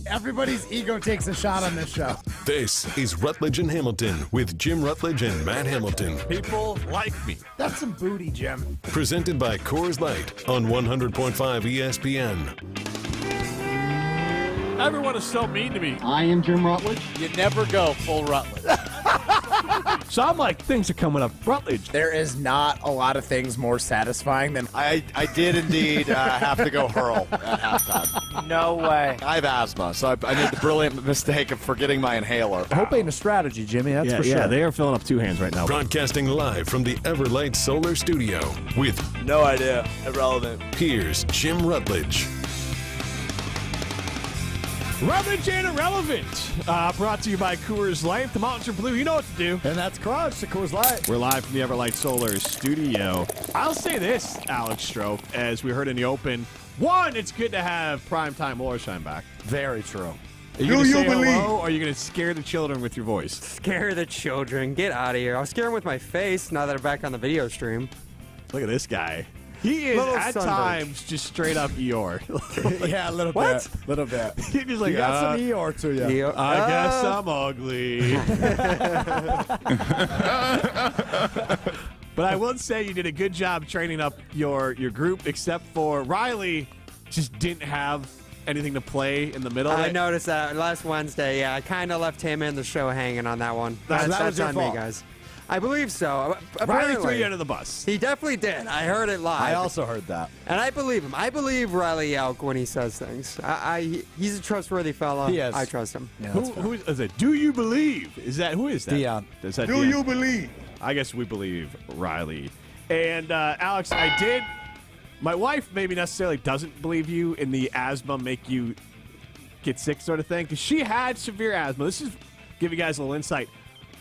Everybody's ego takes a shot on this show. This is Rutledge and Hamilton with Jim Rutledge and Matt Hamilton. People like me. That's some booty, Jim. Presented by Coors Light on 100.5 ESPN. Everyone is so mean to me. I am Jim Rutledge. You never go full Rutledge. So I'm like, things are coming up. Rutledge. There is not a lot of things more satisfying than... I did indeed have to go hurl at halftime. No way. I have asthma, so I made the brilliant mistake of forgetting my inhaler. Hope ain't a strategy, Jimmy. That's for sure. Yeah, they are filling up 2 hands right now. Broadcasting live from the Everlight Solar Studio with No idea. Irrelevant. here's Jim Rutledge. Rutledge and Irrelevant. Brought to you by Coors Light. The mountains are blue. You know what to do. And that's Crunch, the Coors Light. We're live from the Everlight Solar Studio. I'll say this, Alex Strope, as we heard in the open. One, it's good to have primetime Orshine back. Very true. Are you going to say hello, or are you going to scare the children with your voice? Scare the children. Get out of here. I'll scare them with my face now that I'm back on the video stream. Look at this guy. He is, Little at sunburn. times, just straight up Eeyore. Yeah, a little What? bit. Little bit. He's just like, You got some Eeyore to you. I guess I'm ugly. But I will say you did a good job training up your group, except for Riley just didn't have anything to play in the middle. I noticed that last Wednesday. Yeah, I kind of left him and the show hanging on that one. That was That's your on fault. me, guys. I believe so. Riley threw Apparently. you under the bus. He definitely did. I heard it live. I also heard that. And I believe him. I believe Riley Elk when he says things. He's a trustworthy fella. He is. I trust him. Yeah, Who is it? Do you believe? Who is that? Dion. Is that Dion? Believe? I guess we believe Riley. And Alex, my wife maybe necessarily doesn't believe you in the asthma make you get sick sort of thing, because she had severe asthma. This is give you guys a little insight.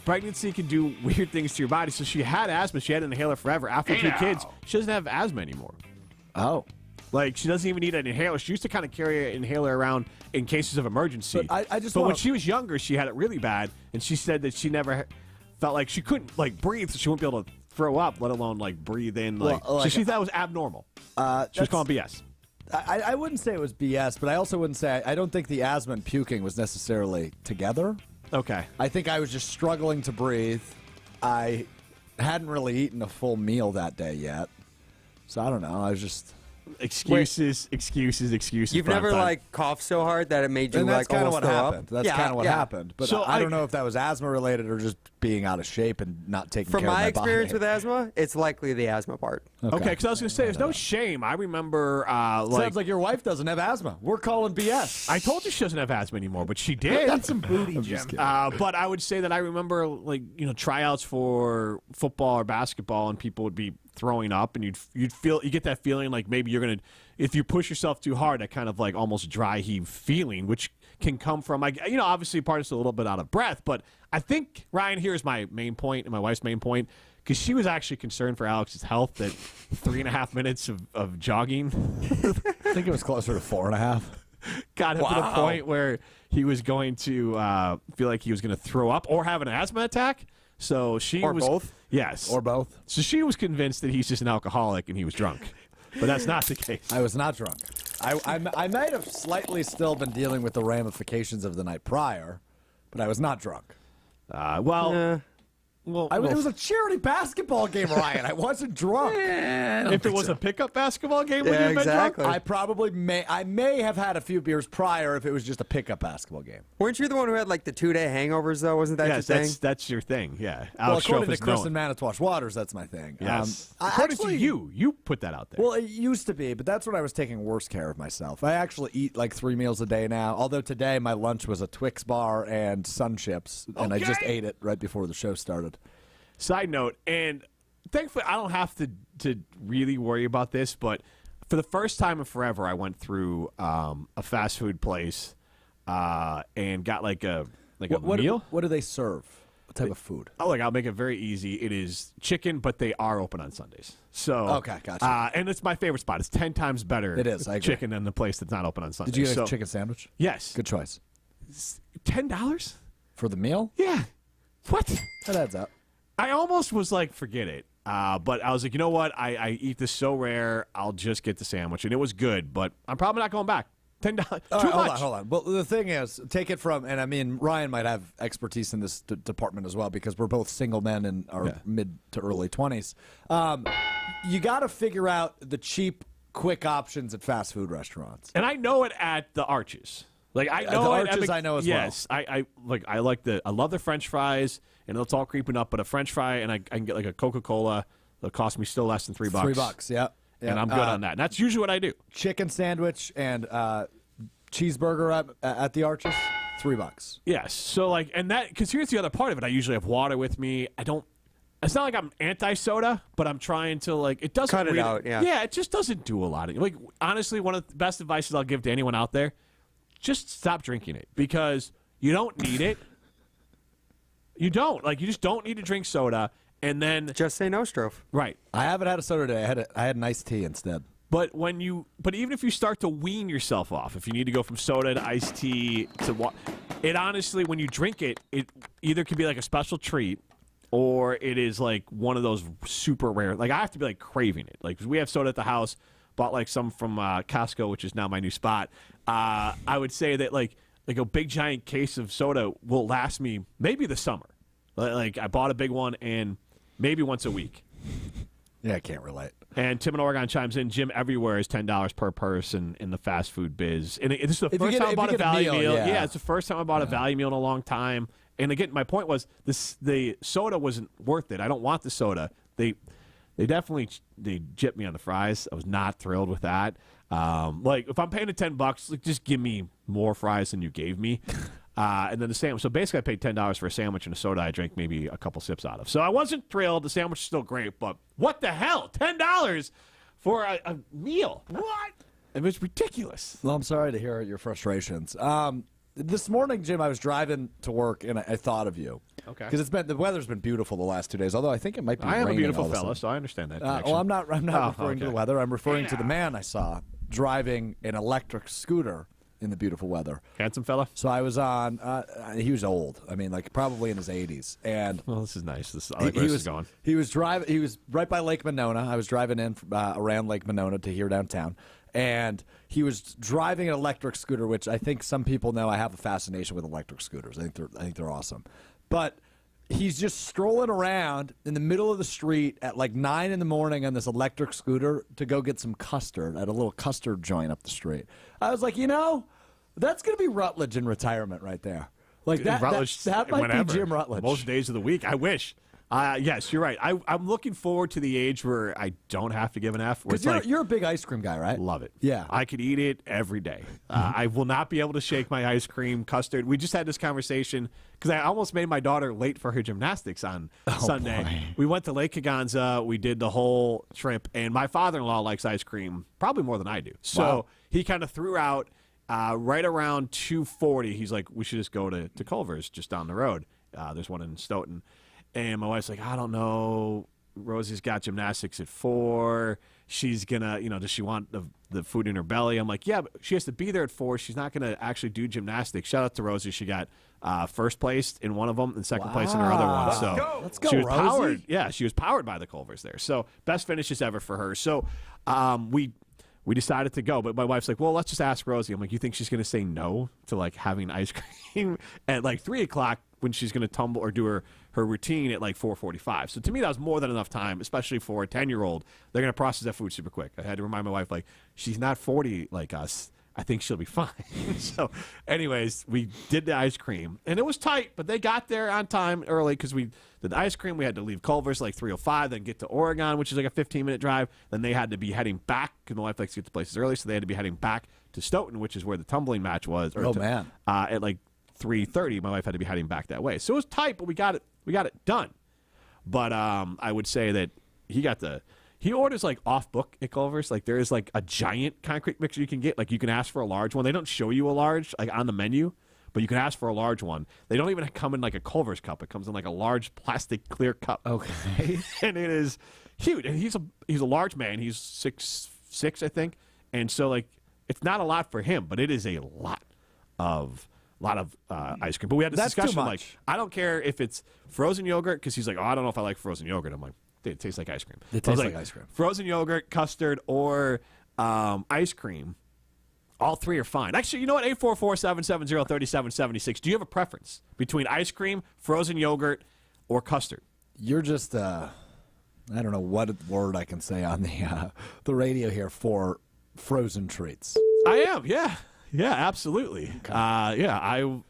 Pregnancy can do weird things to your body. So she had asthma. She had an inhaler forever. After 2 kids, she doesn't have asthma anymore. Oh. Like, she doesn't even need an inhaler. She used to kind of carry an inhaler around in cases of emergency. But I just But when wanna- she was younger, she had it really bad, and she said that she never felt like she couldn't, like, breathe, so she wouldn't be able to throw up, let alone, like, breathe in. Like, Well, so she thought it was abnormal. She was calling BS. I wouldn't say it was BS, but I also wouldn't say I don't think the asthma and puking was necessarily together. Okay. I think I was just struggling to breathe. I hadn't really eaten a full meal that day yet. So I don't know. I was just... Excuses. You've never, Primetime. like, coughed so hard that it made you, And that's like, kind of almost what throw happened. up? That's kind of what happened. But So I don't know if that was asthma related or just being out of shape and not taking From care of my my experience body. with asthma, it's likely the asthma part. Okay, because I was going to say, there's no shame. I remember, Sounds like your wife doesn't have asthma. We're calling BS. I told you she doesn't have asthma anymore, but she did. That's some booty, Jim. But I would say that I remember, like, tryouts for football or basketball, and people would be throwing up, and you get that feeling like maybe you're gonna, if you push yourself too hard, that kind of like almost dry heave feeling, which can come from, like, obviously part of it's a little bit out of breath. But I think, Ryan, here's my main point and my wife's main point, because she was actually concerned for Alex's health that 3.5 minutes of jogging I think it was closer to 4.5. got him to the point where he was going to feel like he was going to throw up or have an asthma attack. So she Or was both? Yes. Or both. So she was convinced that he's just an alcoholic and he was drunk. But that's not the case. I was not drunk. I might have slightly still been dealing with the ramifications of the night prior, but I was not drunk. It was a charity basketball game, Ryan. I wasn't drunk. If it was a pickup basketball game, would you Yeah, have been exactly. drunk? I may have had a few beers prior if it was just a pickup basketball game. Weren't you the one who had, like, the 2-day hangovers, though? Wasn't that Yes, your thing? that's your thing. Yeah. Well, Alex according Strofe to is known. Kristen Manitowoc Waters, that's my thing. Yes. According to you put that out there. Well, it used to be, but that's when I was taking worse care of myself. I actually eat like 3 meals a day now, although today my lunch was a Twix bar and Sun Chips, and I just ate it right before the show started. Side note, and thankfully I don't have to really worry about this, but for the first time in forever, I went through a fast food place and got like a meal. What do they serve? What type of food? Oh, look, I'll make it very easy. It is chicken, but they are open on Sundays. So Okay, gotcha. And it's my favorite spot. It's 10 times better. It is, I agree. chicken than the place that's not open on Sundays. Did you get So- a chicken sandwich? Yes. Good choice. $10? For the meal? Yeah. What? That adds up. I almost was like, forget it. But I was like, you know what? I eat this so rare, I'll just get the sandwich. And it was good, but I'm probably not going back. $10. Too much. Hold on. Well, the thing is, take it from, and I mean, Ryan might have expertise in this department as well because we're both single men in our mid to early 20s. You got to figure out the cheap, quick options at fast food restaurants. And I know it at the Arches. Like I know the it Arches, I know as well. yes, I love the French fries, and it's all creeping up. But a French fry, and I can get like a Coca-Cola. It'll cost me still less than $3. $3, yeah. And I'm good on that. And that's usually what I do. Chicken sandwich and cheeseburger at the Arches, $3. Yes. So like, and that, because here's the other part of it. I usually have water with me. It's not like I'm anti-soda, but I'm trying to like, it doesn't Cut it out, yeah. Yeah, it just doesn't do a lot of, like, honestly, one of the best advices I'll give to anyone out there, just stop drinking it because you don't need it. You don't. Like, you just don't need to drink soda. And then Just say no, Strofe. right. I haven't had a soda today. I had an iced tea instead. But even if you start to wean yourself off, if you need to go from soda to iced tea to water, it honestly, when you drink it, it either can be like a special treat, or it is like one of those super rare. Like I have to be like craving it. Like 'cause we have soda at the house. Bought like some from Costco, which is now my new spot. I would say that like a big giant case of soda will last me maybe the summer. Like I bought a big one and maybe once a week. Yeah, I can't relate. And Tim in Oregon chimes in. Gym everywhere is $10 per person in the fast food biz. And this is the If you first get- time I if bought you a get a value meal, meal. yeah. Yeah, it's the first time I bought a value meal in a long time. And again, my point was the soda wasn't worth it. I don't want the soda. They definitely gypped me on the fries. I was not thrilled with that. Like if I'm paying the $10, like just give me more fries than you gave me. And then the sandwich. So basically, I paid $10 for a sandwich and a soda I drank maybe a couple sips out of. So I wasn't thrilled. The sandwich is still great, but what the hell? $10 for a meal? What? It was ridiculous. Well, I'm sorry to hear your frustrations. This morning, Jim, I was driving to work and I thought of you. Okay. Because the weather's been beautiful the last 2 days. Although I think it might be. I am a raining beautiful all of a fella, sudden. so I understand that. Well, I'm not referring to the okay. weather. I'm referring to the man I saw driving an electric scooter in the beautiful weather. Handsome fella. So I was on. He was old. I mean, like probably in his 80s, and Well, this is nice. I like where this is going. he was driving. He was right by Lake Monona. I was driving in around Lake Monona to here downtown, and he was driving an electric scooter, which I think some people know I have a fascination with electric scooters. I think they're awesome, but he's just strolling around in the middle of the street at like 9 in the morning on this electric scooter to go get some custard at a little custard joint up the street. I was like, that's going to be Rutledge in retirement right there. Like that might whenever. be Jim Rutledge. Most days of the week. I wish. Yes, you're right. I'm looking forward to the age where I don't have to give an F. Where Because it's like, you're a big ice cream guy, right? love it. Yeah. I could eat it every day. I will not be able to shake my ice cream custard. We just had this conversation because I almost made my daughter late for her gymnastics on Sunday. boy. We went to Lake Kaganza. We did the whole trip, and my father-in-law likes ice cream probably more than I do. So Wow. he kind of threw out right around 2:40. He's like, we should just go to Culver's just down the road. There's one in Stoughton. And my wife's like, I don't know. Rosie's got gymnastics at 4. She's going to, does she want the food in her belly? I'm like, yeah, but she has to be there at 4. She's not going to actually do gymnastics. Shout out to Rosie. She got first place in one of them and second place in her other one. So Let's go, she was Rosie. powered. Yeah, she was powered by the Culvers there. So best finishes ever for her. So we decided to go. But my wife's like, well, let's just ask Rosie. I'm like, you think she's going to say no to like having ice cream at like 3 o'clock when she's going to tumble or do her routine at like 4:45. So to me, that was more than enough time, especially for a 10-year-old. They're going to process that food super quick. I had to remind my wife, like, she's not 40 like us. I think she'll be fine. So anyways, we did the ice cream. And it was tight, but they got there on time early because we did the ice cream. We had to leave Culver's like 3:05, then get to Oregon, which is like a 15-minute drive. Then they had to be heading back because my wife likes to get to places early, so they had to be heading back to Stoughton, which is where the tumbling match was. Man. At like 3:30, my wife had to be heading back that way. So it was tight, but we got it done. But I would say that he orders like off book at Culver's. Like there is like a giant concrete mixer you can get. Like you can ask for a large one. They don't show you a large like on the menu, but you can ask for a large one. They don't even come in like a Culver's cup. It comes in like a large plastic clear cup. Okay. And it is huge. And he's a large man. He's 6'6", I think. And so like it's not a lot for him, but it is a lot of ice cream. But we had this That's too discussion much. like, I don't care if it's frozen yogurt because he's like, oh, I don't know if I like frozen yogurt. I'm like, It tastes like ice cream. It tastes like ice cream. Frozen yogurt, custard, or ice cream. All three are fine. Actually, you know what? 844-770-3776. Do you have a preference between ice cream, frozen yogurt, or custard? You're just, I don't know what word I can say on the radio here for frozen treats. I am, yeah. Yeah, absolutely. Okay.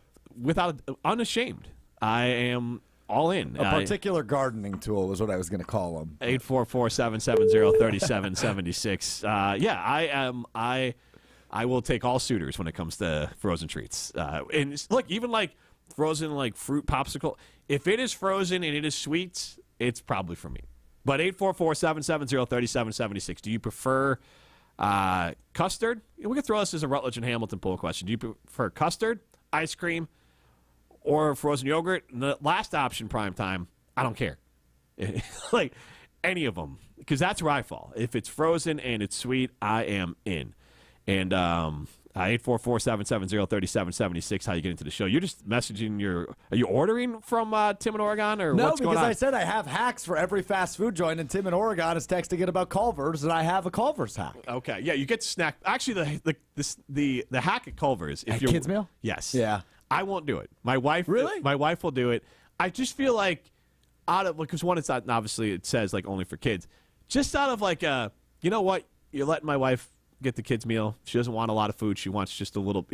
Unashamed. I am all in. A particular gardening tool was what I was going to call them. 844-770-3776. I will take all suitors when it comes to frozen treats. And look, even like frozen like fruit popsicle, if it is frozen and it is sweet, it's probably for me. But 844-770-3776. Do you prefer custard? We can throw this as a Rutledge and Hamilton poll question. Do you prefer custard, ice cream, or frozen yogurt? And the last option, prime time, I don't care. Like any of them, because that's where I fall. If it's frozen and it's sweet, I am in. And 844-770-3776, how you get into the show. You're just messaging are you ordering from Tim in Oregon, or no, what's going on? No, because I said I have hacks for every fast food joint, and Tim in Oregon is texting it about Culver's, and I have a Culver's hack. Okay, yeah, you get to snack. Actually, the hack at Culver's. If you're kids meal? Yes. Yeah. I won't do it. My wife. Really? My wife will do it. I just feel like because one, it's not, obviously it says like only for kids. Just out of like you know what? You're letting my wife get the kids meal. She doesn't want a lot of food. She wants just a little,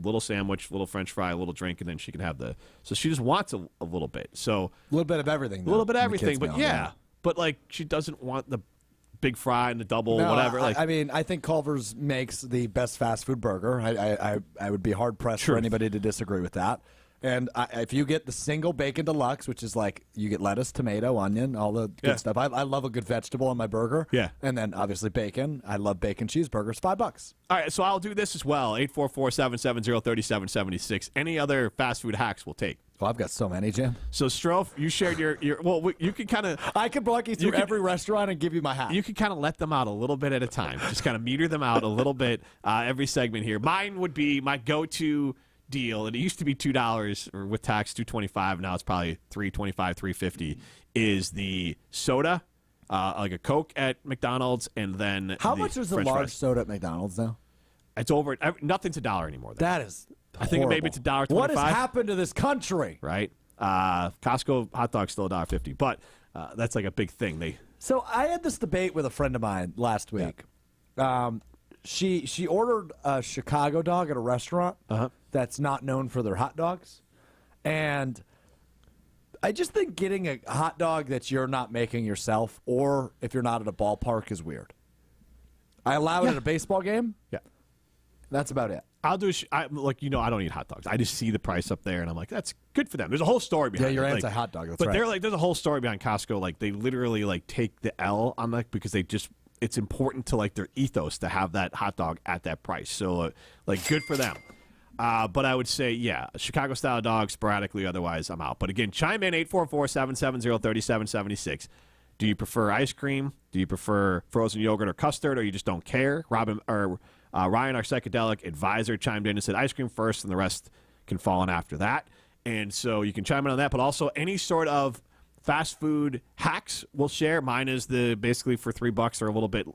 little sandwich, little French fry, a little drink, and then she can have so she just wants a little bit. So a little bit of everything. A little bit of everything, but but like she doesn't want the big fry and the double, whatever. I mean, I think Culver's makes the best fast food burger. I would be hard pressed for anybody to disagree with that. And if you get the single bacon deluxe, which is like you get lettuce, tomato, onion, all the good stuff. I love a good vegetable on my burger. Yeah. And then obviously bacon. I love bacon cheeseburgers. $5. All right, so I'll do this as well. 844-770-3776. Any other fast food hacks we'll take. Oh, I've got so many, Jim. So Strofe, you shared your you can kind of I could walk you through every restaurant and give you my hack. You can kind of let them out a little bit at a time. Just kind of meter them out a little bit every segment here. Mine would be my go-to deal, and it used to be $2 or with tax $2.25. Now it's probably $3.25, $3.50. Is the soda, like a Coke at McDonald's, and then how much is the large fries. soda at McDonald's now? It's over. Nothing's $1 anymore. That is. I think maybe it's $1.25. What has happened to this country? Right. Costco hot dog's still $1.50, but that's like a big thing. So I had this debate with a friend of mine last week. Yeah. She ordered a Chicago dog at a restaurant that's not known for their hot dogs. And I just think getting a hot dog that you're not making yourself, or if you're not at a ballpark, is weird. I allow it at a baseball game. Yeah. That's about it. I'll do I don't eat hot dogs. I just see the price up there, and I'm like, that's good for them. There's a whole story behind it. Yeah, you're anti-hot dog. That's but right. They're like, there's a whole story behind Costco. Like, they literally like take the L on that because it's important to like their ethos to have that hot dog at that price. So like, good for them. But I would say, Chicago style dog sporadically. Otherwise, I'm out. But again, chime in 844-770-3776. Do you prefer ice cream? Do you prefer frozen yogurt or custard, or you just don't care? Ryan, our psychedelic advisor, chimed in and said ice cream first, and the rest can fall in after that. And so you can chime in on that. But also any sort of fast food hacks we'll share. Mine is basically for $3 or a little bit.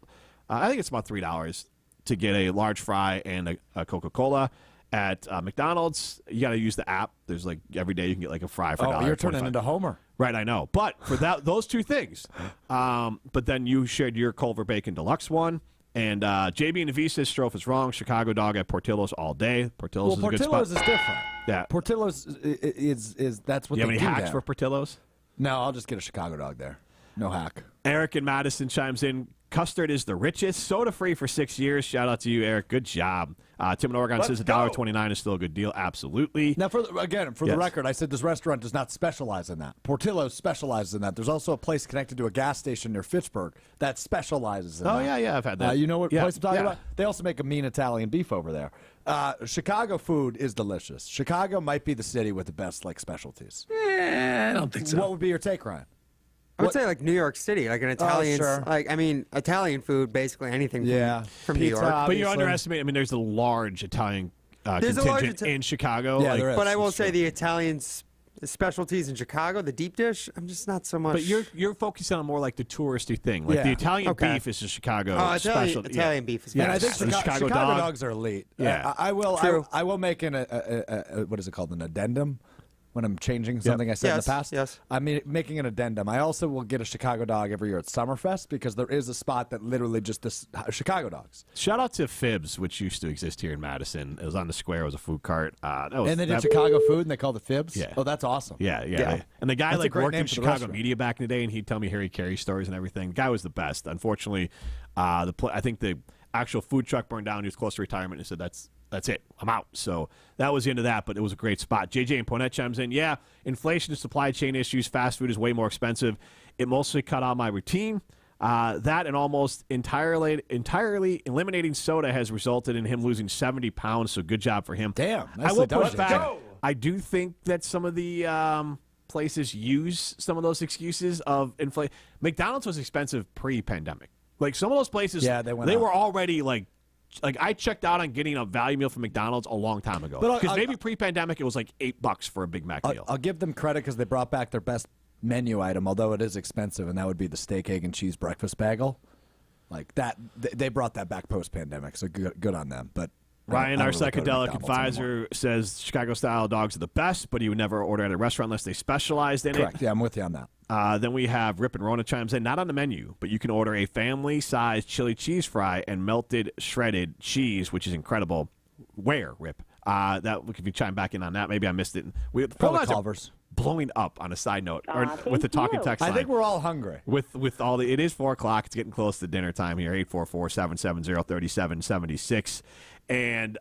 I think it's about $3 to get a large fry and a Coca-Cola. At McDonald's, you got to use the app. There's like every day you can get like a fry for $1. Oh, you're turning into Homer. Right, I know. But for those two things, but then you shared your Culver Bacon Deluxe one. And JB and the V says Strofe is wrong. Chicago dog at Portillo's all day. Portillo's is a good spot. Portillo's is different. Yeah. Portillo's is that's what you they have do any hacks there. for Portillo's? No, I'll just get a Chicago dog there. No hack. Eric in Madison chimes in. Custard is the richest. Soda-free for 6 years. Shout out to you, Eric. Good job. Tim in Oregon says $1.29 is still a good deal. Absolutely. Now, for the record, I said this restaurant does not specialize in that. Portillo's specializes in that. There's also a place connected to a gas station near Fitchburg that specializes in that. Oh, yeah, I've had that. You know what place I'm talking about? They also make a mean Italian beef over there. Chicago food is delicious. Chicago might be the city with the best specialties. I don't think so. What would be your take, Ryan? I would say like New York City, like an Italian, sure. Italian food, basically anything from New Pizza, York. But you underestimate. I mean, there's a large Italian contingent in Chicago. Yeah, there is. But I will say the Italians, specialties in Chicago, the deep dish, I'm just not so much. But you're focusing on more like the touristy thing. Like Yeah. the Italian Okay. beef is a Chicago Italian special. beef is Yeah, And I fantastic. think the Chicago dog. dogs are elite. Yeah. I will. True. I will make a what is it called? An addendum. When I'm changing something I said in Yes, the past, yes. I'm making an addendum. I also will get a Chicago dog every year at Summerfest because there is a spot that literally just this Chicago dogs. Shout out to Fibs, which used to exist here in Madison. It was on the square. It was a food cart. And they did Chicago food, and they called it Fibs. Yeah. Oh, that's awesome. Yeah. Yeah. And the guy That's a like great worked name in for the Chicago restaurant. media back in the day, and he'd tell me Harry Carey stories and everything. The guy was the best. Unfortunately, I think the actual food truck burned down. He was close to retirement, and he said, That's it. I'm out. So that was the end of that, but it was a great spot. JJ and Ponette chimes in. Yeah, inflation and supply chain issues. Fast food is way more expensive. It mostly cut out my routine. That and almost entirely eliminating soda has resulted in him losing 70 pounds. So good job for him. Damn, I nicely will done, put JJ. back. I do think that some of the places use some of those excuses of inflation. McDonald's was expensive pre-pandemic. Like some of those places, Yeah, they went up. were already like I checked out on getting a value meal from McDonald's a long time ago. But Because maybe pre-pandemic it was like $8 for a Big Mac meal. I'll give them credit because they brought back their best menu item, although it is expensive, and that would be the steak, egg, and cheese breakfast bagel. Like that, they brought that back post-pandemic, so good on them. But Ryan, I our don't really go to psychedelic McDonald's advisor, anymore. says Chicago-style dogs are the best, but he would never order at a restaurant unless they specialized in Correct. it. Yeah, I'm with you on that. Then we have Rip and Rona chimes in, not on the menu, but you can order a family-sized chili cheese fry and melted shredded cheese, which is incredible. Where, Rip? That if you chime back in on that, maybe I missed it. Probably phone lines are Culver's. blowing up on a side note, or with the talking text line. I think we're all hungry. With all the, it is 4:00. It's getting close to dinner time here. 844-770-3776, and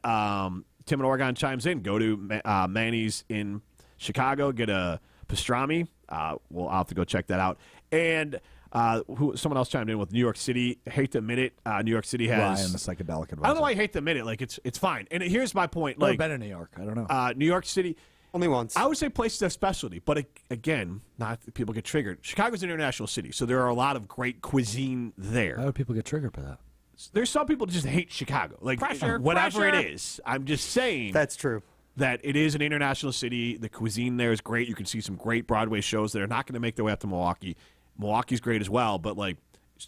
Tim in Oregon chimes in. Go to Manny's in Chicago. Get a pastrami. I'll have to go check that out. And someone else chimed in with New York City. Hate to admit it, New York City has. Ryan, the psychedelic advisor. I don't know why I hate to admit it. Like it's fine. And here's my point. Never Like been in New York. I don't know. New York City. Only once. I would say places have specialty, but again, not that people get triggered. Chicago's an international city, so there are a lot of great cuisine there. Why would people get triggered by that? There's some people that just hate Chicago, like whatever it is. I'm just saying That's true. that it is an international city. The cuisine there is great. You can see some great Broadway shows that are not going to make their way up to Milwaukee. Milwaukee's great as well, but like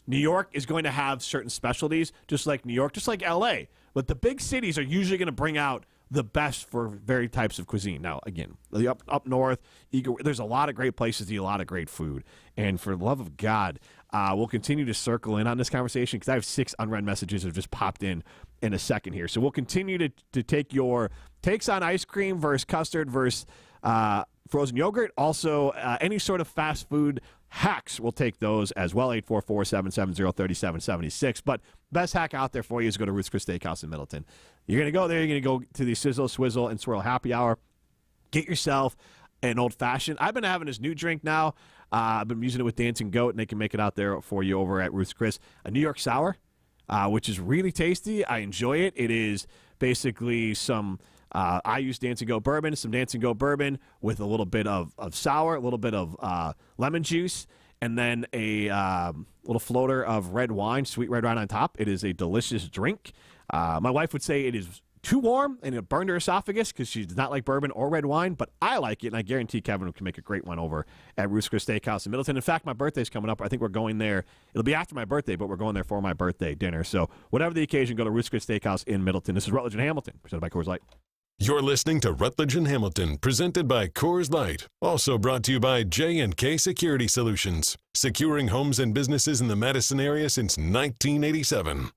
New York is going to have certain specialties, just like New York, just like L.A. But the big cities are usually going to bring out the best for very types of cuisine. Now, again, the up north, there's a lot of great places to eat a lot of great food. And for the love of God, we'll continue to circle in on this conversation because I have 6 unread messages that have just popped in a second here. So we'll continue to take your takes on ice cream versus custard versus frozen yogurt. Also, any sort of fast food hacks, we'll take those as well. 844-770-3776. But best hack out there for you is go to Ruth's Chris Steakhouse in Middleton. You're going to go there. You're going to go to the Sizzle, Swizzle, and Swirl Happy Hour. Get yourself an old-fashioned. I've been having this new drink now. I've been using it with Dancing Goat, and they can make it out there for you over at Ruth's Chris. A New York Sour, which is really tasty. I enjoy it. It is basically some... I use Dancing Goat bourbon, some Dancing Goat bourbon with a little bit of sour, a little bit of lemon juice, and then a little floater of red wine, sweet red wine on top. It is a delicious drink. My wife would say it is too warm and it burned her esophagus because she does not like bourbon or red wine, but I like it, and I guarantee Kevin can make a great one over at Ruth's Chris Steakhouse in Middleton. In fact, my birthday's coming up. I think we're going there. It'll be after my birthday, but we're going there for my birthday dinner. So whatever the occasion, go to Ruth's Chris Steakhouse in Middleton. This is Rutledge and Hamilton, presented by Coors Light. You're listening to Rutledge and Hamilton, presented by Coors Light. Also brought to you by J&K Security Solutions, securing homes and businesses in the Madison area since 1987.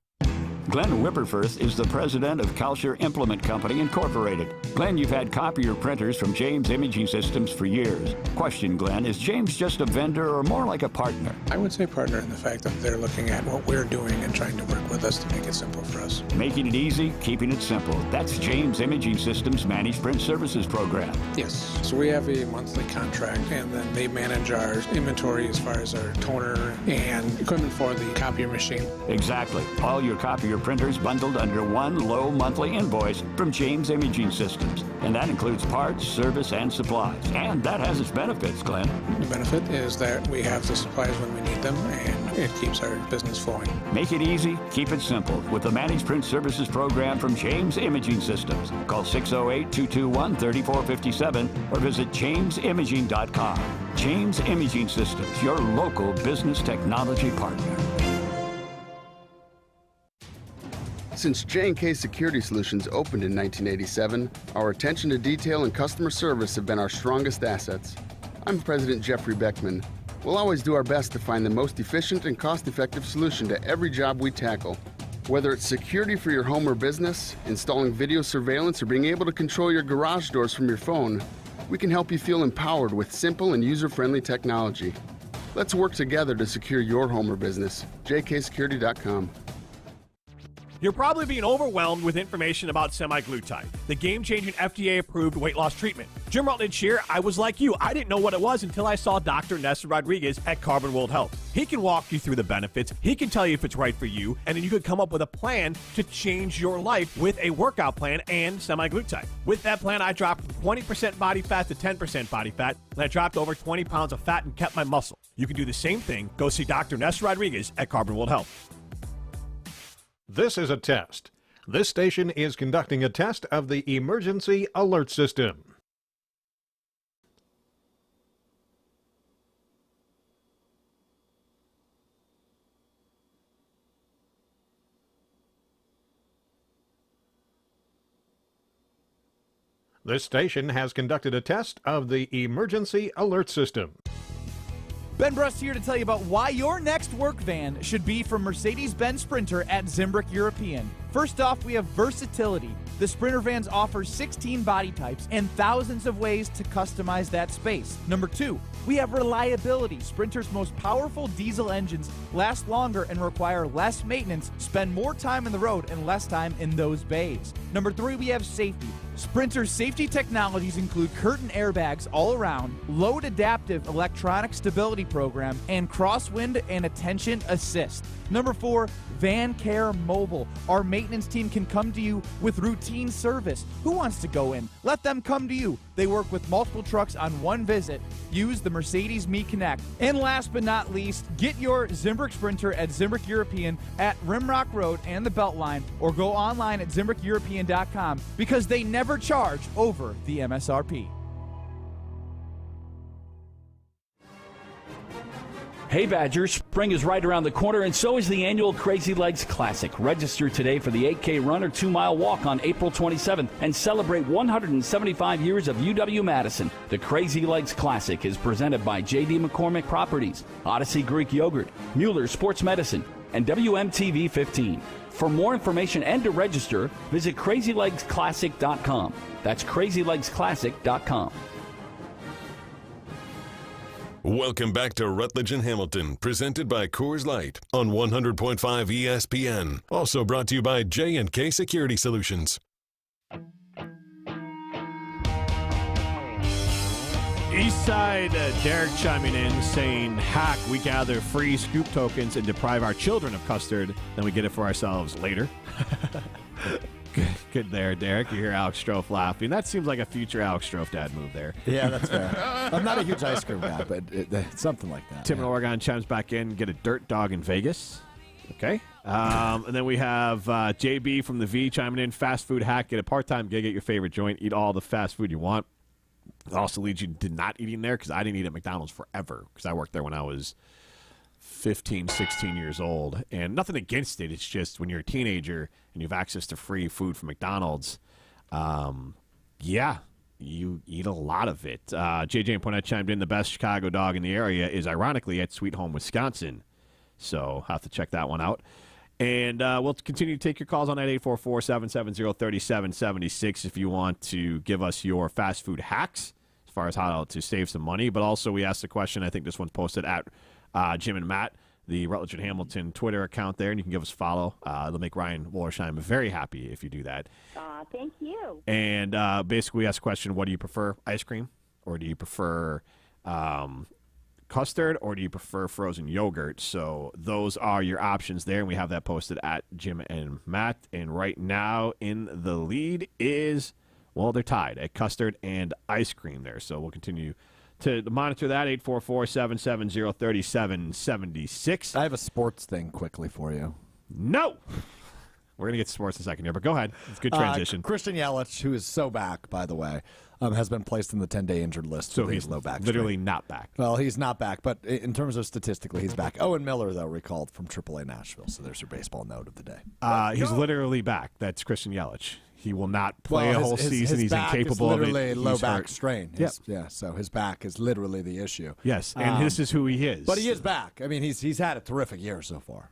Glenn Wipperfurth is the president of Kalsher Implement Company, Incorporated. Glenn, you've had copier printers from James Imaging Systems for years. Question, Glenn, is James just a vendor or more like a partner? I would say partner in the fact that they're looking at what we're doing and trying to work with us to make it simple for us. Making it easy, keeping it simple. That's James Imaging Systems Managed Print Services Program. Yes. So we have a monthly contract, and then they manage our inventory as far as our toner and equipment for the copier machine. Exactly. All your copier copier printers bundled under one low monthly invoice from James Imaging Systems. And that includes parts, service, and supplies. And that has its benefits, Glenn. The benefit is that we have the supplies when we need them, and it keeps our business flowing. Make it easy, keep it simple with the Managed Print Services program from James Imaging Systems. Call 608-221-3457 or visit jamesimaging.com. James Imaging Systems, your local business technology partner. Since J&K Security Solutions opened in 1987, our attention to detail and customer service have been our strongest assets. I'm President Jeffrey Beckman. We'll always do our best to find the most efficient and cost-effective solution to every job we tackle. Whether it's security for your home or business, installing video surveillance, or being able to control your garage doors from your phone, we can help you feel empowered with simple and user-friendly technology. Let's work together to secure your home or business. jksecurity.com. You're probably being overwhelmed with information about semaglutide, the game-changing FDA-approved weight loss treatment. Jim Rutledge here. I was like you. I didn't know what it was until I saw Dr. Nessa Rodriguez at Carbon World Health. He can walk you through the benefits. He can tell you if it's right for you, and then you could come up with a plan to change your life with a workout plan and semaglutide. With that plan, I dropped from 20% body fat to 10% body fat, and I dropped over 20 pounds of fat and kept my muscle. You can do the same thing. Go see Dr. Nessa Rodriguez at Carbon World Health. This is a test. This station is conducting a test of the emergency alert system. This station has conducted a test of the emergency alert system. Ben Brust here to tell you about why your next work van should be from Mercedes-Benz Sprinter at Zimbrick European. First off, we have versatility. The Sprinter vans offer 16 body types and thousands of ways to customize that space. Number two, we have reliability. Sprinter's most powerful diesel engines last longer and require less maintenance, spend more time on the road and less time in those bays. Number three, we have safety. Sprinter's safety technologies include curtain airbags all around, load adaptive electronic stability program, and crosswind and attention assist. Number four, Van Care Mobile. Our maintenance team can come to you with routine service. Who wants to go in? Let them come to you. They work with multiple trucks on one visit. Use the Mercedes Me Connect. And last but not least, get your Zimbrick Sprinter at Zimbrick European at Rimrock Road and the Beltline, or go online at ZimbrickEuropean.com because they never charge over the MSRP. Hey Badgers, spring is right around the corner and so is the annual Crazy Legs Classic. Register today for the 8K run or 2-mile walk on April 27th and celebrate 175 years of UW-Madison. The Crazy Legs Classic is presented by J.D. McCormick Properties, Odyssey Greek Yogurt, Mueller Sports Medicine, and WMTV 15. For more information and to register, visit crazylegsclassic.com. That's crazylegsclassic.com. Welcome back to Rutledge and Hamilton, presented by Coors Light on 100.5 ESPN. Also brought to you by J&K Security Solutions. Eastside Derek chiming in saying, hack, we gather free scoop tokens and deprive our children of custard, then we get it for ourselves later. Good there, Derek. You hear Alex Strofe laughing. That seems like a future Alex Strofe dad move there. Yeah, that's fair. I'm not a huge ice cream guy, but it's something like that. Tim in Oregon chimes back in, get a dirt dog in Vegas. Okay. And then we have JB from the V chiming in, fast food hack, get a part-time gig at your favorite joint, eat all the fast food you want. It also leads you to not eating there because I didn't eat at McDonald's forever because I worked there when I was 15, 16 years old. And nothing against it. It's just when you're a teenager and you have access to free food from McDonald's, yeah, you eat a lot of it. JJ and Poinette chimed in, the best Chicago dog in the area is ironically at Sweet Home, Wisconsin. So have to check that one out. And we'll continue to take your calls on that 844-770-3776 if you want to give us your fast food hacks as far as how to save some money. But also we asked the question, I think this one's posted at Jim and Matt, the Rutledge and Hamilton Twitter account there, and you can give us a follow. It'll make Ryan Wollersheim very happy if you do that. Thank you. And basically we asked the question, what do you prefer, ice cream? Or do you prefer custard, or do you prefer frozen yogurt? So those are your options there, and we have that posted at Jim and Matt. And right now in the lead is, well, they're tied at custard and ice cream there. So we'll continue to monitor that, 844-770-3776. I have a sports thing quickly for you. No! We're going to get to sports in a second here, but go ahead. It's a good transition. Christian Yelich, who is so back, by the way, has been placed in the 10-day injured list. So with he's low back literally strain. not back. Well, he's not back, but in terms of statistically, he's back. Owen Miller, though, recalled from AAA Nashville, so there's your baseball note of the day. He's literally back. That's Christian Yelich. He will not play a whole season. His He's incapable of it. Literally low He's back hurt. strain. Yep. Yeah, so his back is literally the issue. Yes, and this is who he is. But he is back. I mean, he's had a terrific year so far.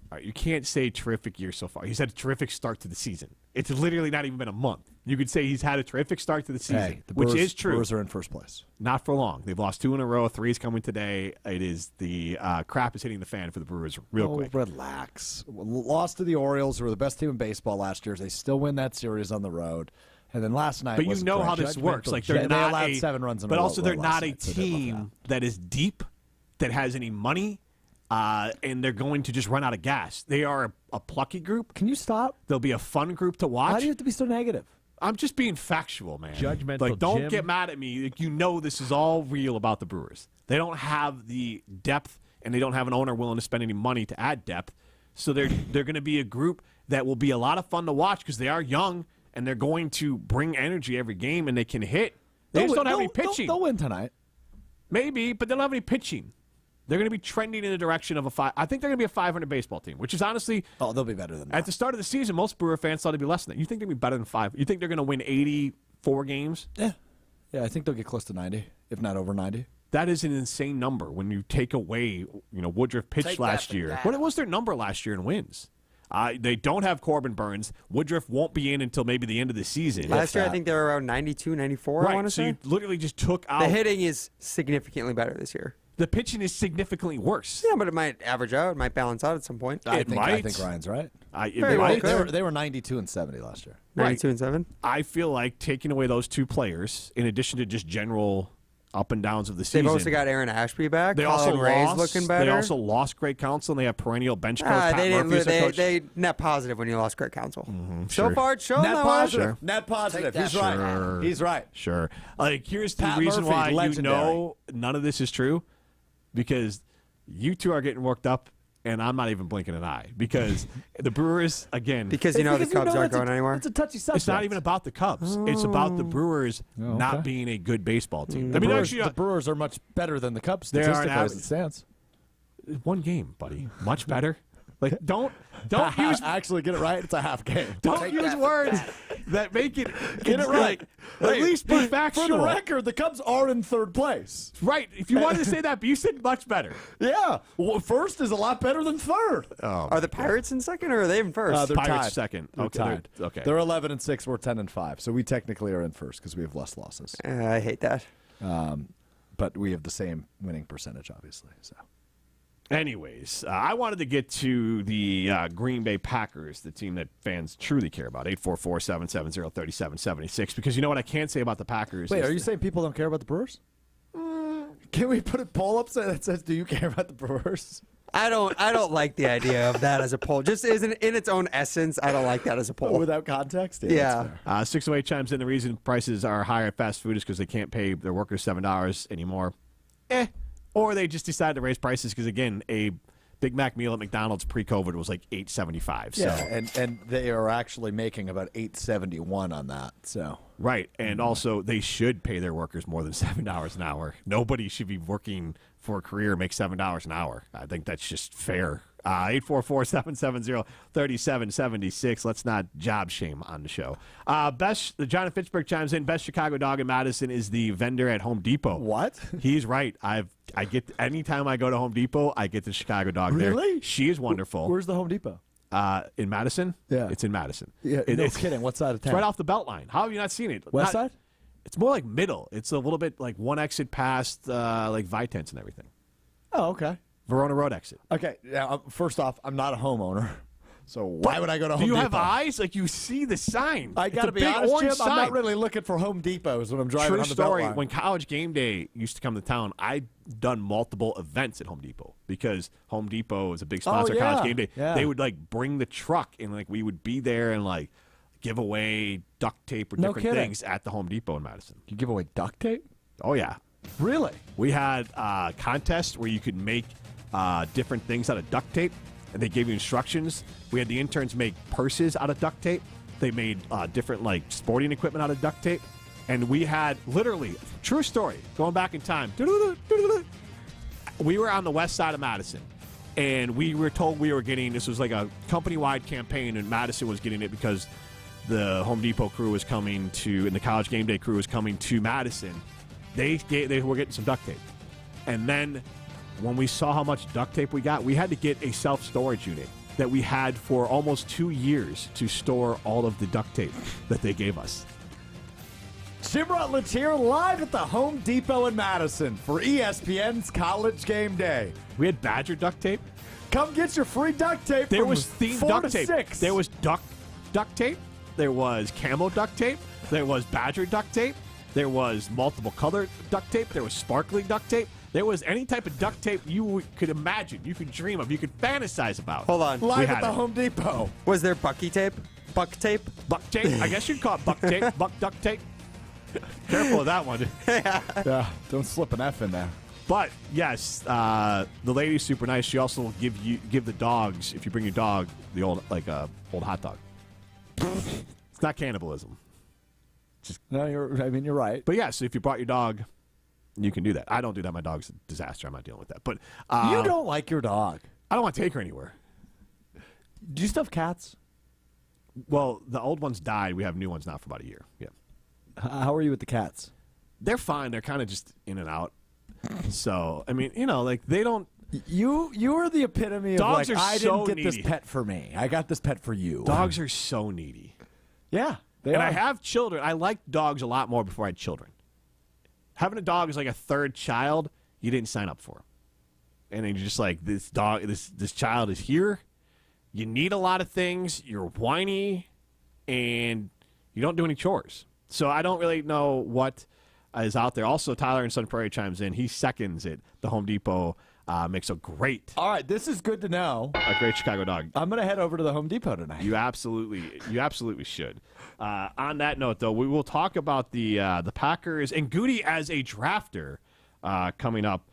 All right, you can't say terrific year so far. He's had a terrific start to the season. It's literally not even been a month. You could say he's had a terrific start to the season, Hey, the which Brewers, is true. Brewers are in first place. Not for long. They've lost 2 in a row. 3 is coming today. It is the crap is hitting the fan for the Brewers real quick. Relax. Lost to the Orioles, who were the best team in baseball last year. They still win that series on the road. And then last night, but you know how this works. Like they're not allowed 7 runs in a row. but also they're not a night, so team that is deep, that has any money, and they're going to just run out of gas. They are a plucky group. Can you stop? They'll be a fun group to watch. Why do you have to be so negative? I'm just being factual, man. Judgmental. Like, don't Jim. get mad at me. Like, you know this is all real about the Brewers. They don't have the depth, and they don't have an owner willing to spend any money to add depth. So they're going to be a group that will be a lot of fun to watch because they are young, and they're going to bring energy every game, and they can hit. They just don't have any pitching. They'll win tonight. Maybe, but they don't have any pitching. They're going to be trending in the direction of I think they're going to be a 500 baseball team, which is honestly. Oh, they'll be better than that. At the start of the season, most Brewer fans thought it'd be less than that. You think they'd be better than 5? You think they're going to win 84 games? Yeah, I think they'll get close to 90, if not over 90. That is an insane number when you take away, Woodruff pitched last year. What was their number last year in wins? They don't have Corbin Burns. Woodruff won't be in until maybe the end of the season. Last year, I think they were around 92, 94, right, I want to so say. you literally just took out. The hitting is significantly better this year. The pitching is significantly worse. Yeah, but it might average out. It might balance out at some point. I think Ryan's right. They were 92 and 70 last year. 92 and 7. I feel like taking away those 2 players, in addition to just general up and downs of the season. They've also got Aaron Ashby back. They Colin also Ray's lost. looking better. They also lost Greg Counsell, and they have perennial bench coach Pat they Murphy as their coach. They net positive when you lost Greg Counsell. So sure. far, it's shown Net that positive. way. Net positive. He's Sure. right. He's right. Sure. Like, here's the Pat reason Murphy, why legendary. you know none of this is true, because you two are getting worked up, and I'm not even blinking an eye, because the Brewers, again. Because the Cubs aren't going anywhere. It's a touchy subject. It's not even about the Cubs. It's about the Brewers not being a good baseball team. I mean, the Brewers are much better than the Cubs They are an statistically as average. it stands. 1 game, buddy. Much better. Like, don't use Actually get it right. It's a half game. don't use words that make it Get it right. At least be factual. For the record, the Cubs are in 3rd place. Right. If you wanted to say that, but you said much better. Yeah. Well, 1st is a lot better than 3rd. Oh. Are the Pirates in 2nd, or are they in 1st? They're Pirates tied. second. They're Okay. tied. Okay. They're 11 and 6. We're 10 and 5. So we technically are in 1st because we have less losses. I hate that. But we have the same winning percentage, obviously. So. Anyways, I wanted to get to the Green Bay Packers, the team that fans truly care about, 844-770-3776, because you know what I can't say about the Packers. Wait, are you saying people don't care about the Brewers? Can we put a poll up that says, do you care about the Brewers? I don't like the idea of that as a poll. Just in its own essence, I don't like that as a poll. Without context? Yeah. 608 chimes in. The reason prices are higher at fast food is because they can't pay their workers $7 anymore. Or they just decided to raise prices because, again, a Big Mac meal at McDonald's pre-COVID was like $8.75. So. Yeah, and they are actually making about $8.71 on that. So right, and also they should pay their workers more than $7 an hour. Nobody should be working for a career and make $7 an hour. I think that's just fair. 844-770-3776. Let's not job shame on the show. The John in Fitchburg chimes in. Best Chicago dog in Madison is the vendor at Home Depot. What? He's right. I get anytime I go to Home Depot, I get the Chicago dog there. Really? She is wonderful. Where's the Home Depot? In Madison? Yeah. It's in Madison. Yeah, It's kidding. What side of town? It's right off the Beltline. How have you not seen it? West side? It's more like middle. It's a little bit like one exit past like Vitens and everything. Oh, okay. Verona Road exit. Okay. Now, first off, I'm not a homeowner, So why would I go to Home Depot? Do you Depot? have eyes? Like, you see the sign. I got to be honest, Jim, I'm not really looking for Home Depots when I'm driving on the story. Beltline. When College Game Day used to come to town, I'd done multiple events at Home Depot because Home Depot is a big sponsor of College Game Day. Yeah. They would, like, bring the truck, and, like, we would be there and, like, give away duct tape or different things at the Home Depot in Madison. You give away duct tape? Oh, yeah. Really? We had a contest where you could make different things out of duct tape, and they gave you instructions. We had the interns make purses out of duct tape. They made different, like, sporting equipment out of duct tape. And we had, literally, true story, going back in time, we were on the west side of Madison, and we were told we were getting, this was like a company-wide campaign, and Madison was getting it because the Home Depot crew was coming to, and the College Game Day crew was coming to Madison. They were getting some duct tape. And then when we saw how much duct tape we got, we had to get a self-storage unit that we had for almost 2 years to store all of the duct tape that they gave us. Jim Rutledge here live at the Home Depot in Madison for ESPN's College Game Day. We had Badger duct tape. Come get your free duct tape. There from was themed 4 duct to tape. 6. There was duck duct tape. There was camo duct tape. There was Badger duct tape. There was multiple color duct tape. There was sparkling duct tape. There was any type of duct tape you could imagine, you could dream of, you could fantasize about. Hold on. Live at the Home Depot. Was there Bucky tape? Buck tape? Buck tape? I guess you'd call it buck tape. Buck duct tape. Careful of that one. Yeah, don't slip an F in there. But yes, the lady's super nice. She also will give the dogs, if you bring your dog, the old old hot dog. It's not cannibalism. No, you're right. But yes, if you brought your dog, you can do that. I don't do that. My dog's a disaster. I'm not dealing with that. But you don't like your dog. I don't want to take her anywhere. Do you still have cats? Well, the old ones died. We have new ones now for about a year. Yeah. How are you with the cats? They're fine. They're kind of just in and out. So, I mean, like, they don't... You are the epitome of, dogs like, are I so didn't get needy. this pet for me. I got this pet for you. Dogs are so needy. Yeah, they and are. I have children. I liked dogs a lot more before I had children. Having a dog is like a third child you didn't sign up for. And then you're just like, this dog, this child is here. You need a lot of things. You're whiny, and you don't do any chores. So I don't really know what is out there. Also, Tyler in Sun Prairie chimes in. He seconds it. The Home Depot makes a great. All right, this is good to know. A great Chicago dog. I'm going to head over to the Home Depot tonight. You absolutely should. On that note, though, we will talk about the Packers and Goody as a drafter coming up.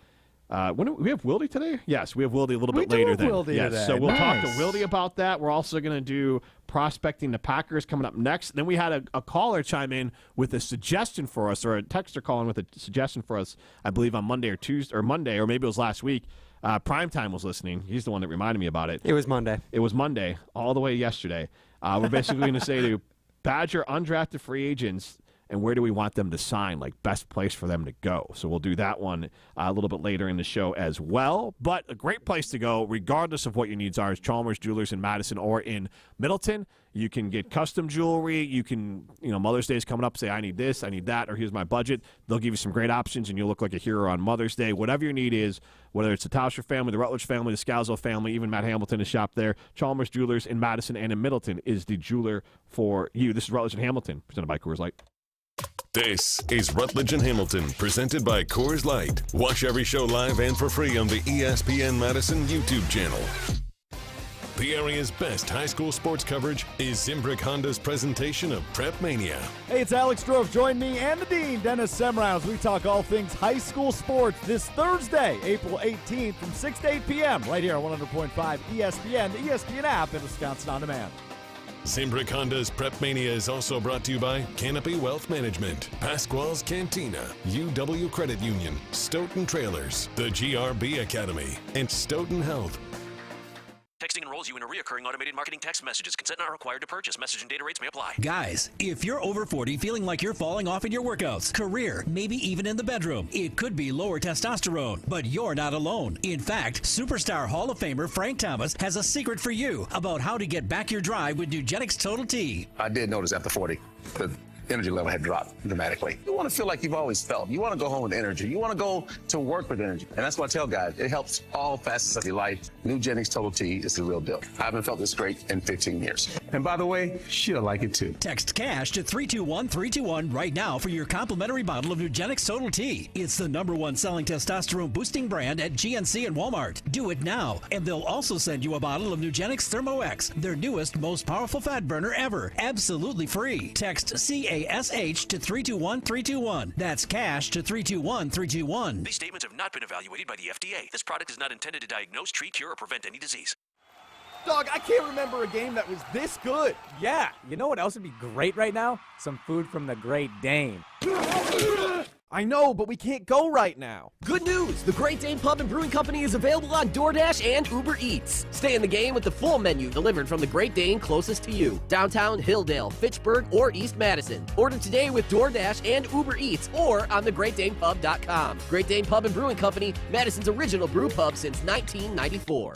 When we have Wildy today? Yes, we have Wildy a little bit later. Today. So we'll talk to Nice. Wildy about that. We're also going to do prospecting the Packers coming up next. Then we had a caller chime in with a suggestion for us, or a texter calling with a suggestion for us, I believe on Monday, or maybe it was last week. Primetime was listening. He's the one that reminded me about it. It was Monday. It was Monday, all the way yesterday. We're basically going to say to Badger undrafted free agents, and where do we want them to sign, like best place for them to go. So we'll do that one a little bit later in the show as well. But a great place to go, regardless of what your needs are, is Chalmers Jewelers in Madison or in Middleton. You can get custom jewelry. You can, Mother's Day is coming up, say, I need this, I need that, or here's my budget. They'll give you some great options, and you'll look like a hero on Mother's Day. Whatever your need is, whether it's the Tauscher family, the Rutledge family, the Scalzo family, even Matt Hamilton is shopped there. Chalmers Jewelers in Madison and in Middleton is the jeweler for you. This is Rutledge and Hamilton, presented by Coors Light. This is Rutledge and Hamilton, presented by Coors Light. Watch every show live and for free on the ESPN Madison YouTube channel. The area's best high school sports coverage is Zimbrick Honda's presentation of Prep Mania. Hey, it's Alex Drove. Join me and the Dean, Dennis Semrau, as we talk all things high school sports this Thursday, April 18th from 6 to 8 p.m. right here on 100.5 ESPN, the ESPN app, and Wisconsin On Demand. Zimbrick Honda's Prep Mania is also brought to you by Canopy Wealth Management, Pasquale's Cantina, UW Credit Union, Stoughton Trailers, the GRB Academy, and Stoughton Health. Texting enrolls you in a reoccurring automated marketing text messages. Consent not required to purchase. Message and data rates may apply. Guys, if you're over 40 feeling like you're falling off in your workouts, career, maybe even in the bedroom, it could be lower testosterone, but you're not alone. In fact, superstar Hall of Famer Frank Thomas has a secret for you about how to get back your drive with Nugenix Total T. I did notice after 40 that energy level had dropped dramatically. You want to feel like you've always felt. You want to go home with energy. You want to go to work with energy. And that's what I tell guys. It helps all facets of your life. Nugenix Total T is the real deal. I haven't felt this great in 15 years. And by the way, she'll like it too. Text CASH to 321-321 right now for your complimentary bottle of Nugenix Total T. It's the #1 selling testosterone boosting brand at GNC and Walmart. Do it now, and they'll also send you a bottle of Nugenix Thermo X, their newest, most powerful fat burner ever, absolutely free. Text CASH to 321-321. That's CASH to 321-321. These statements have not been evaluated by the FDA. This product is not intended to diagnose, treat, cure, or prevent any disease. Dog, I can't remember a game that was this good. Yeah, you know what else would be great right now? Some food from the Great Dane. I know, but we can't go right now. Good news! The Great Dane Pub and Brewing Company is available on DoorDash and Uber Eats. Stay in the game with the full menu delivered from the Great Dane closest to you. Downtown, Hilldale, Fitchburg, or East Madison. Order today with DoorDash and Uber Eats or on thegreatdanepub.com. Great Dane Pub and Brewing Company, Madison's original brew pub since 1994.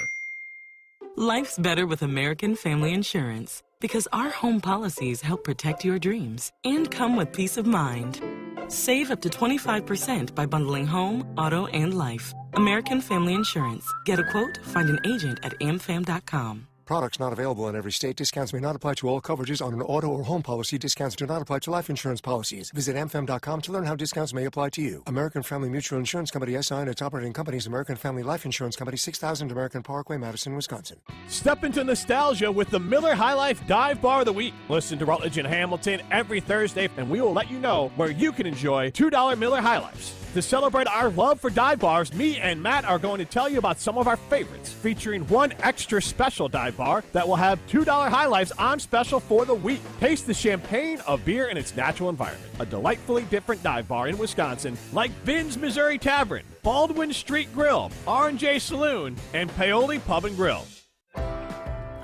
Life's better with American Family Insurance because our home policies help protect your dreams and come with peace of mind. Save up to 25% by bundling home, auto, and life. American Family Insurance. Get a quote, find an agent at amfam.com. Products not available in every state. Discounts may not apply to all coverages on an auto or home policy. Discounts do not apply to life insurance policies. Visit amfam.com to learn how discounts may apply to you. American Family Mutual Insurance Company, SI, and its operating companies, American Family Life Insurance Company, 6000 American Parkway, Madison, Wisconsin. Step into nostalgia with the Miller High Life Dive Bar of the Week. Listen to Rutledge and Hamilton every Thursday, and we will let you know where you can enjoy $2 Miller High Lifes. To celebrate our love for dive bars, me and Matt are going to tell you about some of our favorites, featuring one extra special dive bar that will have $2 High Lifes on special for the week. Taste the champagne of beer in its natural environment. A delightfully different dive bar in Wisconsin, like Ben's Missouri Tavern, Baldwin Street Grill, R&J Saloon, and Paoli Pub and Grill.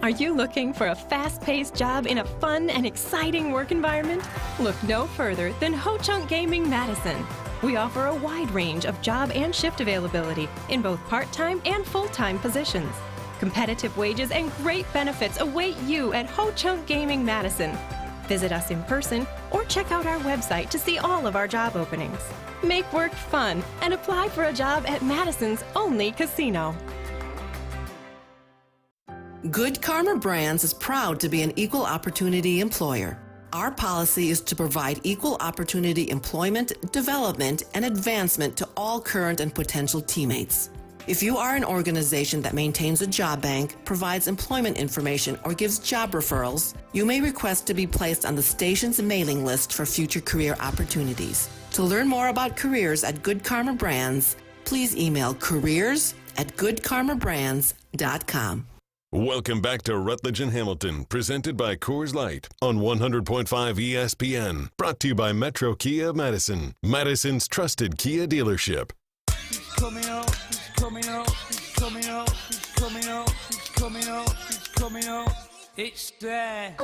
Are you looking for a fast-paced job in a fun and exciting work environment? Look no further than Ho Chunk Gaming Madison. We offer a wide range of job and shift availability in both part-time and full-time positions. Competitive wages and great benefits await you at Ho Chunk Gaming Madison. Visit us in person or check out our website to see all of our job openings. Make work fun and apply for a job at Madison's only casino. Good Karma Brands is proud to be an equal opportunity employer. Our policy is to provide equal opportunity employment, development, and advancement to all current and potential teammates. If you are an organization that maintains a job bank, provides employment information, or gives job referrals, you may request to be placed on the station's mailing list for future career opportunities. To learn more about careers at Good Karma Brands, please email careers@goodkarmabrands.com. Welcome back to Rutledge and Hamilton, presented by Coors Light on 100.5 ESPN. Brought to you by Metro Kia of Madison, Madison's trusted Kia dealership. He's coming out, he's coming out, he's coming out, he's coming out, he's coming out, he's coming out. It's there.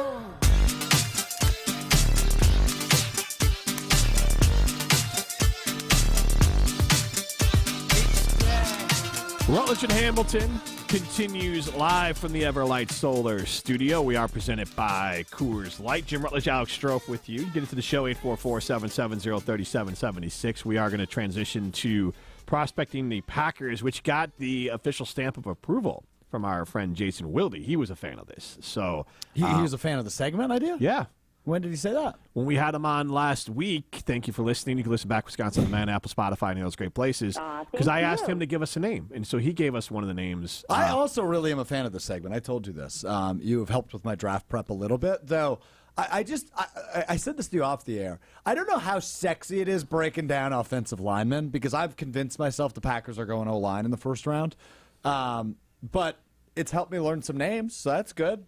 Rutledge and Hamilton continues live from the Everlight Solar Studio. We are presented by Coors Light. Jim Rutledge, Alex Strofe with you. Get into the show, 844-770-3776. We are going to transition to prospecting the Packers, which got the official stamp of approval from our friend Jason Wilde. He was a fan of this. So He was a fan of the segment idea? Yeah. When did he say that? When we had him on last week. Thank you for listening. You can listen back Wisconsin on Demand, Apple, Spotify, and those great places. Because I asked him to give us a name, and so he gave us one of the names. I also really am a fan of the segment. I told you this. You have helped with my draft prep a little bit, though. I said this to you off the air. I don't know how sexy it is breaking down offensive linemen because I've convinced myself the Packers are going O-line in the first round. But it's helped me learn some names, so that's good.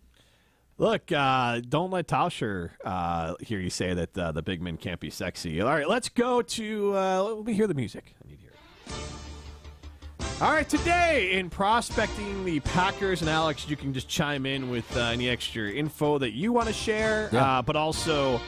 Look, don't let Tauscher hear you say that the big men can't be sexy. All right, let's go to let me hear the music. I need to hear it. All right, today in prospecting the Packers, and Alex, you can just chime in with any extra info that you want to share, but also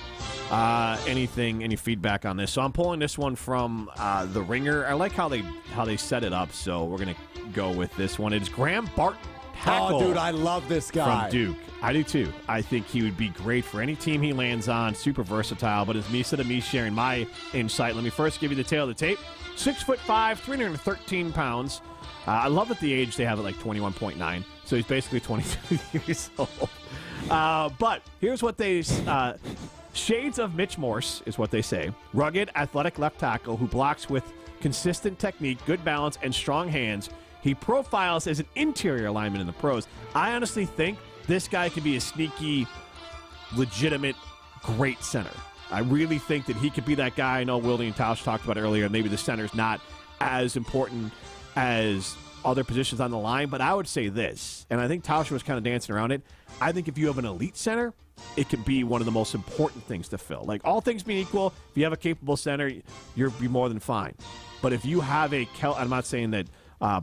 any feedback on this. So I'm pulling this one from The Ringer. I like how they set it up, so we're going to go with this one. It's Graham Barton tackle. Oh, dude, I love this guy. From Duke. I do too. I think he would be great for any team he lands on. Super versatile. But instead of me sharing my insight, let me first give you the tail of the tape. 6'5", 313 pounds. I love at the age they have it like 21.9. So he's basically 22 years old. But here's what they... shades of Mitch Morse is what they say. Rugged, athletic left tackle who blocks with consistent technique, good balance, and strong hands. He profiles as an interior lineman in the pros. I honestly think this guy could be a sneaky, legitimate, great center. I really think that he could be that guy. I know Wildy and Tausch talked about earlier. Maybe the center's not as important as other positions on the line, but I would say this, and I think Tausch was kind of dancing around it. I think if you have an elite center, it can be one of the most important things to fill. Like, all things being equal, if you have a capable center, you'll be more than fine. But if you have I'm not saying that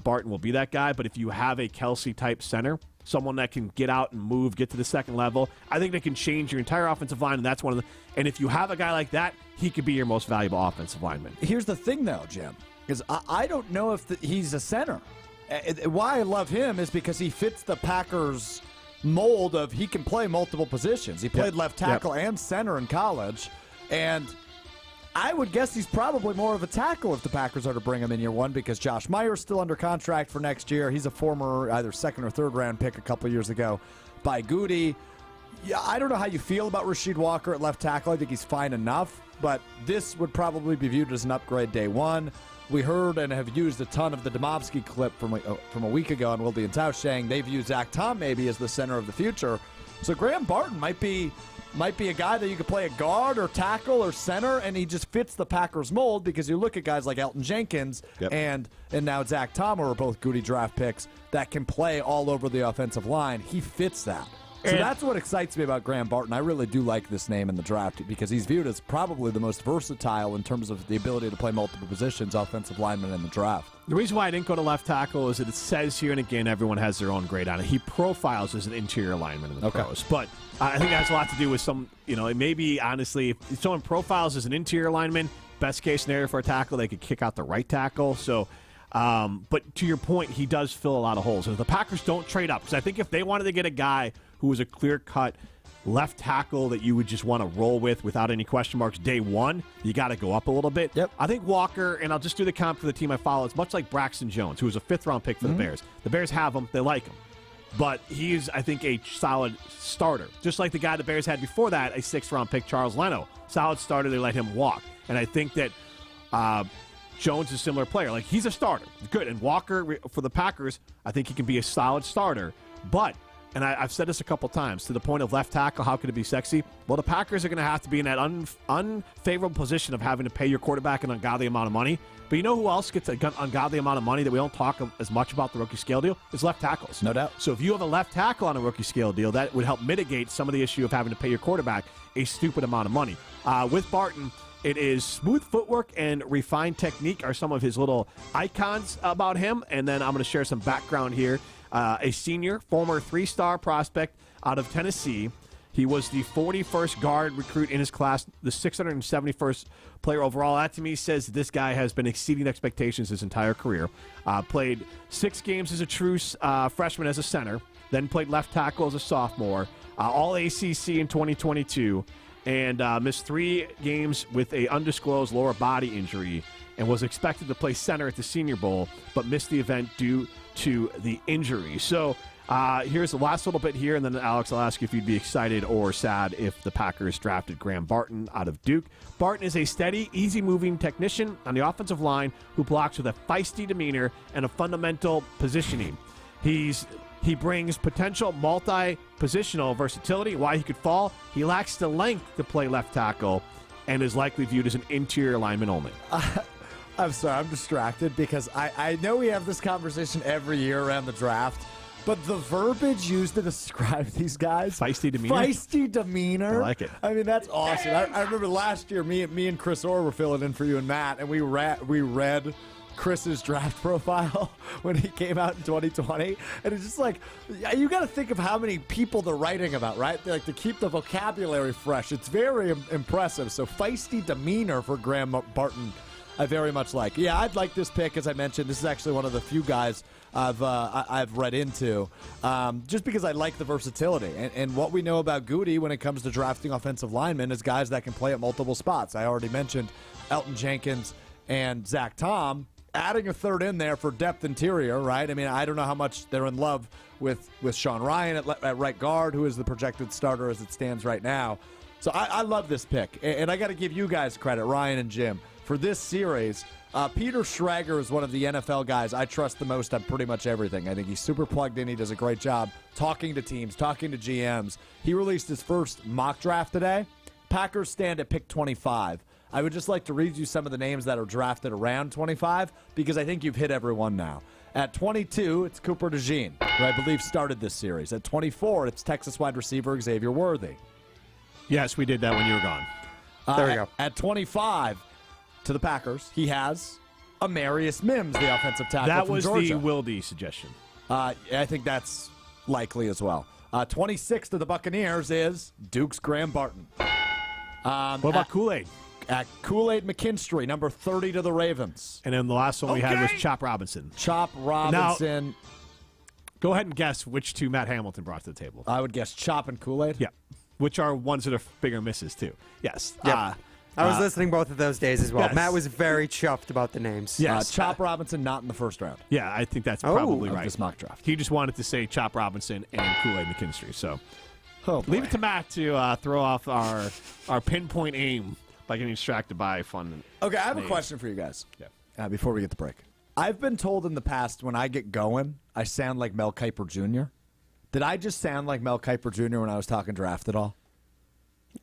Barton will be that guy, but if you have a Kelsey-type center, someone that can get out and move, get to the second level, I think they can change your entire offensive line, and that's one of the... And if you have a guy like that, he could be your most valuable offensive lineman. Here's the thing, though, Jim, is I don't know if he's a center. Why I love him is because he fits the Packers' mold of he can play multiple positions. He played left tackle and center in college, and I would guess he's probably more of a tackle if the Packers are to bring him in year one, because Josh Meyer's still under contract for next year. He's a former either second or third round pick a couple years ago by Goody. Yeah, I don't know how you feel about Rasheed Walker at left tackle. I think he's fine enough, but this would probably be viewed as an upgrade day one. We heard and have used a ton of the Domofsky clip from a week ago on Wildy and Tausch saying they've used Zach Tom maybe as the center of the future. So Graham Barton might be a guy that you could play a guard or tackle or center, and he just fits the Packers mold, because you look at guys like Elton Jenkins and now Zach Tom, who are both Goody draft picks, that can play all over the offensive line. He fits that. So that's what excites me about Graham Barton. I really do like this name in the draft because he's viewed as probably the most versatile in terms of the ability to play multiple positions, offensive lineman in the draft. The reason why I didn't go to left tackle is that it says here, and again, everyone has their own grade on it, he profiles as an interior lineman in the pros. But I think that has a lot to do with maybe, honestly, if someone profiles as an interior lineman, best case scenario for a tackle, they could kick out the right tackle. So, but to your point, he does fill a lot of holes. And the Packers don't trade up, because I think if they wanted to get a guy who was a clear-cut left tackle that you would just want to roll with without any question marks day one, you got to go up a little bit. I think Walker, and I'll just do the comp for the team I follow, it's much like Braxton Jones, who was a fifth-round pick for the Bears. The Bears have him. They like him. But he's, I think, a solid starter. Just like the guy the Bears had before that, a sixth-round pick, Charles Leno. Solid starter. They let him walk. And I think that Jones is a similar player. Like, he's a starter. Good. And Walker, for the Packers, I think he can be a solid starter. But... and I've said this a couple times, to the point of left tackle, how could it be sexy? Well, the Packers are going to have to be in that unfavorable position of having to pay your quarterback an ungodly amount of money. But you know who else gets an ungodly amount of money that we don't talk as much about the rookie scale deal? Is left tackles. No doubt. So if you have a left tackle on a rookie scale deal, that would help mitigate some of the issue of having to pay your quarterback a stupid amount of money. With Barton, it is smooth footwork and refined technique are some of his little icons about him. And then I'm going to share some background here. A senior, former three-star prospect out of Tennessee. He was the 41st guard recruit in his class, the 671st player overall. That, to me, says this guy has been exceeding expectations his entire career. Played 6 games as a true freshman as a center, then played left tackle as a sophomore, all ACC in 2022, and missed 3 games with a undisclosed lower body injury, and was expected to play center at the Senior Bowl, but missed the event due to the injury. So here's the last little bit here, and then Alex, I'll ask you if you'd be excited or sad if the Packers drafted Graham Barton out of Duke. Barton is a steady, easy-moving technician on the offensive line who blocks with a feisty demeanor and a fundamental positioning. He brings potential multi-positional versatility, why he could fall. He lacks the length to play left tackle and is likely viewed as an interior lineman only. I'm sorry, I'm distracted because I know we have this conversation every year around the draft, but the verbiage used to describe these guys... feisty demeanor? Feisty demeanor. I like it. I mean, that's awesome. I remember last year, me and Chris Orr were filling in for you and Matt, and we read Chris's draft profile when he came out in 2020, and it's just like, you got to think of how many people they're writing about, right? Like, to keep the vocabulary fresh. It's very impressive. So feisty demeanor for Graham Barton, I very much like. Yeah, I'd like this pick, as I mentioned. This is actually one of the few guys I've read into, just because I like the versatility. And what we know about Goody when it comes to drafting offensive linemen is guys that can play at multiple spots. I already mentioned Elton Jenkins and Zach Tom. Adding a third in there for depth interior, right? I mean, I don't know how much they're in love with Sean Ryan at right guard, who is the projected starter as it stands right now. So I love this pick. And I got to give you guys credit, Ryan and Jim, for this series. Peter Schrager is one of the NFL guys I trust the most on pretty much everything. I think he's super plugged in. He does a great job talking to teams, talking to GMs. He released his first mock draft today. Packers stand at pick 25. I would just like to read you some of the names that are drafted around 25 because I think you've hit everyone now. At 22, it's Cooper DeJean, who I believe started this series. At 24, it's Texas wide receiver Xavier Worthy. Yes, we did that when you were gone. There we go. At 25, to the Packers, he has Amarius Mims, the offensive tackle That from was Georgia. the Wildy suggestion. I think that's likely as well. 26 to the Buccaneers is Duke's Graham Barton. What about Kool-Aid? At Kool-Aid McKinstry, number 30 to the Ravens. And then the last one we had was Chop Robinson. Chop Robinson. Now, go ahead and guess which two Matt Hamilton brought to the table. I would guess Chop and Kool-Aid. Yeah. Which are ones that are bigger misses, too. Yes. Yep. I was listening both of those days as well. Yes. Matt was very chuffed about the names. Yes. Chop Robinson not in the first round. Yeah, I think that's probably of right. this mock draft. He just wanted to say Chop Robinson and Kool-Aid McKinstry. So boy. leave it to Matt to throw off our pinpoint aim by getting distracted by fun. Okay, I have names. a question for you guys. Yeah. Before we get the break. I've been told in the past when I get going, I sound like Mel Kiper Jr. Did I just sound like Mel Kiper Jr. when I was talking draft at all?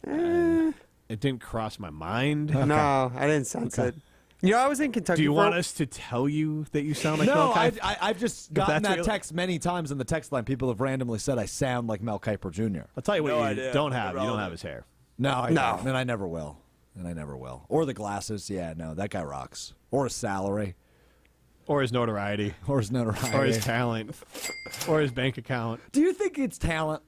It didn't cross my mind. No, I didn't sense it. You know, I was in Kentucky. Do you want us to tell you that you sound like No, Mel Kiper? I've just gotten that text many times in the text line. People have randomly said I sound like Mel Kiper Jr. I'll tell you what you don't have. You don't have his hair. No, I don't. And I never will. Or the glasses. Yeah, no, that guy rocks. Or his salary. Or his notoriety. Or his notoriety. Or his talent. Or his bank account. Do you think it's talent?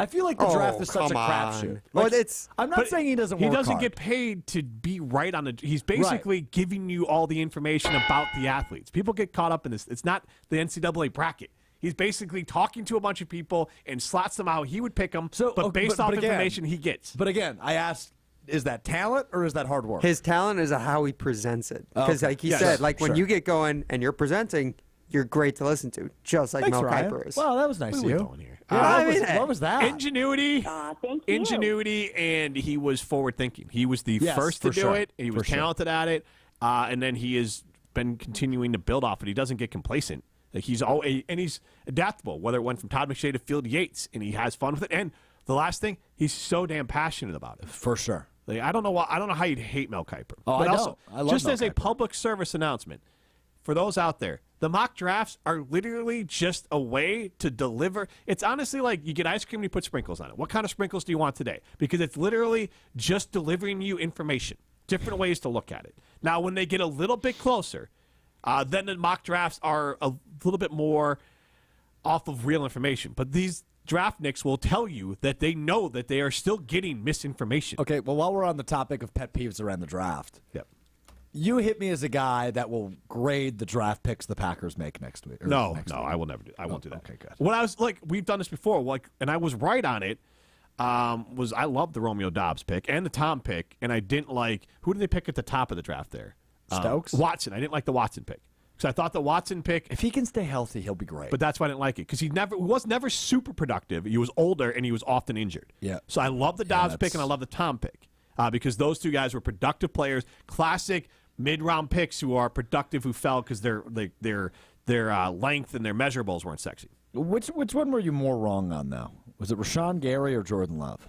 I feel like the draft is such a crapshoot. Well, I'm not saying he doesn't work He doesn't hard. get paid to be right on the. He's basically giving you all the information about the athletes. People get caught up in this. It's not the NCAA bracket. He's basically talking to a bunch of people and slots them out. He would pick them, but based off information he gets. But again, I asked, is that talent or is that hard work? His talent is how he presents it. Because like he said, when you get going and you're presenting, you're great to listen to, just like Thanks, Mel Ryan. Kiper is. Well, that was nice What of are we you. doing here? What was that? Ingenuity. Thank you. Ingenuity, and he was forward thinking. He was the Yes, first to for do sure. it. He was For sure. talented at it, and then he has been continuing to build off it. He doesn't get complacent. Like he's adaptable. Whether it went from Todd McShay to Field Yates, and he has fun with it. And the last thing, he's so damn passionate about it. For sure. Like, I don't know how you'd hate Mel Kiper. Oh, but I also, don't. I love just Mel as a Kiper. public service announcement, for those out there, the mock drafts are literally just a way to deliver. It's honestly like you get ice cream and you put sprinkles on it. What kind of sprinkles do you want today? Because it's literally just delivering you information, different ways to look at it. Now, when they get a little bit closer, then the mock drafts are a little bit more off of real information. But these draftniks will tell you that they know that they are still getting misinformation. Okay, well, while we're on the topic of pet peeves around the draft, Yep. you hit me as a guy that will grade the draft picks the Packers make next week. No, next week. I will never do. I won't do that. Okay, good. What I was like, we've done this before, and I was right on it. Was I loved the Romeo Doubs pick and the Tom pick, and I didn't like who did they pick at the top of the draft there? Stokes? Watson. I didn't like the Watson pick because I thought the Watson pick. If he can stay healthy, he'll be great. But that's why I didn't like it because he was never super productive. He was older and he was often injured. Yeah. So I love the Doubs pick and I love the Tom pick because those two guys were productive players, classic mid-round picks who are productive who fell because their length and their measurables weren't sexy. Which one were you more wrong on, though? Was it Rashawn Gary or Jordan Love?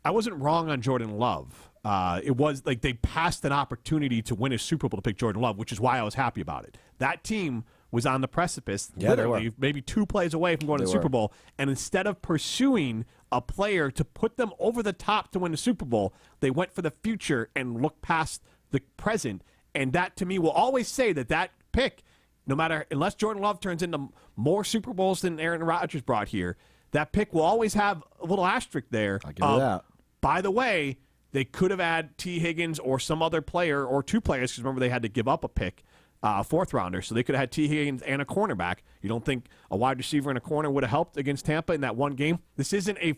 I wasn't wrong on Jordan Love. It was like they passed an opportunity to win a Super Bowl to pick Jordan Love, which is why I was happy about it. That team was on the precipice, literally maybe 2 plays away from going to the Super Bowl, and instead of pursuing a player to put them over the top to win the Super Bowl, they went for the future and looked past the present. And that, to me, will always say that pick, no matter, unless Jordan Love turns into more Super Bowls than Aaron Rodgers brought here, that pick will always have a little asterisk there. I'll give you that. By the way, they could have had T. Higgins or some other player or 2 players, because remember they had to give up a pick 4th-rounder, so they could have had T. Higgins and a cornerback. You don't think a wide receiver and a corner would have helped against Tampa in that one game? This isn't a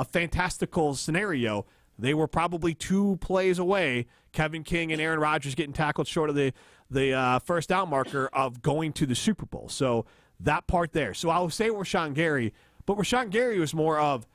fantastical scenario. They were probably 2 plays away, Kevin King and Aaron Rodgers getting tackled short of the first down marker of going to the Super Bowl. So that part there. So I'll say Rashawn Gary, but Rashawn Gary was more of,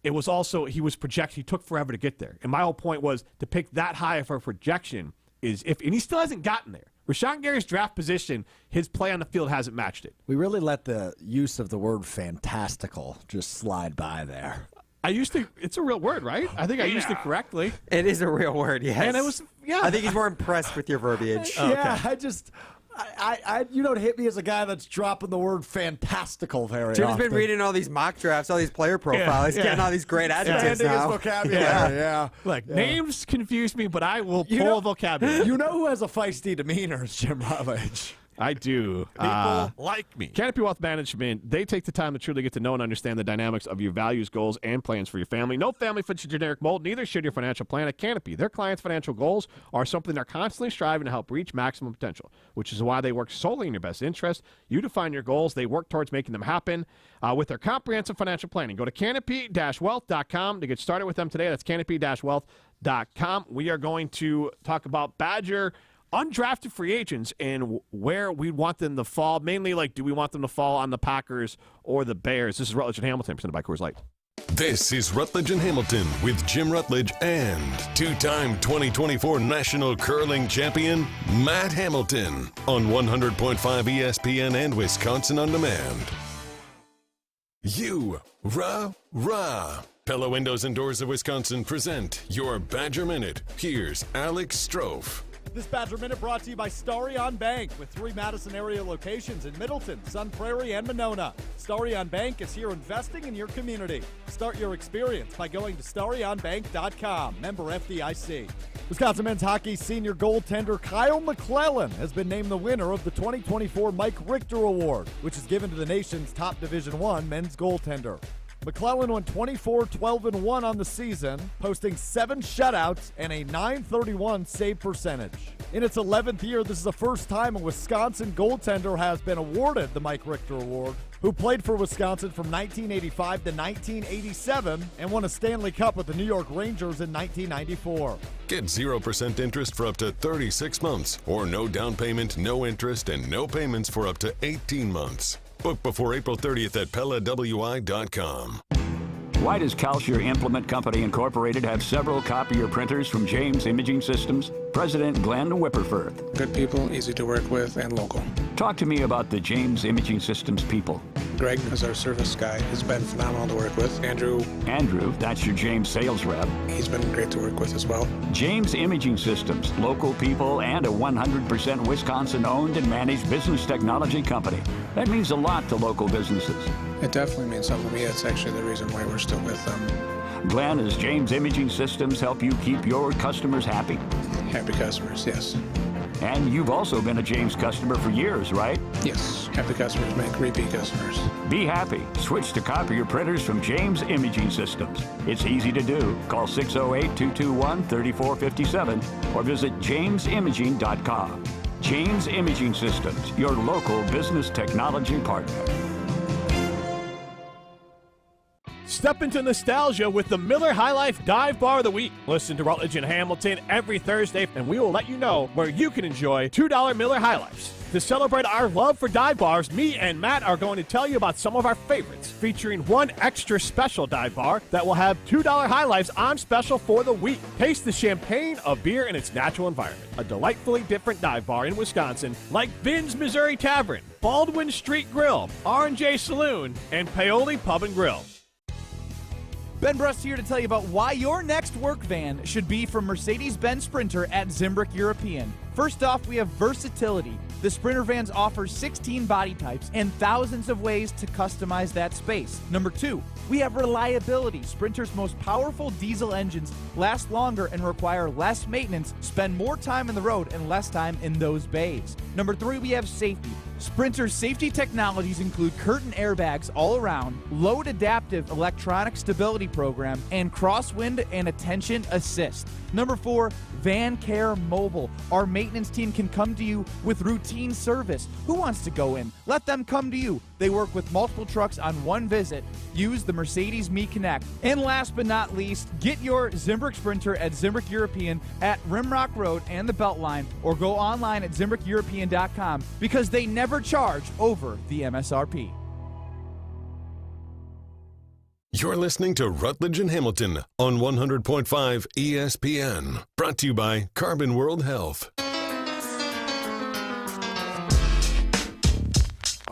it was also, he was projected, he took forever to get there. And my whole point was to pick that high of a projection is and he still hasn't gotten there. Rashawn Gary's draft position, his play on the field hasn't matched it. We really let the use of the word fantastical just slide by there. It's a real word, right? I think I used it correctly. It is a real word, yes. And it was, I think he's more impressed with your verbiage. You don't hit me as a guy that's dropping the word fantastical very often. Jim's been reading all these mock drafts, all these player profiles. He's getting all these great adjectives now. His vocabulary. Look, names confuse me, but I will pull a vocabulary. You know who has a feisty demeanor is Jim Rutledge. I do. People like me. Canopy Wealth Management, they take the time to truly get to know and understand the dynamics of your values, goals, and plans for your family. No family fits a generic mold, neither should your financial plan at Canopy. Their clients' financial goals are something they're constantly striving to help reach maximum potential, which is why they work solely in your best interest. You define your goals. They work towards making them happen with their comprehensive financial planning. Go to canopy-wealth.com to get started with them today. That's canopy-wealth.com. We are going to talk about Badger undrafted free agents and where we want them to fall. Mainly, do we want them to fall on the Packers or the Bears? This is Rutledge and Hamilton, presented by Coors Light. This is Rutledge and Hamilton with Jim Rutledge and 2-time 2024 National Curling Champion Matt Hamilton on 100.5 ESPN and Wisconsin On Demand. Rah. Pella Windows and Doors of Wisconsin present your Badger Minute. Here's Alex Strofe. This Badger Minute brought to you by Starry on Bank with 3 Madison area locations in Middleton, Sun Prairie, and Monona. Starry on Bank is here investing in your community. Start your experience by going to starryonbank.com. Member FDIC. Wisconsin men's hockey senior goaltender Kyle McClellan has been named the winner of the 2024 Mike Richter Award, which is given to the nation's top Division I men's goaltender. McClellan went 24-12-1 on the season, posting 7 shutouts and a .931 save percentage. In its 11th year, this is the first time a Wisconsin goaltender has been awarded the Mike Richter Award, who played for Wisconsin from 1985 to 1987 and won a Stanley Cup with the New York Rangers in 1994. Get 0% interest for up to 36 months, or no down payment, no interest, and no payments for up to 18 months. Book before April 30th at PellaWI.com. Why does Kalsher Implement Company Incorporated have several copier printers from James Imaging Systems? President Glenn Whipperfirth. Good people, easy to work with, and local. Talk to me about the James Imaging Systems people. Greg is our service guy. He's been phenomenal to work with. Andrew, that's your James sales rep. He's been great to work with as well. James Imaging Systems, local people and a 100% Wisconsin-owned and managed business technology company. That means a lot to local businesses. It definitely means something to me. It's actually the reason why we're still with them. Glenn, does James Imaging Systems help you keep your customers happy? Happy customers, yes. And you've also been a James customer for years, right? Yes. Happy customers make repeat customers. Be happy. Switch to copier printers from James Imaging Systems. It's easy to do. Call 608-221-3457 or visit jamesimaging.com. James Imaging Systems, your local business technology partner. Step into nostalgia with the Miller High Life Dive Bar of the Week. Listen to Rutledge and Hamilton every Thursday, and we will let you know where you can enjoy $2 Miller High Lifes. To celebrate our love for dive bars, me and Matt are going to tell you about some of our favorites, featuring one extra special dive bar that will have $2 High Lifes on special for the week. Taste the champagne of beer in its natural environment. A delightfully different dive bar in Wisconsin, like Ben's Missouri Tavern, Baldwin Street Grill, R&J Saloon, and Paoli Pub and Grill. Ben Brust here to tell you about why your next work van should be from Mercedes-Benz Sprinter at Zimbrick European. First off, we have versatility. The Sprinter vans offer 16 body types and thousands of ways to customize that space. Number 2, we have reliability. Sprinter's most powerful diesel engines last longer and require less maintenance, spend more time on the road and less time in those bays. Number 3, we have safety. Sprinter's safety technologies include curtain airbags all around, load adaptive electronic stability program, and crosswind and attention assist. Number 4, Van Care Mobile. Our maintenance team can come to you with routine service. Who wants to go in? Let them come to you. They work with multiple trucks on one visit. Use the Mercedes Me Connect. And last but not least, get your Zimbrick Sprinter at Zimbrick European at Rimrock Road and the Beltline, or go online at ZimbrickEuropean.com because they never charge over the MSRP. You're listening to Rutledge and Hamilton on 100.5 ESPN. Brought to you by Carbon World Health.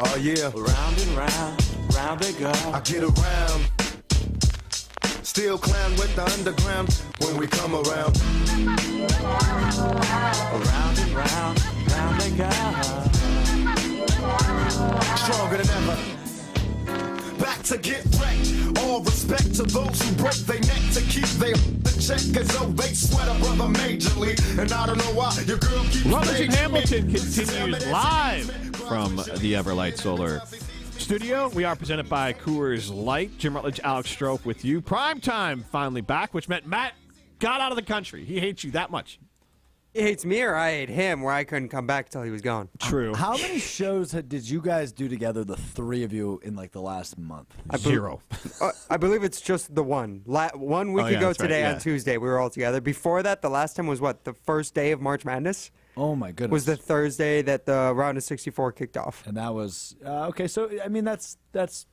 Oh, yeah. Round and round, round they go. I get around. Still clown with the underground when we come around. Round and round, round they go. Stronger than ever. Back to get wrecked. All respect to those who break their neck to keep their check as though they sweat a brother majorly. And I don't know why your girl keeps Rutledge Hamilton continues live from the Everlight Solar Studio. We are presented by Coors Light. Jim Rutledge, Alex Strope with you. Prime time finally back, which meant Matt got out of the country. He hates you that much. He hates me or I hate him, where I couldn't come back till he was gone. True. How many shows did you guys do together, the three of you, in like the last month? Zero. I believe it's just the one. 1 week ago today on Tuesday, we were all together. Before that, the last time was what? The first day of March Madness? Oh, my goodness. Was the Thursday that the round of 64 kicked off. And that was, okay, so, I mean, that's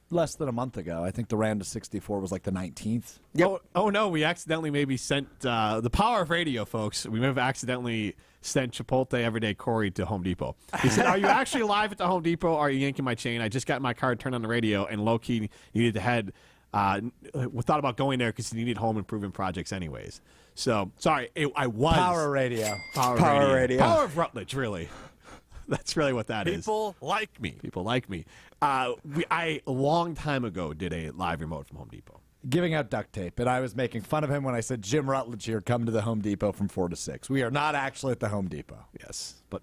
less than a month ago. I think the round of 64 was like the 19th. Yep. Oh, no, we accidentally maybe sent, the power of radio, folks, we may have accidentally sent Chipotle Everyday Corey to Home Depot. He said, are you actually live at the Home Depot, or are you yanking my chain? I just got my car turned on the radio, and low-key needed to head, we thought about going there because he needed home improvement projects anyways. So, sorry, I was. Power radio. Power radio. Power of Rutledge, really. That's really what that is. People like me. People like me. I, a long time ago, did a live remote from Home Depot. Giving out duct tape, and I was making fun of him when I said, Jim Rutledge here, come to the Home Depot from 4 to 6. We are not actually at the Home Depot. Yes, but,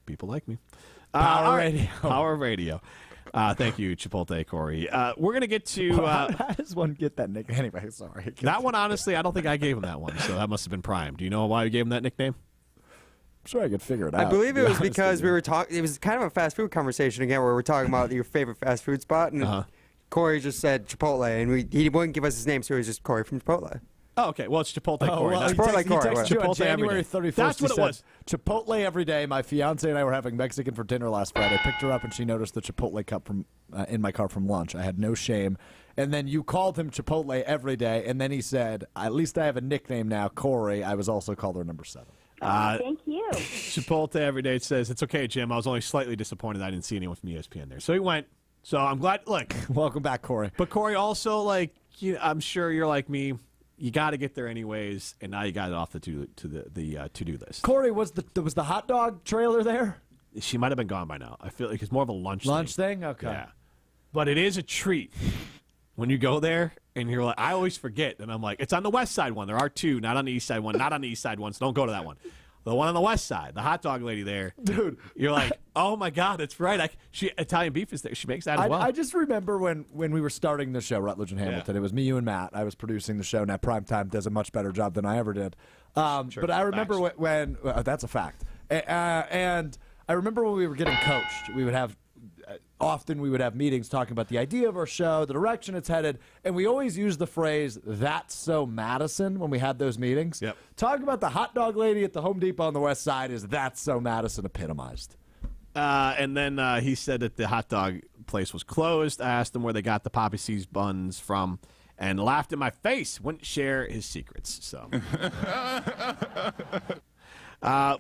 people like me. Power radio. Power radio. Thank you, Chipotle Corey. We're going to get to... how does one get that nickname? Anyway, sorry. That one, honestly, I don't think I gave him that one, so that must have been Prime. Do you know why we gave him that nickname? I'm sure I could figure it out. I believe it was because we were talking... It was kind of a fast food conversation again, where we're talking about your favorite fast food spot, and Corey just said Chipotle, and he wouldn't give us his name, so he was just Corey from Chipotle. Oh, okay. Well, it's Chipotle Corey. Well, Chipotle Corey. He texted you on January 31st. That's what it was. Chipotle every day. My fiance and I were having Mexican for dinner last Friday. I picked her up, and she noticed the Chipotle cup from in my car from lunch. I had no shame. And then you called him Chipotle every day, and then he said, at least I have a nickname now, Corey. I was also called her number 7. Thank you. Chipotle every day says, it's okay, Jim. I was only slightly disappointed I didn't see anyone from ESPN there. So he went. So I'm glad. Look, welcome back, Corey. But Corey, also, I'm sure you're like me. You got to get there anyways, and now you got it off the to-do list. Corey, was the hot dog trailer there? She might have been gone by now. I feel like it's more of a lunch thing. Okay. Yeah. But it is a treat when you go there, and you're like, I always forget, and I'm like, it's on the west side one. There are 2, not on the east side one, not on the east side one, so don't go to that one. The one on the west side, the hot dog lady there. Dude. You're like, oh, my God, that's right. Italian beef is there. She makes that as well. I just remember when we were starting the show, Rutledge and Hamilton. It was me, you, and Matt. I was producing the show. Now, Primetime does a much better job than I ever did. Sure, but I remember when that's a fact. And I remember when we were getting coached, we would have meetings talking about the idea of our show, the direction it's headed, and we always use the phrase, that's so Madison, when we had those meetings. Yep. Talking about the hot dog lady at the Home Depot on the west side is that's so Madison epitomized. And then he said that the hot dog place was closed. I asked him where they got the poppy seeds buns from, and laughed in my face, wouldn't share his secrets. So...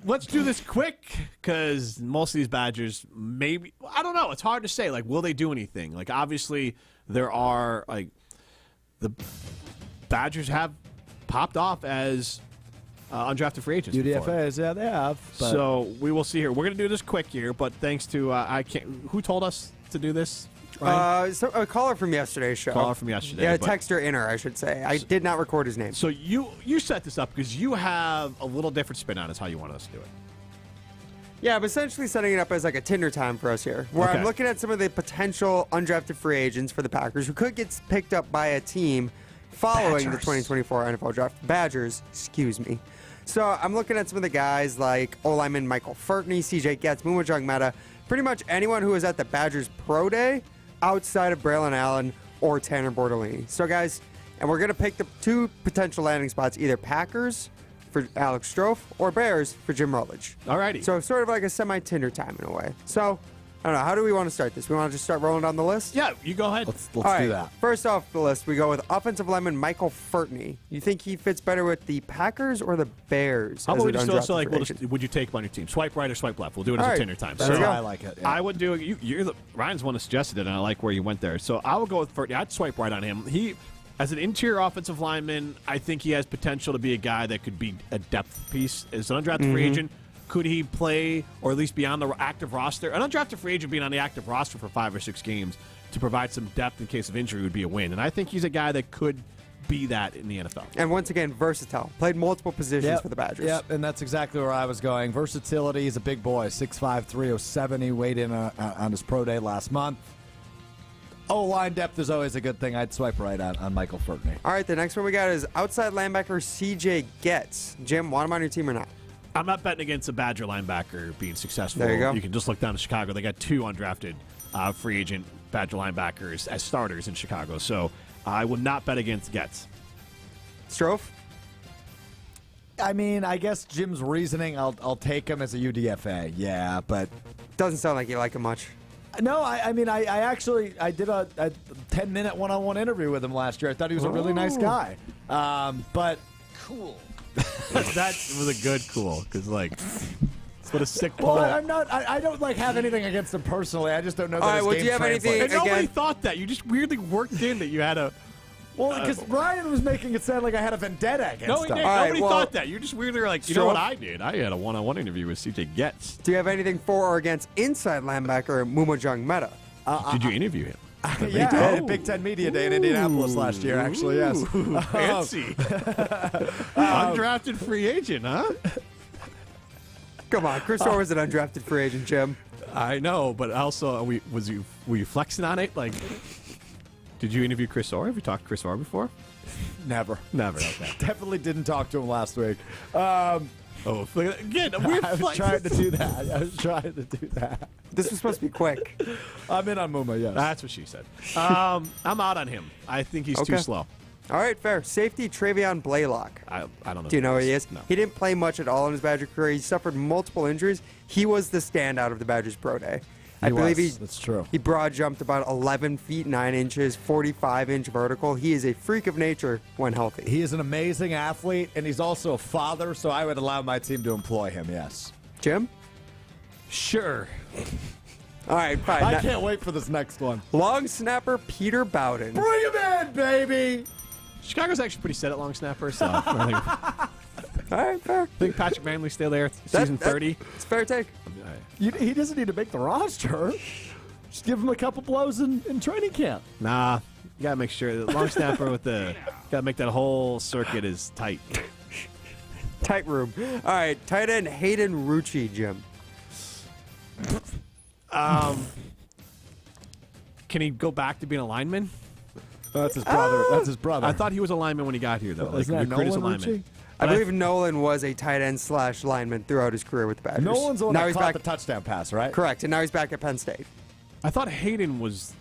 let's do this quick, because most of these Badgers, maybe, I don't know, it's hard to say. Will they do anything? Obviously, there are, the Badgers have popped off as undrafted free agents. UDFAs, yeah, they have. But... So we will see here. We're going to do this quick here, but thanks to, who told us to do this? A caller from yesterday's show. Yeah, a texter inner, I should say. I did not record his name. So you set this up because you have a little different spin on it, is how you want us to do it. Yeah, I'm essentially setting it up as like a Tinder time for us here, where I'm looking at some of the potential undrafted free agents for the Packers who could get picked up by a team following the 2024 NFL Draft. Badgers, excuse me. So I'm looking at some of the guys like O-lineman Michael Furtney, CJ Getz, Mumajong Meta, pretty much anyone who was at the Badgers Pro Day outside of Braylon Allen or Tanner Bortolini. So guys, and we're going to pick the 2 potential landing spots, either Packers for Alex Strofe or Bears for Jim Rutledge. Alrighty. So sort of like a semi-Tinder time in a way. So, I don't know, how do we want to start this? We want to just start rolling down the list? Yeah, you go ahead. Let's All do right, that. First off the list, we go with offensive lineman Michael Furtney. You think he fits better with the Packers or the Bears? How as about we an just undrafted also, like, free agent? would you take him on your team? Swipe right or swipe left? We'll do it as All a right. Tinder time. That's how I like it. Yeah. I would do it. Ryan's one that suggested it, and I like where you went there. So I would go with Furtney. I'd swipe right on him. He, as an interior offensive lineman, I think he has potential to be a guy that could be a depth piece. As an undrafted free agent, could he play or at least be on the active roster? An undrafted free agent being on the active roster for 5 or 6 games to provide some depth in case of injury would be a win. And I think he's a guy that could be that in the NFL. And once again, versatile. Played multiple positions for the Badgers. Yep, and that's exactly where I was going. Versatility. He's a big boy, 6'5", 307. He weighed in on his pro day last month. O-line depth is always a good thing. I'd swipe right on Michael Furtney. All right, the next one we got is outside linebacker CJ Getz. Jim, want him on your team or not? I'm not betting against a Badger linebacker being successful. There you go. You can just look down to Chicago. They got 2 undrafted free agent Badger linebackers as starters in Chicago. So I would not bet against Getz. Strofe? I mean, I guess Jim's reasoning, I'll take him as a UDFA. Yeah, but doesn't sound like you like him much. No, I mean, I actually did a 10-minute one-on-one interview with him last year. I thought he was a really nice guy. But cool. That was a good cool because like. What a sick poll. Well, I'm not. I don't like have anything against him personally. I just don't know that his game do you have anything translates. And nobody thought that. You just weirdly worked in that you had a. Well, because Ryan was making it sound like I had a vendetta against No, he him. didn't. Nobody thought that. You just weirdly were like, you know what I did? I had a one-on-one interview with CJ Getz. Do you have anything for or against inside linebacker Mumajong Meta? Did you interview him? Yeah, I had a Big Ten Media Day in Indianapolis last year, actually, yes. Fancy. Undrafted free agent, huh? Come on, Chris Orr was an undrafted free agent, Jim. I know, but also, were you flexing on it? Like, did you interview Chris Orr? Have you talked to Chris Orr before? Never. Okay. Definitely didn't talk to him last week. Again, weird I was trying to do that. This was supposed to be quick. I'm in on Muma, yes. That's what she said. I'm out on him. I think he's too slow. All right, fair. Safety Travion Blaylock. I don't know. Do you know who he is? No. He didn't play much at all in his Badger career. He suffered multiple injuries. He was the standout of the Badgers pro day. I believe that's true. He broad jumped about 11 feet 9 inches, 45-inch vertical. He is a freak of nature when healthy. He is an amazing athlete, and he's also a father, so I would allow my team to employ him, yes. Jim? Sure. All right, fine. I can't wait for this next one. Long snapper Peter Bowden. Bring him in, baby! Chicago's actually pretty set at long snapper, so All right, fair. I think Patrick Manley's still there. Season 30. It's a fair take. He doesn't need to make the roster. Just give him a couple blows in training camp. Nah, you gotta make sure the long snapper with the gotta make that whole circuit is tight. Tight room. All right, tight end Hayden Rucci, Jim. Can he go back to being a lineman? That's his brother. That's his brother. I thought he was a lineman when he got here, though. Like, Isn't that recruited as a Nolan lineman. Rucci? I believe Nolan was a tight end / lineman throughout his career with the Badgers. Nolan's the one now that he's caught back. the touchdown pass, right? Correct, and now he's back at Penn State. I thought Hayden was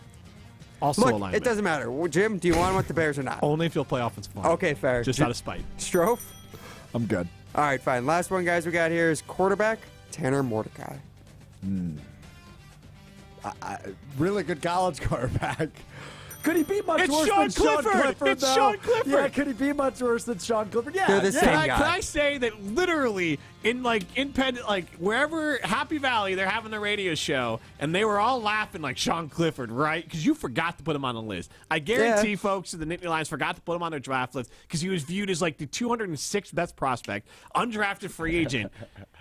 also a Look, lineman. it doesn't matter. Well, Jim, do you want him with the Bears or not? Only if he'll play offensive line. Okay, fair. Just out of spite. Strofe? I'm good. All right, fine. Last one, guys, we got here is quarterback Tanner Mordecai. Really good college quarterback. Could he be much It's worse Sean than Sean Clifford! Clifford? It's though? Sean Clifford! Yeah, could he be much worse than Sean Clifford? Yeah, They're the same guy. Can I say that literally in Penn, wherever Happy Valley, they're having their radio show, and they were all laughing like Sean Clifford, right? Because you forgot to put him on the list. I guarantee folks in the Nittany Lions forgot to put him on their draft list because he was viewed as like the 206th best prospect, undrafted free agent.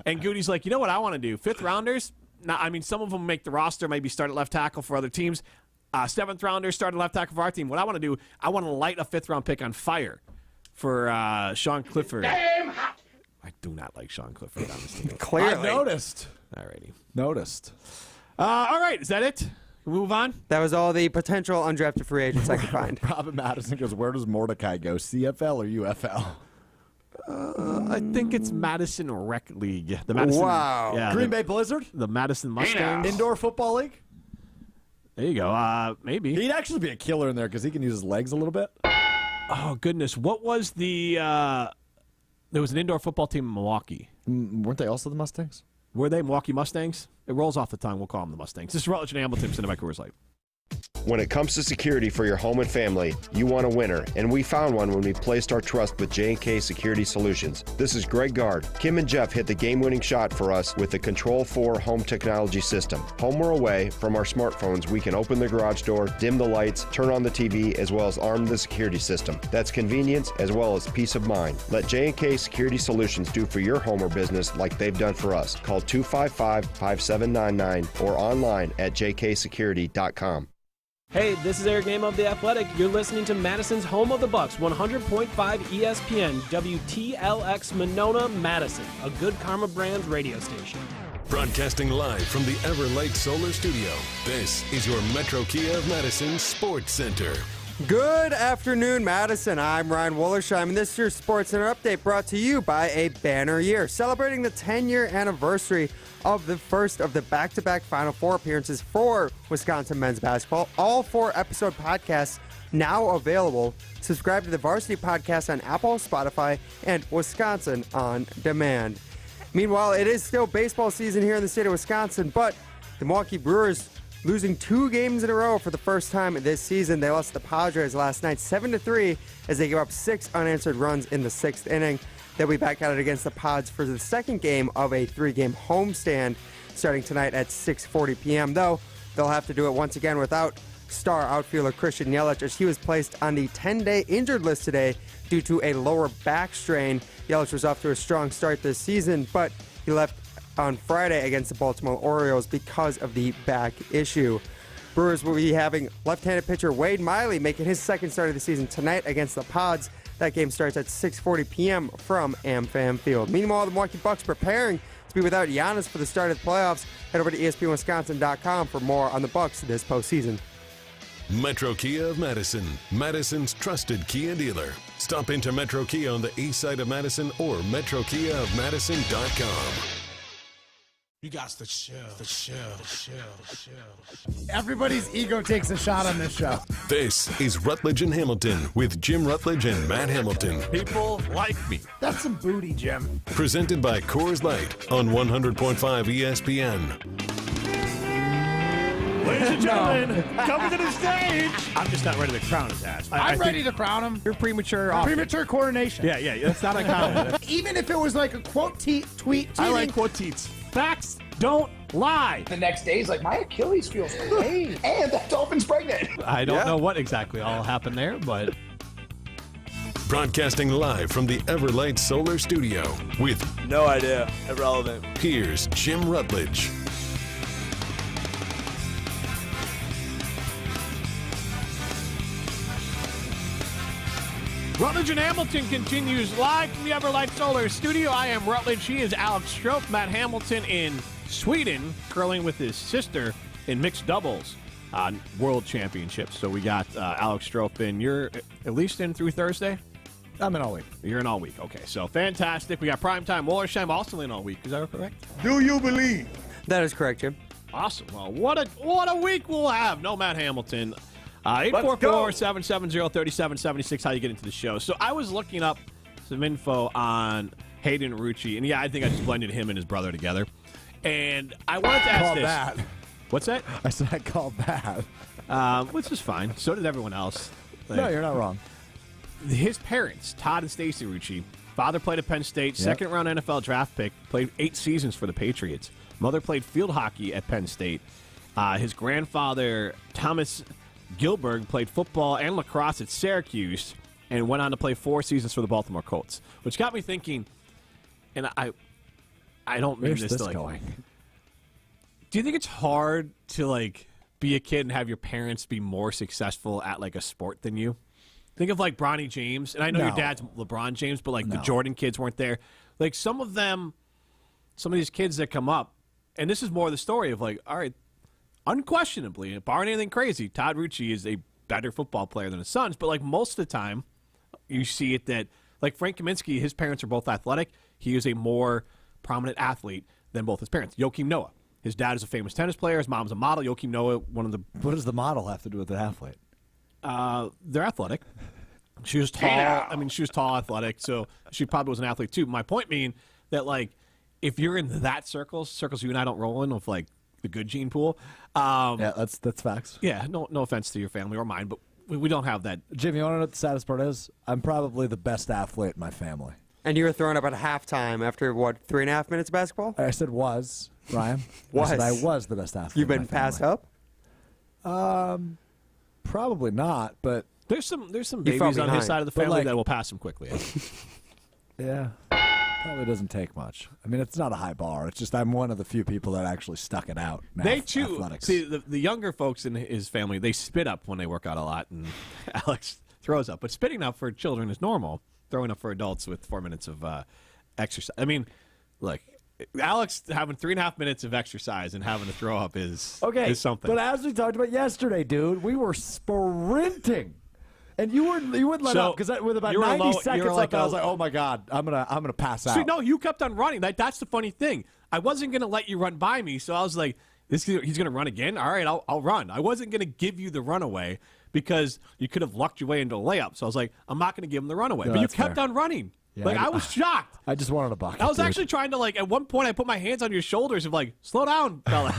And Goody's like, you know what I want to do? 5th rounders? Now, I mean, some of them make the roster, maybe start at left tackle for other teams. 7th rounder started left tackle for our team. What I want to do, I want to light a 5th round pick on fire for Sean Clifford. Damn hot. I do not like Sean Clifford, honestly. Clearly. I noticed. Alrighty. Noticed. All right. Is that it? Can we move on? That was all the potential undrafted free agents I could find. Robin Madison goes, where does Mordecai go, CFL or UFL? I think it's Madison Rec League. The Madison, Wow. Yeah, Green Bay Blizzard? The Madison Mustangs. Indoor Football League? There you go. Maybe. He'd actually be a killer in there because he can use his legs a little bit. Oh, goodness. What was the... there was an indoor football team in Milwaukee. Weren't they also the Mustangs? Were they Milwaukee Mustangs? It rolls off the tongue. We'll call them the Mustangs. This is Rutledge and Hamilton, presented by Coors Light. When it comes to security for your home and family, you want a winner, and we found one when we placed our trust with J&K Security Solutions. This is Greg Gard. Kim and Jeff hit the game-winning shot for us with the Control 4 home technology system. Home or away, from our smartphones, we can open the garage door, dim the lights, turn on the TV, as well as arm the security system. That's convenience as well as peace of mind. Let J&K Security Solutions do for your home or business like they've done for us. Call 255-5799 or online at jksecurity.com. Hey, this is Eric Name of The Athletic. You're listening to Madison's Home of the Bucks, 100.5 ESPN, WTLX Monona, Madison, a Good Karma Brands radio station. Broadcasting live from the Everlight Solar Studio, this is your Metro Kia of Madison Sports Center. Good afternoon, Madison. I'm Ryan Wollersheim, and this is your Sports Center update brought to you by a banner year, celebrating the 10-year anniversary of the first of the back-to-back Final Four appearances for Wisconsin men's basketball. All 4-episode podcasts now available. Subscribe to the Varsity Podcast on Apple, Spotify, and Wisconsin On Demand. Meanwhile, it is still baseball season here in the state of Wisconsin, but the Milwaukee Brewers losing 2 games in a row for the first time this season. They lost to the Padres last night 7-3 as they gave up 6 unanswered runs in the 6th inning. They'll be back at it against the Pods for the second game of a 3-game homestand starting tonight at 6:40 p.m. Though they'll have to do it once again without star outfielder Christian Yelich, as he was placed on the 10-day injured list today due to a lower back strain. Yelich was off to a strong start this season, but he left on Friday against the Baltimore Orioles because of the back issue. Brewers will be having left-handed pitcher Wade Miley making his second start of the season tonight against the Pods. That game starts at 6:40 p.m. from AmFam Field. Meanwhile, the Milwaukee Bucks preparing to be without Giannis for the start of the playoffs. Head over to ESPNWisconsin.com for more on the Bucks this postseason. Metro Kia of Madison, Madison's trusted Kia dealer. Stop into Metro Kia on the east side of Madison or metrokiaofmadison.com. You got the chill. Everybody's ego takes a shot on this show. This is Rutledge and Hamilton with Jim Rutledge and Matt Hamilton. People like me. That's some booty, Jim. Presented by Coors Light on 100.5 ESPN. Ladies and gentlemen, coming to the stage. I'm just not ready to crown his ass. I'm ready to crown him. You're premature. Premature coronation. Yeah, that's not uncommon. Even if it was like a quote tweet. I like quote tweets. Facts don't lie. The next day, he's like, my Achilles feels great. And that dolphin's pregnant. I don't know what exactly all happened there, but... Broadcasting live from the Everlight Solar Studio with... No idea. Irrelevant. Here's Jim Rutledge. Rutledge and Hamilton continues live from the Everlight Solar Studio. I am Rutledge. He is Alex Strope. Matt Hamilton in Sweden, curling with his sister in mixed doubles world championships. So we got Alex Strope in. You're at least in through Thursday? I'm in all week. You're in all week. Okay, so fantastic. We got Primetime Wollersheim also in all week. Is that correct? Do you believe? That is correct, Jim. Awesome. Well, what a week we'll have. No Matt Hamilton. 844-770-3776, how you get into the show. So I was looking up some info on Hayden Rucci, and yeah, I think I just blended him and his brother together. And I wanted to ask this. That. What's that? I said I called that. Which is fine. So did everyone else. No, you're not wrong. His parents, Todd and Stacy Rucci, father played at Penn State, second-round NFL draft pick, played 8 seasons for the Patriots. Mother played field hockey at Penn State. His grandfather, Thomas Gilberg, played football and lacrosse at Syracuse and went on to play 4 seasons for the Baltimore Colts, which got me thinking, and I don't mean this to like... going? Do you think it's hard to like be a kid and have your parents be more successful at like a sport than you? Think of like Bronny James, and I know your dad's LeBron James, but like the Jordan kids weren't there. Like some of these kids that come up, and this is more the story of like, all right, unquestionably, barring anything crazy, Todd Rucci is a better football player than his sons. But like most of the time, you see it that like Frank Kaminsky, his parents are both athletic. He is a more prominent athlete than both his parents. Joakim Noah, his dad is a famous tennis player. His mom's a model. Joakim Noah, one of the. What does the model have to do with the athlete? They're athletic. She was tall. I mean, she was tall, athletic, so she probably was an athlete too. My point being that like, if you're in that circles you and I don't roll in with like the good gene pool. Yeah, that's facts. Yeah, no offense to your family or mine, but we don't have that. Jim, you want to know what the saddest part is? I'm probably the best athlete in my family. And you were thrown up at halftime after, what, 3.5 minutes of basketball? I said was, Ryan. Was. I said I was the best athlete. You've been passed up? Probably not, but there's some babies on his side of the family that will pass him quickly. Yeah. Probably doesn't take much. I mean, it's not a high bar. It's just I'm one of the few people that actually stuck it out. They too. Athletics. See, the younger folks in his family, they spit up when they work out a lot, and Alex throws up. But spitting up for children is normal. Throwing up for adults with 4 minutes of exercise. I mean, look, Alex having 3.5 minutes of exercise and having to throw up is something. But as we talked about yesterday, dude, we were sprinting. And you wouldn't let up because with about 90 seconds left, I was like, "Oh my God, I'm gonna pass out." See, no, you kept on running. That's the funny thing. I wasn't gonna let you run by me, so I was like, he's gonna run again. All right, I'll run. I wasn't gonna give you the runaway because you could have lucked your way into a layup. So I was like, I'm not gonna give him the runaway. No, but you that's kept fair. on running. Yeah, like I was shocked. I just wanted a bucket. I was dude. actually trying to like. At one point, I put my hands on your shoulders and like, slow down, fella,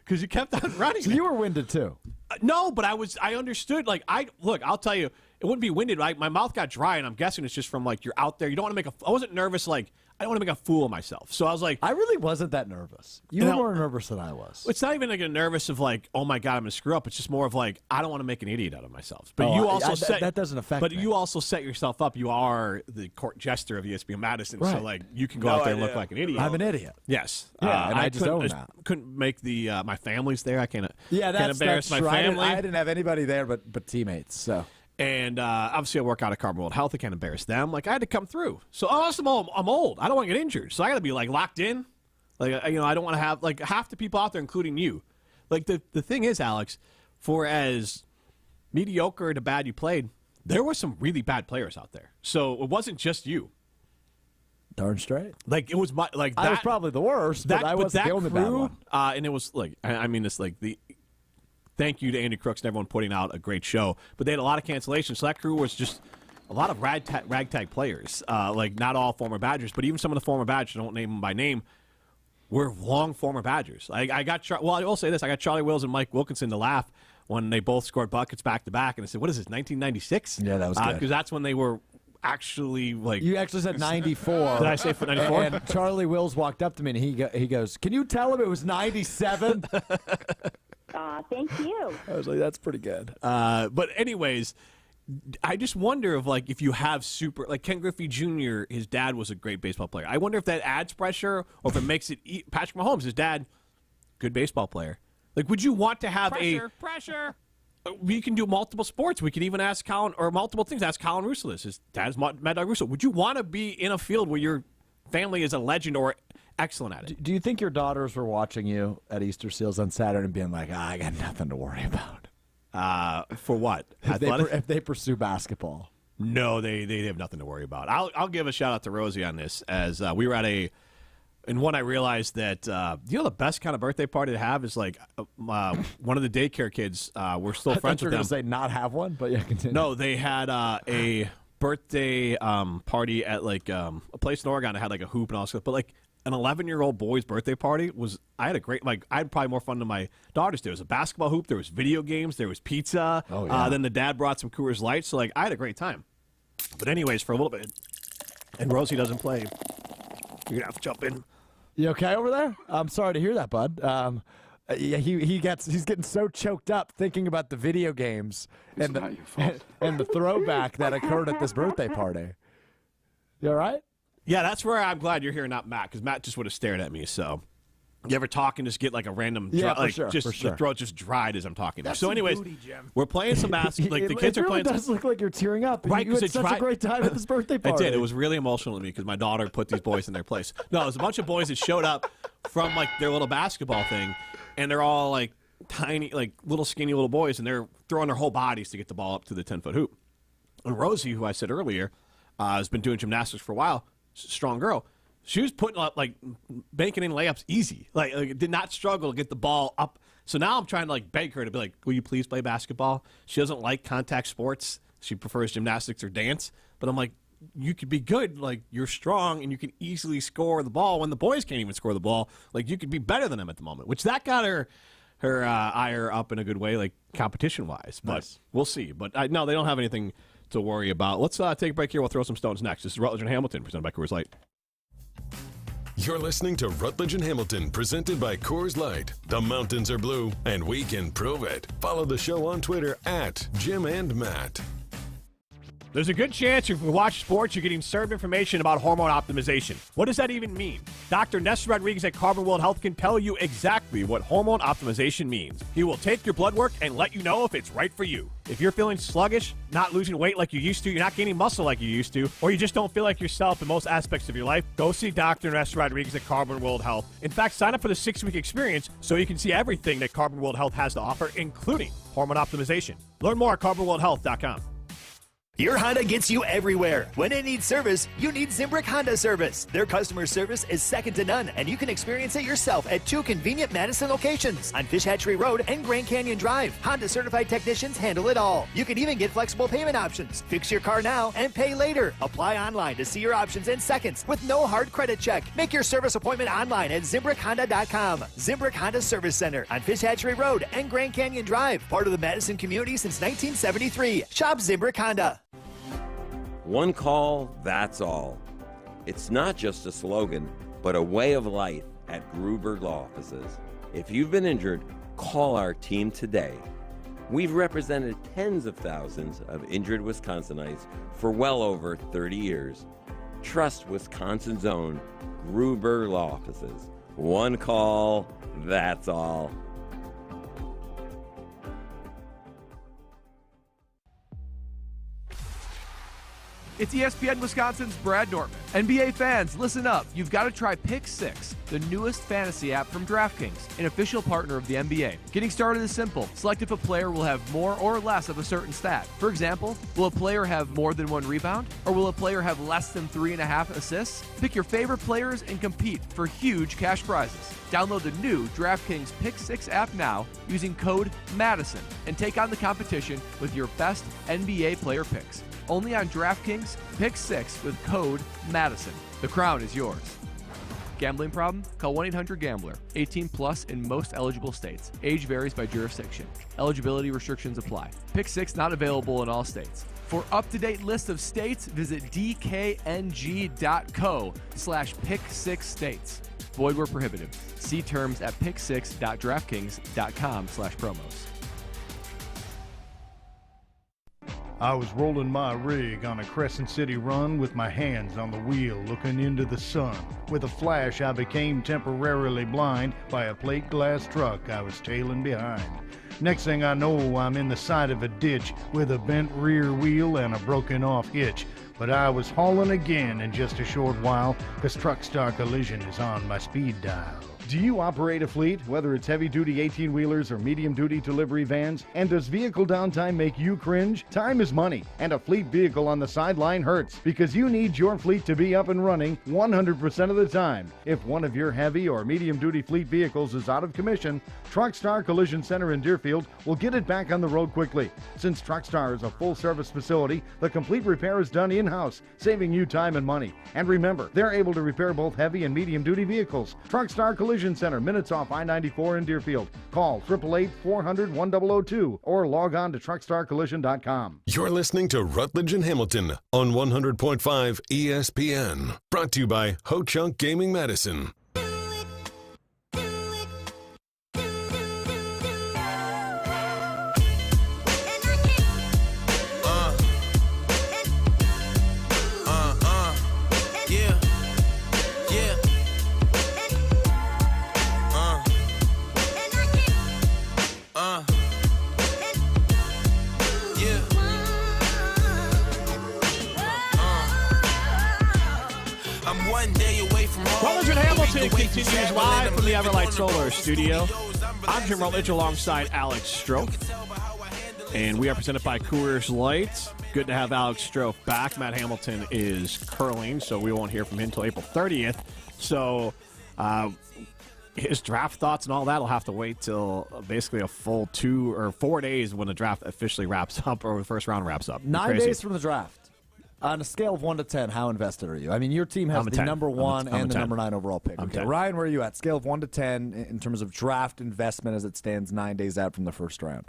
because you kept on running. So you were winded too. No, but I understood. Like I'll tell you. It wouldn't be winded. Like my mouth got dry, and I'm guessing it's just from like you're out there. You don't want to make I wasn't nervous. Like I don't want to make a fool of myself. So I was like, I really wasn't that nervous. You were more nervous than I was. It's not even like a nervous of like, oh my God, I'm gonna screw up. It's just more of like, I don't want to make an idiot out of myself. But that doesn't affect. But me. you also set yourself up. You are the court jester of ESPN Madison, right. So like you can go out there and look like an idiot. I'm an idiot. Yes. Yeah, and I just own that. Couldn't make the my family's there. I can't. Yeah, can't embarrass my family. I didn't have anybody there but teammates. So. And obviously, I work out at Carbon World Health. I can't embarrass them. Like I had to come through. So I'm old. I don't want to get injured. So I got to be like locked in. Like I don't want to have like half the people out there, including you. Like the thing is, Alex, for as mediocre to bad you played, there were some really bad players out there. So it wasn't just you. Darn straight. Like it was my like that, I was probably the worst, but I wasn't the only bad one. And it was like I mean this like the. Thank you to Andy Crooks and everyone putting out a great show. But they had a lot of cancellations. So that crew was just a lot of ragtag players. Like not all former Badgers, but even some of the former Badgers, I don't name them by name, were long former Badgers. I will say this. I got Charlie Wills and Mike Wilkinson to laugh when they both scored buckets back-to-back. And I said, what is this, 1996? Yeah, that was good. Because that's when they were actually like... You actually said 94. Did I say 94? And Charlie Wills walked up to me and he goes, can you tell him it was 97? Thank you. I was like, that's pretty good. But anyways, I just wonder if you have like Ken Griffey Jr., his dad was a great baseball player. I wonder if that adds pressure or if it makes it Patrick Mahomes, his dad, good baseball player. Like, would you want to have pressure? We can do multiple sports. We could even ask Colin, or multiple things. Ask Colin Russo this. His dad's Mad Dog Russo. Would you want to be in a field where your family is a legend or excellent at it? Do you think your daughters were watching you at Easter Seals on Saturday and being like, I got nothing to worry about? For what? If they pursue basketball? No, they have nothing to worry about. I'll give a shout out to Rosie on this, as we were at and one I realized that the best kind of birthday party to have is like one of the daycare kids. We're still friends with them. I thought you were going to say not have one, but yeah, continue. No, they had a birthday party at like a place in Oregon that had like a hoop and all that stuff, but like an 11-year-old boy's birthday party I had a great, I had probably more fun than my daughters. There was a basketball hoop, there was video games, there was pizza. Oh, yeah. Then the dad brought some Coors Light, so I had a great time. But anyways, for a little bit, and Rosie doesn't play, you're gonna have to jump in. You okay over there? I'm sorry to hear that, bud. Yeah, he's getting so choked up thinking about the video games and the throwback that occurred at this birthday party. You all right? Yeah, that's where I'm glad you're here, not Matt, because Matt just would have stared at me. So, You ever talk and just get like a random, the throat just dried as I'm talking. That's so, anyways, booty, Jim. we're playing some basketball. Like the kids it are really playing. does look like you're tearing up. Right, you had such a great time at this birthday party. I did. It was really emotional to me because my daughter put these boys in their place. No, it was a bunch of boys that showed up from like their little basketball thing, and they're all like tiny, like little skinny little boys, and they're throwing their whole bodies to get the ball up to the 10-foot hoop. And Rosie, who I said earlier, has been doing gymnastics for a while, strong girl. She was putting up, like, banking in layups easy. Like, did not struggle to get the ball up. So now I'm trying to, like, beg her to be like, will you please play basketball? She doesn't like contact sports. She prefers gymnastics or dance. But I'm like, you could be good. Like, you're strong, and you can easily score the ball when the boys can't even score the ball. Like, you could be better than them at the moment, which that got her ire up in a good way, like, competition-wise. But we'll see. But, no, they don't have anything to worry about. Let's take a break here. We'll throw some stones next. This is Rutledge and Hamilton, presented by Coors Light. You're listening to Rutledge and Hamilton, presented by Coors Light. The mountains are blue, and we can prove it. Follow the show on Twitter at Jim and Matt. There's a good chance if you watch sports, you're getting served information about hormone optimization. What does that even mean? Dr. Nestor Rodriguez at Carbon World Health can tell you exactly what hormone optimization means. He will take your blood work and let you know if it's right for you. If you're feeling sluggish, not losing weight like you used to, you're not gaining muscle like you used to, or you just don't feel like yourself in most aspects of your life, go see Dr. Nestor Rodriguez at Carbon World Health. In fact, sign up for the 6-week experience so you can see everything that Carbon World Health has to offer, including hormone optimization. Learn more at carbonworldhealth.com. Your Honda gets you everywhere. When it needs service, you need Zimbrick Honda service. Their customer service is second to none, and you can experience it yourself at 2 convenient Madison locations on Fish Hatchery Road and Grand Canyon Drive. Honda certified technicians handle it all. You can even get flexible payment options. Fix your car now and pay later. Apply online to see your options in seconds with no hard credit check. Make your service appointment online at ZimbrickHonda.com. Zimbrick Honda Service Center on Fish Hatchery Road and Grand Canyon Drive. Part of the Madison community since 1973. Shop Zimbrick Honda. One call, that's all. It's not just a slogan, but a way of life at Gruber Law Offices. If you've been injured, call our team today. We've represented tens of thousands of injured Wisconsinites for well over 30 years. Trust Wisconsin's own Gruber Law Offices. One call, that's all. It's ESPN Wisconsin's Brad Nortman. NBA fans, listen up. You've got to try Pick 6, the newest fantasy app from DraftKings, an official partner of the NBA. Getting started is simple. Select if a player will have more or less of a certain stat. For example, will a player have more than 1 rebound? Or will a player have less than 3.5 assists? Pick your favorite players and compete for huge cash prizes. Download the new DraftKings Pick 6 app now using code MADISON and take on the competition with your best NBA player picks. Only on DraftKings, Pick 6 with code MADISON. The crown is yours. Gambling problem? Call 1-800-GAMBLER. 18 plus in most eligible states. Age varies by jurisdiction. Eligibility restrictions apply. Pick 6 not available in all states. For up-to-date list of states, visit dkng.co/pick6states. Void where prohibited. See terms at pick6.draftkings.com/promos. I was rolling my rig on a Crescent City run with my hands on the wheel looking into the sun. With a flash, I became temporarily blind by a plate glass truck I was tailing behind. Next thing I know, I'm in the side of a ditch with a bent rear wheel and a broken off hitch. But I was hauling again in just a short while, because Truck Star Collision is on my speed dial. Do you operate a fleet, whether it's heavy-duty 18-wheelers or medium-duty delivery vans? And does vehicle downtime make you cringe? Time is money, and a fleet vehicle on the sideline hurts, because you need your fleet to be up and running 100% of the time. If one of your heavy or medium-duty fleet vehicles is out of commission, Truck Star Collision Center in Deerfield will get it back on the road quickly. Since Truck Star is a full-service facility, the complete repair is done in-house, saving you time and money. And remember, they're able to repair both heavy and medium-duty vehicles. Truck Star Collision Center, minutes off I-94 in Deerfield. Call 888-400-1002 or log on to truckstarcollision.com. You're listening to Rutledge and Hamilton on 100.5 ESPN. Brought to you by Ho Chunk Gaming Madison. Hamilton continues live from the Everlight Solar Studio. I'm Jim Rutledge alongside Alex Strofe. And we are presented by Coors Light. Good to have Alex Strofe back. Matt Hamilton is curling, so we won't hear from him until April 30th. So his draft thoughts and all that will have to wait till basically a full 2 or 4 days when the draft officially wraps up or the first round wraps up. 9 days from the draft. On a scale of 1 to 10, how invested are you? I mean, your team has the number 1 and the number 9 overall pick. Okay, Ryan, where are you at? Scale of 1 to 10 in terms of draft investment as it stands 9 days out from the first round.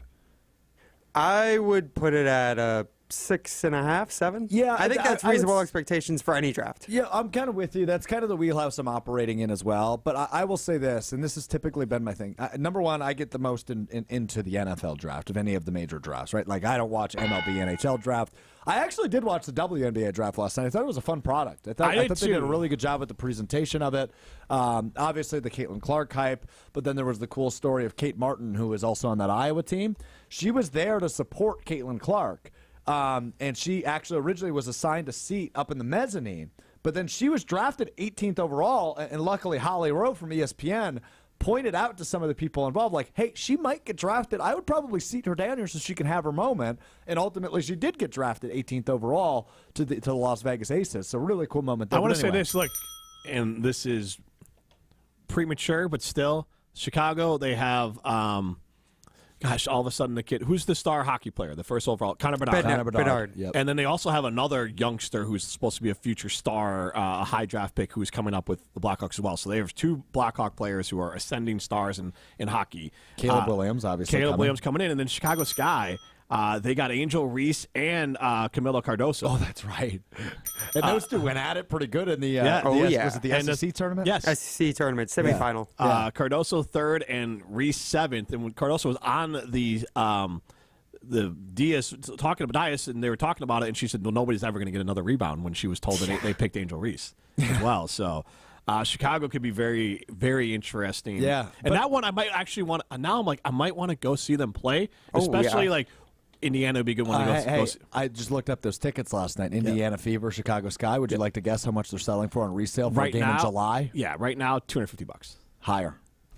I would put it at a 6.5, 7. Yeah, I think that's reasonable expectations for any draft. Yeah, I'm kind of with you. That's kind of the wheelhouse I'm operating in as well. But I will say this, and this has typically been my thing. Number 1, I get the most into the NFL draft of any of the major drafts, right? Like, I don't watch MLB, NHL draft. I actually did watch the WNBA draft last night. I thought it was a fun product. I thought they did a really good job with the presentation of it. Obviously, the Caitlin Clark hype, but then there was the cool story of Kate Martin, who is also on that Iowa team. She was there to support Caitlin Clark. And she actually originally was assigned a seat up in the mezzanine, but then she was drafted 18th overall, and luckily Holly Rowe from ESPN pointed out to some of the people involved, like, hey, she might get drafted. I would probably seat her down here so she can have her moment. And ultimately, she did get drafted 18th overall to the Las Vegas Aces. So really cool moment there. I want to say this, look, and this is premature, but still, Chicago, they have gosh, all of a sudden the kid, who's the star hockey player, the first overall? Connor Bedard. Yep. And then they also have another youngster who's supposed to be a future star, a high draft pick who's coming up with the Blackhawks as well. So they have 2 Blackhawk players who are ascending stars in hockey. Caleb Williams, obviously. Williams coming in. And then Chicago Sky, they got Angel Reese and Camilo Cardoso. Oh, that's right. And those 2 went at it pretty good in the was it the SEC tournament? Yes. SEC tournament, semifinal. Yeah. Cardoso 3rd and Reese 7th. And when Cardoso was on the Diaz talking about Diaz, and they were talking about it, and she said, well, nobody's ever going to get another rebound when she was told that they picked Angel Reese as well. So Chicago could be very, very interesting. Yeah. And that one I might actually want – now I'm like, I might want to go see them play, especially like – Indiana would be a good one to go see. I just looked up those tickets last night. Indiana Fever, Chicago Sky. Would you like to guess how much they're selling for on resale for a game in July? Yeah, right now, $250. Higher.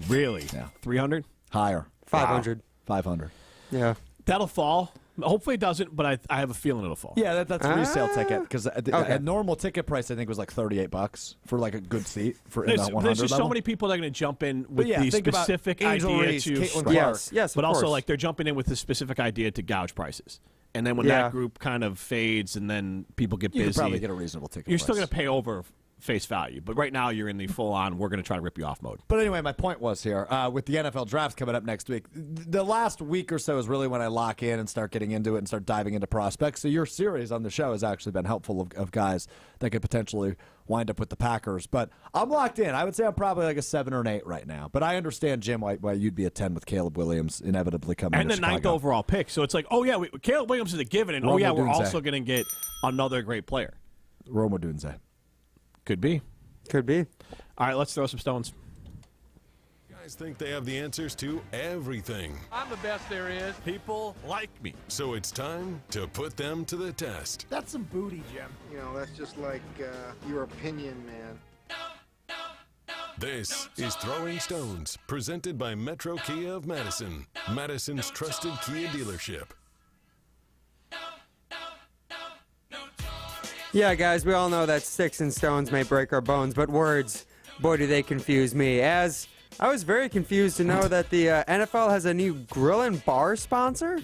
Really? Yeah. 300? Higher. 500. Wow. 500. Yeah. That'll fall. Hopefully it doesn't, but I have a feeling it'll fall. Yeah, that's a resale ticket because a normal ticket price I think was like $38 for like a good seat for in the 100 There's just level. so many people that are going to jump in with the specific idea Reese, to Caitlin Clark. Yes, but of also course. like they're jumping in with the specific idea to gouge prices. And then when that group kind of fades and then people get busy, you could probably get a reasonable ticket. You're price. still going to pay over face value. But right now you're in the full-on, we're going to try to rip you off mode. But anyway, my point was here, with the NFL draft coming up next week, the last week or so is really when I lock in and start getting into it and start diving into prospects. So your series on the show has actually been helpful of guys that could potentially wind up with the Packers. But I'm locked in. I would say I'm probably like a 7 or an 8 right now. But I understand, Jim, why you'd be a 10 with Caleb Williams inevitably coming in. And the 9th overall pick. So it's like, oh, yeah, Caleb Williams is a given. And, Rome we're Odunze. also going to get another great player. Rome Odunze. Could be. Could be. All right, let's throw some stones. Guys think they have the answers to everything. I'm the best there is. People like me. So it's time to put them to the test. That's some booty, Jim. You know, that's just like your opinion, man. This is Throwing Stones, presented by Metro Kia of Madison, Madison's trusted Kia dealership. Yeah, guys, we all know that sticks and stones may break our bones, but words, boy, do they confuse me. As I was very confused to know that the NFL has a new grill and bar sponsor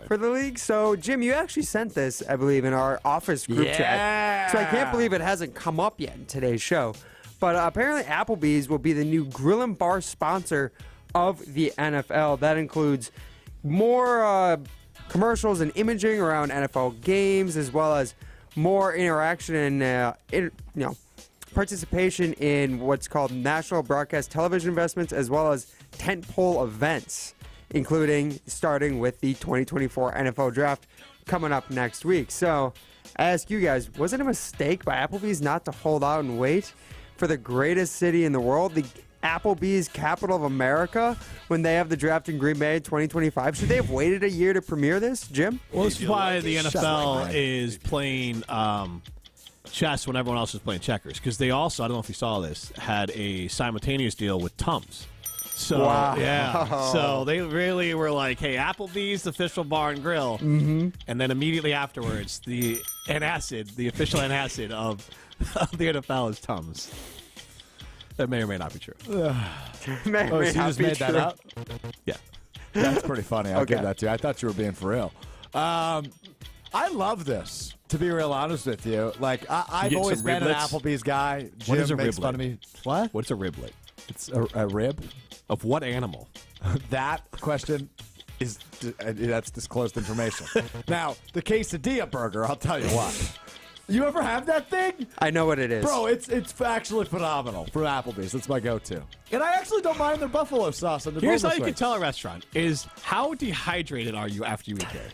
for the league. So, Jim, you actually sent this, I believe, in our office group chat. So I can't believe it hasn't come up yet in today's show. But apparently Applebee's will be the new grill and bar sponsor of the NFL. That includes more commercials and imaging around NFL games, as well as more interaction and participation in what's called national broadcast television investments, as well as tentpole events, including starting with the 2024 NFL Draft coming up next week. So I ask you guys, was it a mistake by Applebee's not to hold out and wait for the greatest city in the world, the Applebee's capital of America, when they have the draft in Green Bay 2025? Should they have waited a year to premiere this, Jim? Well, this is why the NFL is playing chess when everyone else was playing checkers, because they also, I don't know if you saw this, had a simultaneous deal with Tums. So, wow. Yeah. So they really were like, hey, Applebee's, the official bar and grill. Mm-hmm. And then immediately afterwards, the official antacid of the NFL is Tums. That may or may not be true. may you not just be made true. that up? Yeah. That's pretty funny. I'll give Okay. that to you. I thought you were being for real. I love this, to be real honest with you. Like, I've get always some been an riblets? Applebee's guy. Jim What is a makes riblet? fun of me. What? What's a riblet? It's a rib? Of what animal? That question is that's disclosed information. Now, the quesadilla burger, I'll tell you what. You ever have that thing? I know what it is. Bro, it's actually phenomenal from Applebee's. That's my go-to. And I actually don't mind their buffalo sauce. And their Here's how boneless you can wings. tell a restaurant is how dehydrated are you after you eat there?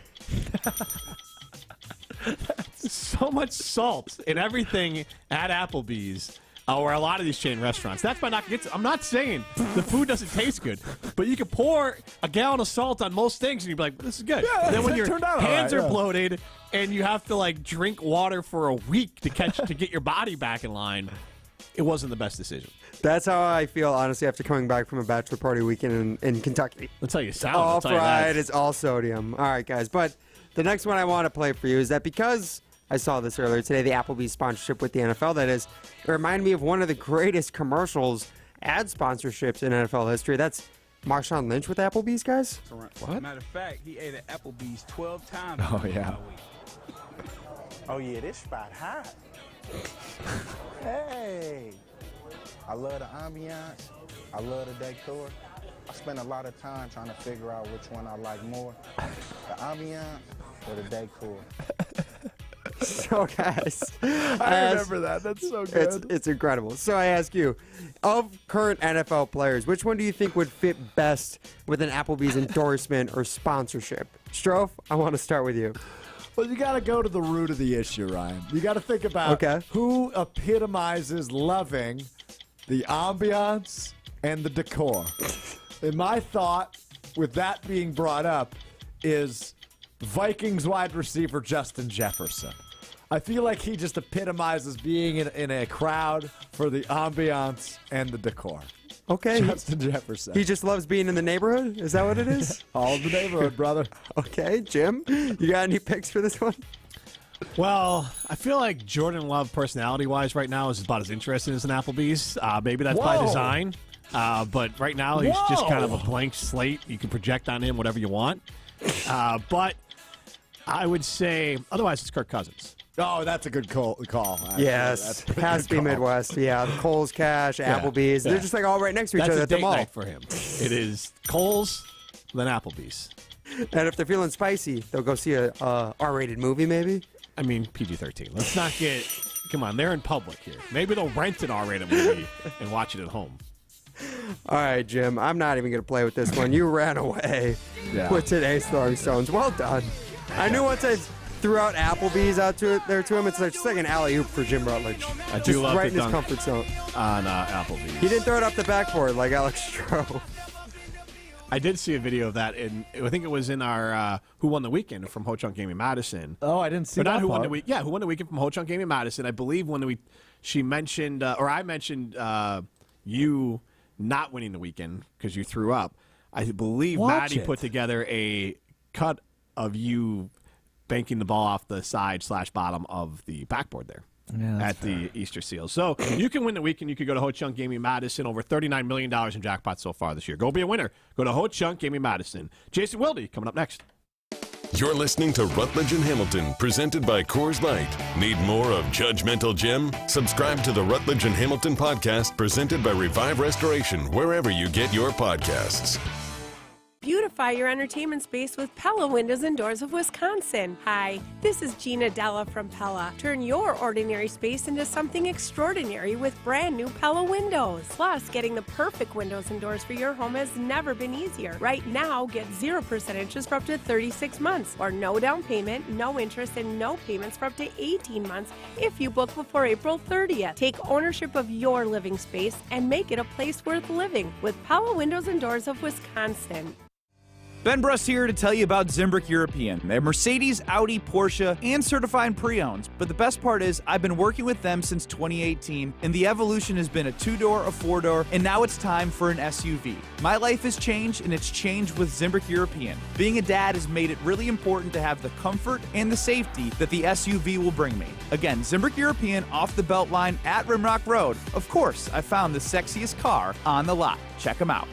So much salt in everything at Applebee's or a lot of these chain restaurants. That's my knock. I'm not saying the food doesn't taste good, but you can pour a gallon of salt on most things and you'd be like, this is good. Yeah, And then when it your turned out all hands right, are yeah. bloated and you have to like drink water for a week to get your body back in line, it wasn't the best decision. That's how I feel, honestly, after coming back from a bachelor party weekend in Kentucky. That's how you sound. All I'll tell you fried, that. it's all sodium. All right, guys. But the next one I want to play for you is that because I saw this earlier today, the Applebee's sponsorship with the NFL, that is, it reminded me of one of the greatest commercials, ad sponsorships in NFL history. That's Marshawn Lynch with Applebee's, guys. What? Matter of fact, he ate at Applebee's 12 times. Oh, yeah. Oh, yeah, this spot hot. Hey. I love the ambiance. I love the decor. I spend a lot of time trying to figure out which one I like more, the ambiance or the decor. So, guys, I remember that. That's so good. It's incredible. So I ask you, of current NFL players, which one do you think would fit best with an Applebee's endorsement or sponsorship? Strofe, I want to start with you. Well, you got to go to the root of the issue, Ryan. You got to think about who epitomizes loving the ambiance and the decor. And my thought with that being brought up is Vikings wide receiver Justin Jefferson. I feel like he just epitomizes being in a crowd for the ambiance and the decor. Okay. Justin Jefferson. He just loves being in the neighborhood? Is that what it is? All in the neighborhood, brother. Okay, Jim, you got any picks for this one? Well, I feel like Jordan Love, personality-wise, right now is about as interested as an Applebee's. Maybe that's by design. But right now, he's just kind of a blank slate. You can project on him whatever you want. But I would say, otherwise, it's Kirk Cousins. Oh, that's a good call. Yes, has to be Midwest. Yeah, the Kohl's Cash, Applebee's. They're just like all right next to each That's other a at the date mall. night for him. It is Kohl's, then Applebee's. And if they're feeling spicy, they'll go see a R-rated movie, maybe. I mean, PG-13. Let's not get... Come on, they're in public here. Maybe they'll rent an R-rated movie and watch it at home. All right, Jim, I'm not even going to play with this one. You ran away with today's Throwing Stones. Well done. I knew once I threw out Applebee's out to it there to him, it's just like an alley-oop for Jim Rutledge. I do love right the in his dunk comfort zone. on Applebee's. He didn't throw it up the backboard like Alex Stroh. I did see a video of that, and I think it was in our Who Won the Weekend from Ho Chunk Gaming Madison. Oh, I didn't see But that not Who Won part. the Week. Yeah, Who Won the Weekend from Ho Chunk Gaming Madison. I believe she mentioned, or I mentioned you not winning the weekend because you threw up. I believe Watch Maddie it. put together a cut of you banking the ball off the side/bottom of the backboard there. At the Easter Seals. So you can win the weekend. You could go to Ho Chunk Gaming Madison. Over $39 million in jackpots so far this year. Go be a winner. Go to Ho Chunk Gaming Madison. Jason Wilde coming up next. You're listening to Rutledge and Hamilton, presented by Coors Light. Need more of Judgmental Jim? Subscribe to the Rutledge and Hamilton podcast, presented by Revive Restoration, wherever you get your podcasts. Beautify your entertainment space with Pella Windows and Doors of Wisconsin. Hi, this is Gina Della from Pella. Turn your ordinary space into something extraordinary with brand new Pella windows. Plus, getting the perfect windows and doors for your home has never been easier. Right now, get 0% interest for up to 36 months, or no down payment, no interest, and no payments for up to 18 months if you book before April 30th. Take ownership of your living space and make it a place worth living with Pella Windows and Doors of Wisconsin. Ben Brust here to tell you about Zimbrick European. They're Mercedes, Audi, Porsche, and certified pre-owned. But the best part is I've been working with them since 2018, and the evolution has been a 2-door, a 4-door, and now it's time for an SUV. My life has changed, and it's changed with Zimbrick European. Being a dad has made it really important to have the comfort and the safety that the SUV will bring me. Again, Zimbrick European off the Beltline at Rimrock Road. Of course, I found the sexiest car on the lot. Check them out.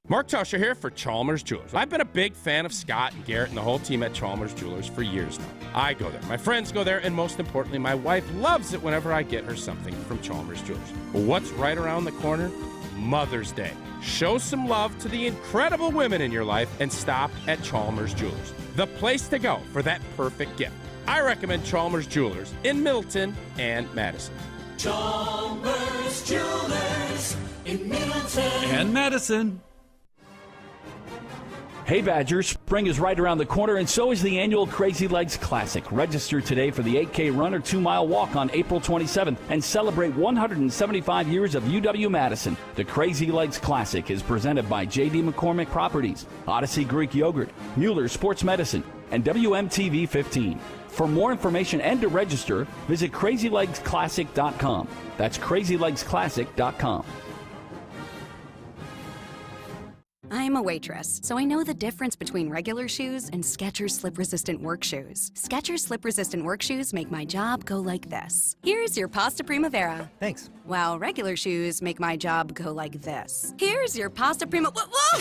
Mark Tauscher here for Chalmers Jewelers. I've been a big fan of Scott and Garrett and the whole team at Chalmers Jewelers for years now. I go there, my friends go there, and most importantly, my wife loves it whenever I get her something from Chalmers Jewelers. But what's right around the corner? Mother's Day. Show some love to the incredible women in your life and stop at Chalmers Jewelers, the place to go for that perfect gift. I recommend Chalmers Jewelers in Middleton and Madison. Chalmers Jewelers in Middleton and Madison. Hey Badgers, spring is right around the corner and so is the annual Crazy Legs Classic. Register today for the 8K run or 2-mile walk on April 27th and celebrate 175 years of UW-Madison. The Crazy Legs Classic is presented by J.D. McCormick Properties, Odyssey Greek Yogurt, Mueller Sports Medicine, and WMTV 15. For more information and to register, visit crazylegsclassic.com. That's crazylegsclassic.com. I'm a waitress, so I know the difference between regular shoes and Skechers slip-resistant work shoes. Skechers slip-resistant work shoes make my job go like this. Here's your pasta primavera. Thanks. While regular shoes make my job go like this. Here's your pasta whoa!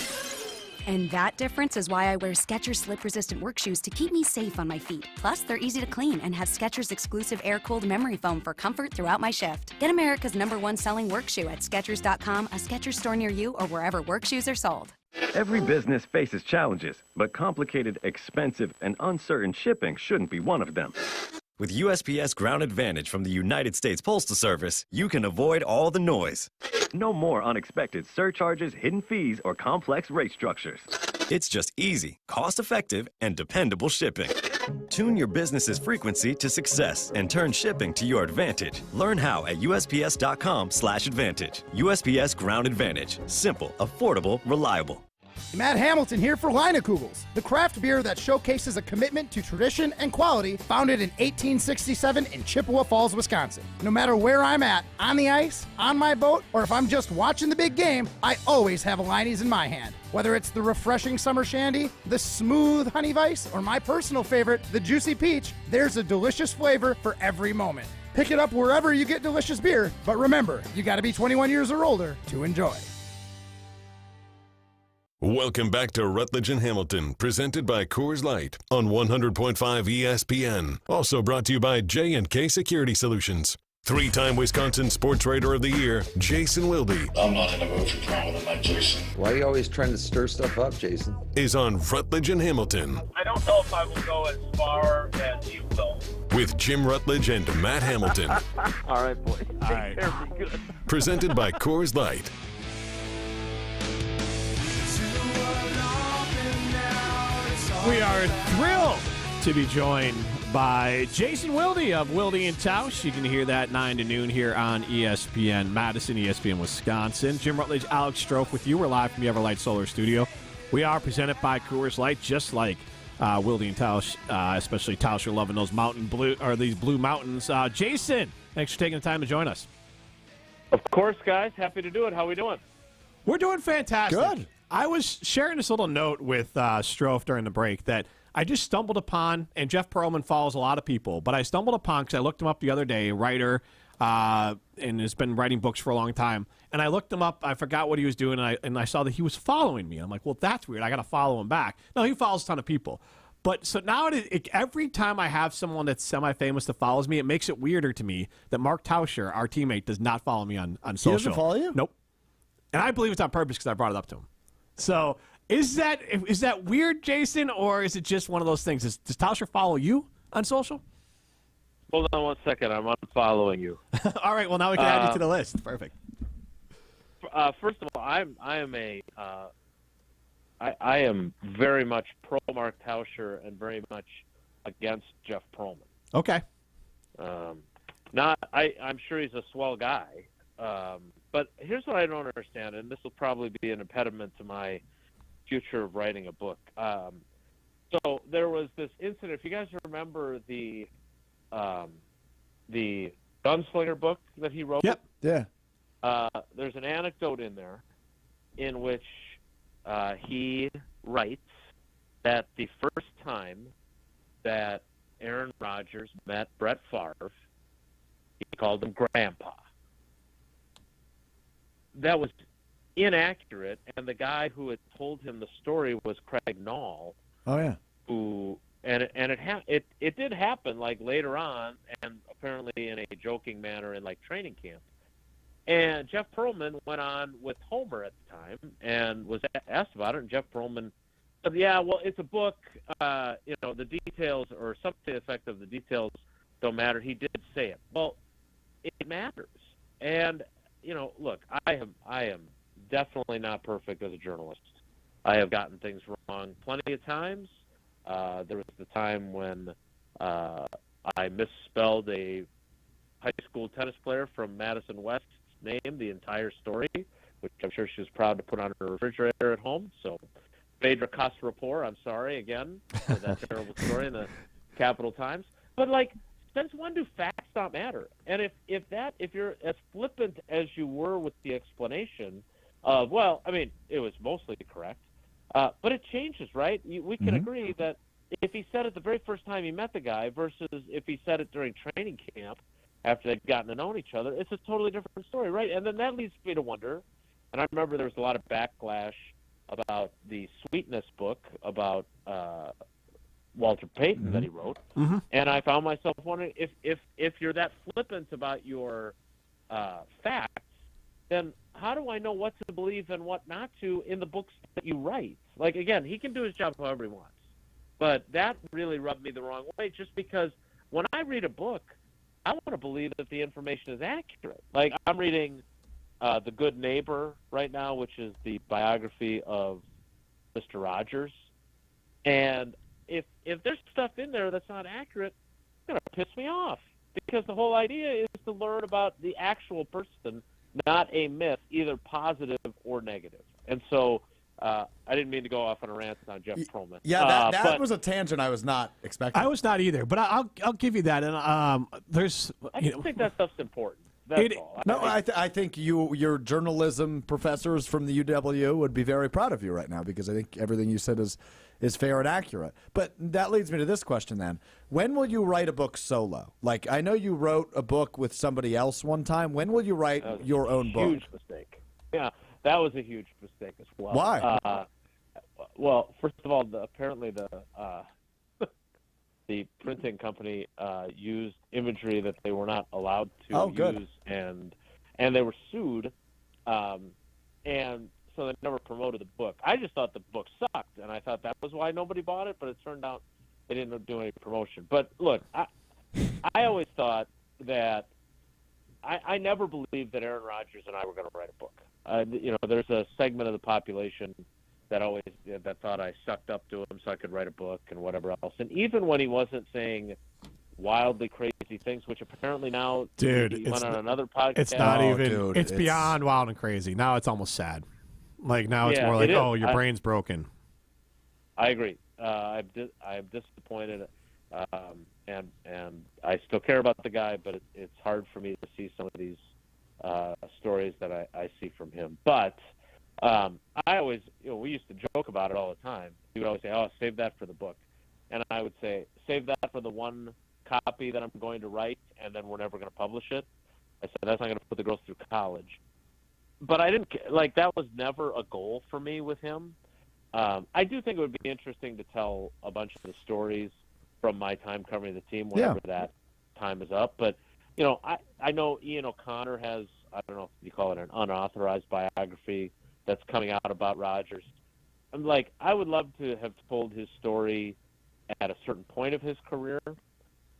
And that difference is why I wear Skechers slip-resistant work shoes to keep me safe on my feet. Plus, they're easy to clean and have Skechers exclusive air-cooled memory foam for comfort throughout my shift. Get America's #1 selling work shoe at Skechers.com, a Skechers store near you, or wherever work shoes are sold. Every business faces challenges, but complicated, expensive, and uncertain shipping shouldn't be one of them. With USPS Ground Advantage from the United States Postal Service, you can avoid all the noise. No more unexpected surcharges, hidden fees, or complex rate structures. It's just easy, cost-effective, and dependable shipping. Tune your business's frequency to success and turn shipping to your advantage. Learn how at USPS.com/advantage. USPS Ground Advantage. Simple, affordable, reliable. Matt Hamilton here for Leinekugels, the craft beer that showcases a commitment to tradition and quality, founded in 1867 in Chippewa Falls, Wisconsin. No matter where I'm at, on the ice, on my boat, or if I'm just watching the big game, I always have a Leine's in my hand. Whether it's the refreshing summer shandy, the smooth honey vice, or my personal favorite, the juicy peach, there's a delicious flavor for every moment. Pick it up wherever you get delicious beer, but remember, you gotta be 21 years or older to enjoy. Welcome back to Rutledge and Hamilton, presented by Coors Light on 100.5 ESPN. Also brought to you by J&K Security Solutions. 3-time Wisconsin Sports Writer of the Year, Jason Wilde. I'm not in a mood for drama tonight, Jason. Why are you always trying to stir stuff up, Jason? Is on Rutledge and Hamilton. I don't know if I will go as far as you will. With Jim Rutledge and Matt Hamilton. All right, boys. Take care. Be good. Presented by Coors Light. We are thrilled to be joined by Jason Wilde of Wilde and Tausch. You can hear that 9 to noon here on ESPN Madison, ESPN Wisconsin. Jim Rutledge, Alex Strofe with you. We're live from the Everlight Solar Studio. We are presented by Coors Light, just like Wilde and Tausch, especially Tausch are loving those these blue mountains. Jason, thanks for taking the time to join us. Of course, guys. Happy to do it. How we doing? We're doing fantastic. Good. I was sharing this little note with Strofe during the break that I just stumbled upon, and Jeff Pearlman follows a lot of people, but I stumbled upon, because I looked him up the other day, a writer, and has been writing books for a long time, and I looked him up, I forgot what he was doing, and I saw that he was following me. I'm like, well, that's weird. I got to follow him back. No, he follows a ton of people. But so now every time I have someone that's semi-famous that follows me, it makes it weirder to me that Mark Tauscher, our teammate, does not follow me on social. He doesn't follow you? Nope. And I believe it's on purpose because I brought it up to him. So is that weird, Jason, or is it just one of those things? Does Tauscher follow you on social? Hold on one second. I'm unfollowing you. All right. Well, now we can add you to the list. Perfect. First of all, I am very much pro Mark Tauscher and very much against Jeff Pearlman. Okay. I'm sure he's a swell guy. But here's what I don't understand, and this will probably be an impediment to my future of writing a book. So there was this incident. If you guys remember the Gunslinger book that he wrote. Yep. Yeah. There's an anecdote in there in which he writes that the first time that Aaron Rodgers met Brett Favre, he called him Grandpa. That was inaccurate, and the guy who had told him the story was Craig Nall. Oh yeah. Who it did happen like later on, and apparently in a joking manner in like training camp. And Jeff Pearlman went on with Homer at the time and was asked about it, and Jeff Pearlman said, "Yeah, well, it's a book. The details or something to the effect of the details don't matter." He did say it. Well, it matters. And look, I am definitely not perfect as a journalist. I have gotten things wrong plenty of times. There was the time when I misspelled a high school tennis player from Madison West's name, the entire story, which I'm sure she was proud to put on her refrigerator at home. So, Phaedra Costa-Rapport, I'm sorry again for that terrible story in the Capital Times. But since when do facts not matter? And if you're as flippant as you were with the explanation of, well, I mean, it was mostly correct, but it changes, right? We can agree that if he said it the very first time he met the guy versus if he said it during training camp after they'd gotten to know each other, it's a totally different story, right? And then that leads me to wonder, and I remember there was a lot of backlash about the Sweetness book about Walter Payton that he wrote, and I found myself wondering if you're that flippant about your facts, then how do I know what to believe and what not to in the books that you write? Like, again, he can do his job however he wants, but that really rubbed me the wrong way, just because when I read a book, I want to believe that the information is accurate. Like, I'm reading The Good Neighbor right now, which is the biography of Mr. Rogers, and if there's stuff in there that's not accurate, it's going to piss me off, because the whole idea is to learn about the actual person, not a myth, either positive or negative. And so I didn't mean to go off on a rant on Jeff Pearlman. Yeah, that was a tangent I was not expecting. I was not either, but I'll give you that. And I think that stuff's important. That's all. No, I think your journalism professors from the UW would be very proud of you right now, because I think everything you said is fair and accurate. But that leads me to this question then. When will you write a book solo? Like, I know you wrote a book with somebody else one time. When will you write your own book? Huge mistake. Yeah, that was a huge mistake as well. Why? Well, first of all, apparently the printing company used imagery that they were not allowed to use, and they were sued, and so they never promoted the book. I just thought the book sucked, and I thought that was why nobody bought it, but it turned out they didn't do any promotion. But look, I always thought that I never believed that Aaron Rodgers and I were going to write a book. There's a segment of the population that thought I sucked up to him so I could write a book and whatever else. And even when he wasn't saying wildly crazy things, which apparently now he went on another podcast. It's not even. It's beyond wild and crazy. Now it's almost sad. Like, now it's more like, your brain's broken. I agree. I'm disappointed, and I still care about the guy, but it's hard for me to see some of these stories that I see from him. But I always, we used to joke about it all the time. He would always say, "Oh, save that for the book," and I would say, "Save that for the one copy that I'm going to write, and then we're never going to publish it." I said, "That's not going to put the girls through college." But I didn't that was never a goal for me with him. I do think it would be interesting to tell a bunch of the stories from my time covering the team whenever that time is up. But I know Ian O'Connor has, I don't know if you call it an unauthorized biography that's coming out about Rodgers. I'm like, I would love to have told his story at a certain point of his career,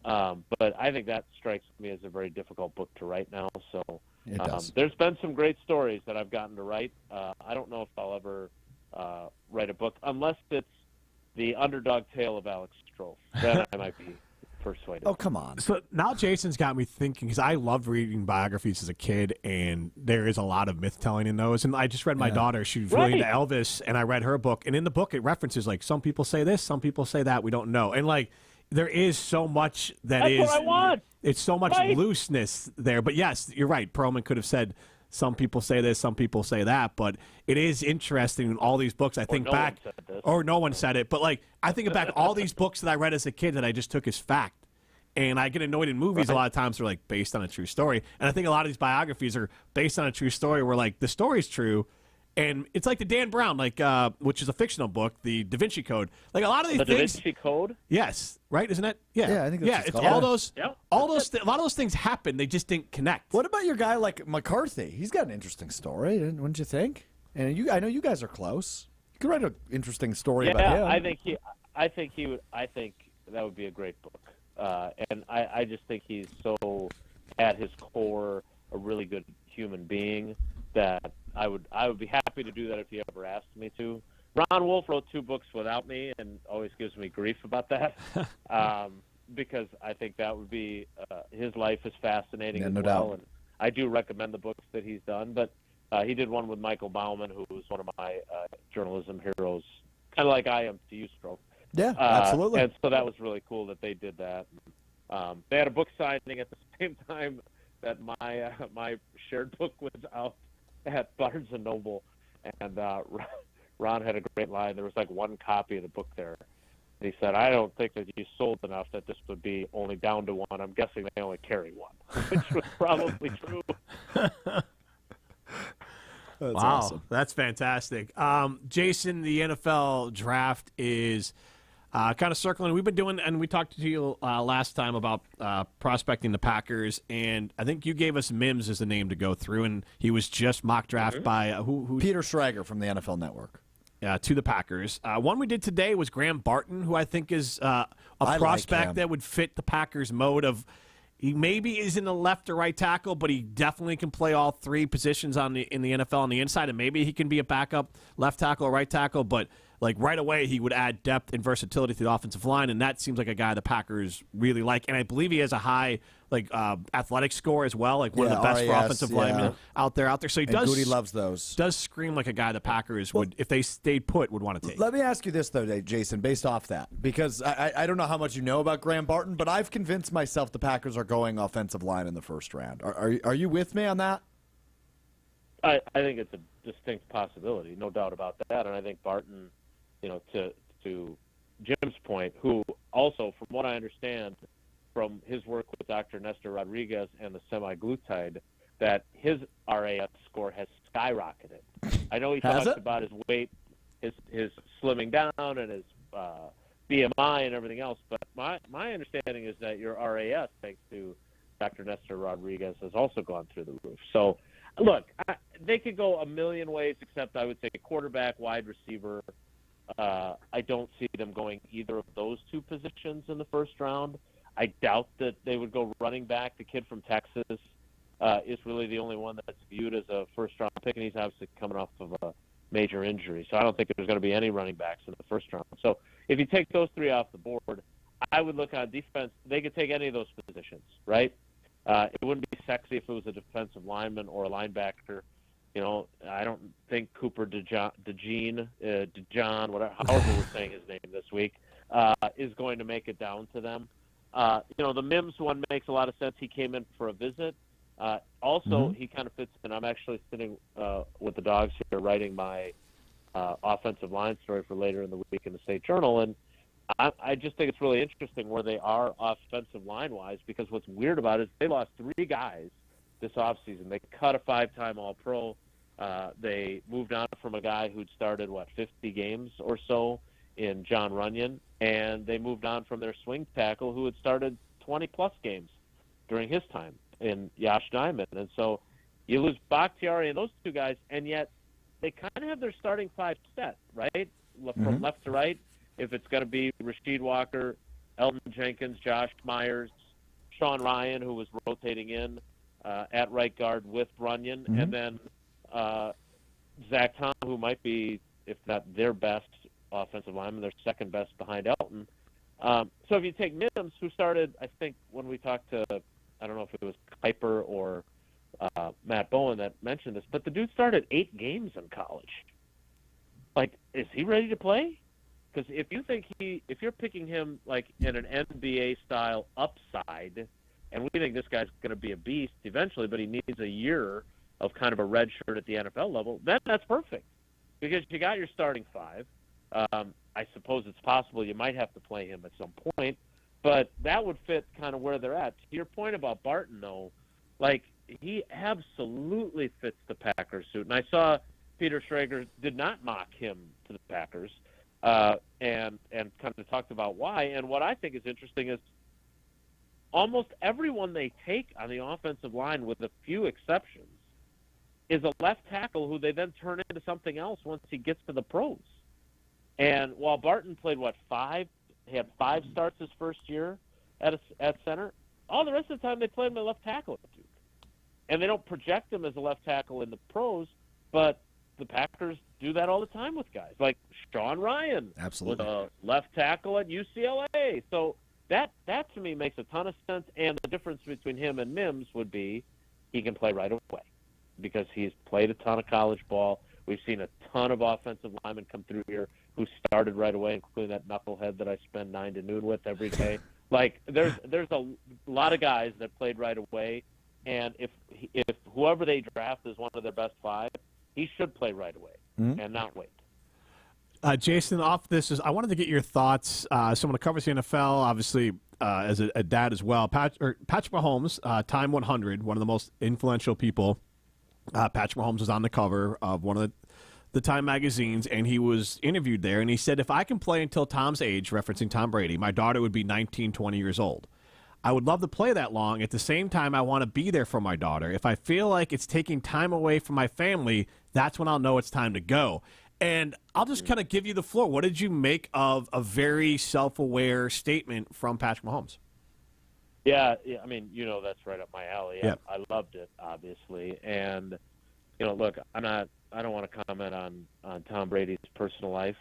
but I think that strikes me as a very difficult book to write now. So there's been some great stories that I've gotten to write. I don't know if I'll ever write a book unless it's the underdog tale of Alex Stroh. Then I might be persuaded. Oh, come on. So now Jason's got me thinking, because I loved reading biographies as a kid, and there is a lot of myth-telling in those. And I just read my daughter. She was really into Elvis, and I read her book. And in the book, it references, like, some people say this, some people say that. We don't know. And, like, there is so much That's what I want. It's so much looseness there. But, yes, you're right. Perlman could have said, some people say this, some people say that. But it is interesting in all these books. I think back. Or no one said it. But, like, I think back all these books that I read as a kid that I just took as fact. And I get annoyed in movies a lot of times they're, like, based on a true story. And I think a lot of these biographies are based on a true story where, like, the story's true. And it's like the Dan Brown, like, which is a fictional book, the Da Vinci Code. Like, a lot of these things. The Da Vinci Code? Yes. Right? Isn't it? Yeah. Yeah, I think that's it's called. all those. Yep. A lot of those things happen. They just didn't connect. What about your guy like McCarthy? He's got an interesting story, wouldn't you think? And I know you guys are close. You could write an interesting story about him. I think that would be a great book. And I just think he's so, at his core, a really good human being that I would be happy to do that if he ever asked me to. Ron Wolf wrote 2 books without me and always gives me grief about that because I think that would be his life is fascinating as well. And I do recommend the books that he's done, but he did one with Michael Bauman, who was one of my journalism heroes, kind of like I am to you, Stroke. Yeah, absolutely. And so that was really cool that they did that. They had a book signing at the same time that my shared book was out at Barnes & Noble, and Ron had a great line. There was like 1 copy of the book there. And he said, I don't think that you sold enough that this would be only down to 1. I'm guessing they only carry 1, which was probably true. Wow, awesome. That's fantastic. Jason, the NFL draft is kind of circling. We've been doing, and we talked to you last time about prospecting the Packers, and I think you gave us Mims as a name to go through, and he was just mock draft by who? Peter Schrager from the NFL Network. To the Packers. One we did today was Graham Barton, who I think is a prospect that would fit the Packers' mode of. He maybe isn't a left or right tackle, but he definitely can play all 3 positions in the NFL on the inside, and maybe he can be a backup left tackle or right tackle, but like right away he would add depth and versatility to the offensive line, and that seems like a guy the Packers really like. And I believe he has a high athletic score as well, like one of the best for offensive linemen out there. So he does. Goody loves those. Does scream like a guy the Packers would, if they stayed put, would want to take. Let me ask you this though, Jason, based off that, because I don't know how much you know about Graham Barton, but I've convinced myself the Packers are going offensive line in the first round. Are you with me on that? I think it's a distinct possibility, no doubt about that. And I think Barton, to Jim's point, who also, from what I understand from his work with Dr. Nestor Rodriguez and the semaglutide, that his RAS score has skyrocketed. I know he talks about his weight, his slimming down, and his BMI and everything else, but my understanding is that your RAS, thanks to Dr. Nestor Rodriguez, has also gone through the roof. So, look, they could go a million ways, except I would say quarterback, wide receiver. I don't see them going either of those 2 positions in the first round. I doubt that they would go running back. The kid from Texas is really the only one that's viewed as a first-round pick, and he's obviously coming off of a major injury. So I don't think there's going to be any running backs in the first round. So if you take those 3 off the board, I would look on defense. They could take any of those positions, right? It wouldn't be sexy if it was a defensive lineman or a linebacker. I don't think Cooper DeJean, whatever, however we're saying his name this week, is going to make it down to them. The Mims one makes a lot of sense. He came in for a visit. He kind of fits in. I'm actually sitting with the dogs here writing my offensive line story for later in the week in the State Journal, and I just think it's really interesting where they are offensive line-wise, because what's weird about it is they lost 3 guys this offseason. They cut a 5-time All-Pro. They moved on from a guy who'd started, 50 games or so in John Runyon, and they moved on from their swing tackle who had started 20-plus games during his time in Yash Diamond. And so you lose Bakhtiari and those 2 guys, and yet they kind of have their starting 5 set, right, from left to right. If it's going to be Rasheed Walker, Elton Jenkins, Josh Myers, Sean Ryan, who was rotating in at right guard with Runyon, and then Zach Tom, who might be, if not their best offensive lineman, their second best behind Elton. So if you take Mims, who started, I think when we talked to, I don't know if it was Kuiper or Matt Bowen that mentioned this, but the dude started 8 games in college. Like, is he ready to play? Because if you're picking him like in an NBA style upside, and we think this guy's going to be a beast eventually, but he needs a year of kind of a red shirt at the NFL level, then that's perfect because you got your starting 5. I suppose it's possible you might have to play him at some point, but that would fit kind of where they're at. To your point about Barton, though, like he absolutely fits the Packers suit, and I saw Peter Schrager did not mock him to the Packers, and kind of talked about why. And what I think is interesting is almost everyone they take on the offensive line, with a few exceptions, is a left tackle who they then turn into something else once he gets to the pros. And while Barton played, 5? He had 5 starts his first year at center. All the rest of the time they played him at left tackle at Duke. And they don't project him as a left tackle in the pros, but the Packers do that all the time with guys. Like Sean Ryan was a left tackle at UCLA. So that to me makes a ton of sense. And the difference between him and Mims would be he can play right away because he's played a ton of college ball. We've seen a ton of offensive linemen come through here who started right away, including that knucklehead that I spend 9 to noon with every day. Like there's a lot of guys that played right away, and if whoever they draft is one of their best 5, he should play right away and not wait. Jason, off this is I wanted to get your thoughts. Someone who covers the NFL, obviously as a dad as well. Patrick Mahomes, Time 100, one of the most influential people. Patrick Mahomes was on the cover of one of the Time magazines, and he was interviewed there, and he said, if I can play until Tom's age, referencing Tom Brady, my daughter would be 19, 20 years old. I would love to play that long. At the same time, I want to be there for my daughter. If I feel like it's taking time away from my family, that's when I'll know it's time to go. And I'll just kind of give you the floor. What did you make of a very self-aware statement from Patrick Mahomes? Yeah, I mean, that's right up my alley. Yeah. I loved it, obviously. And, look, I don't want to comment on Tom Brady's personal life.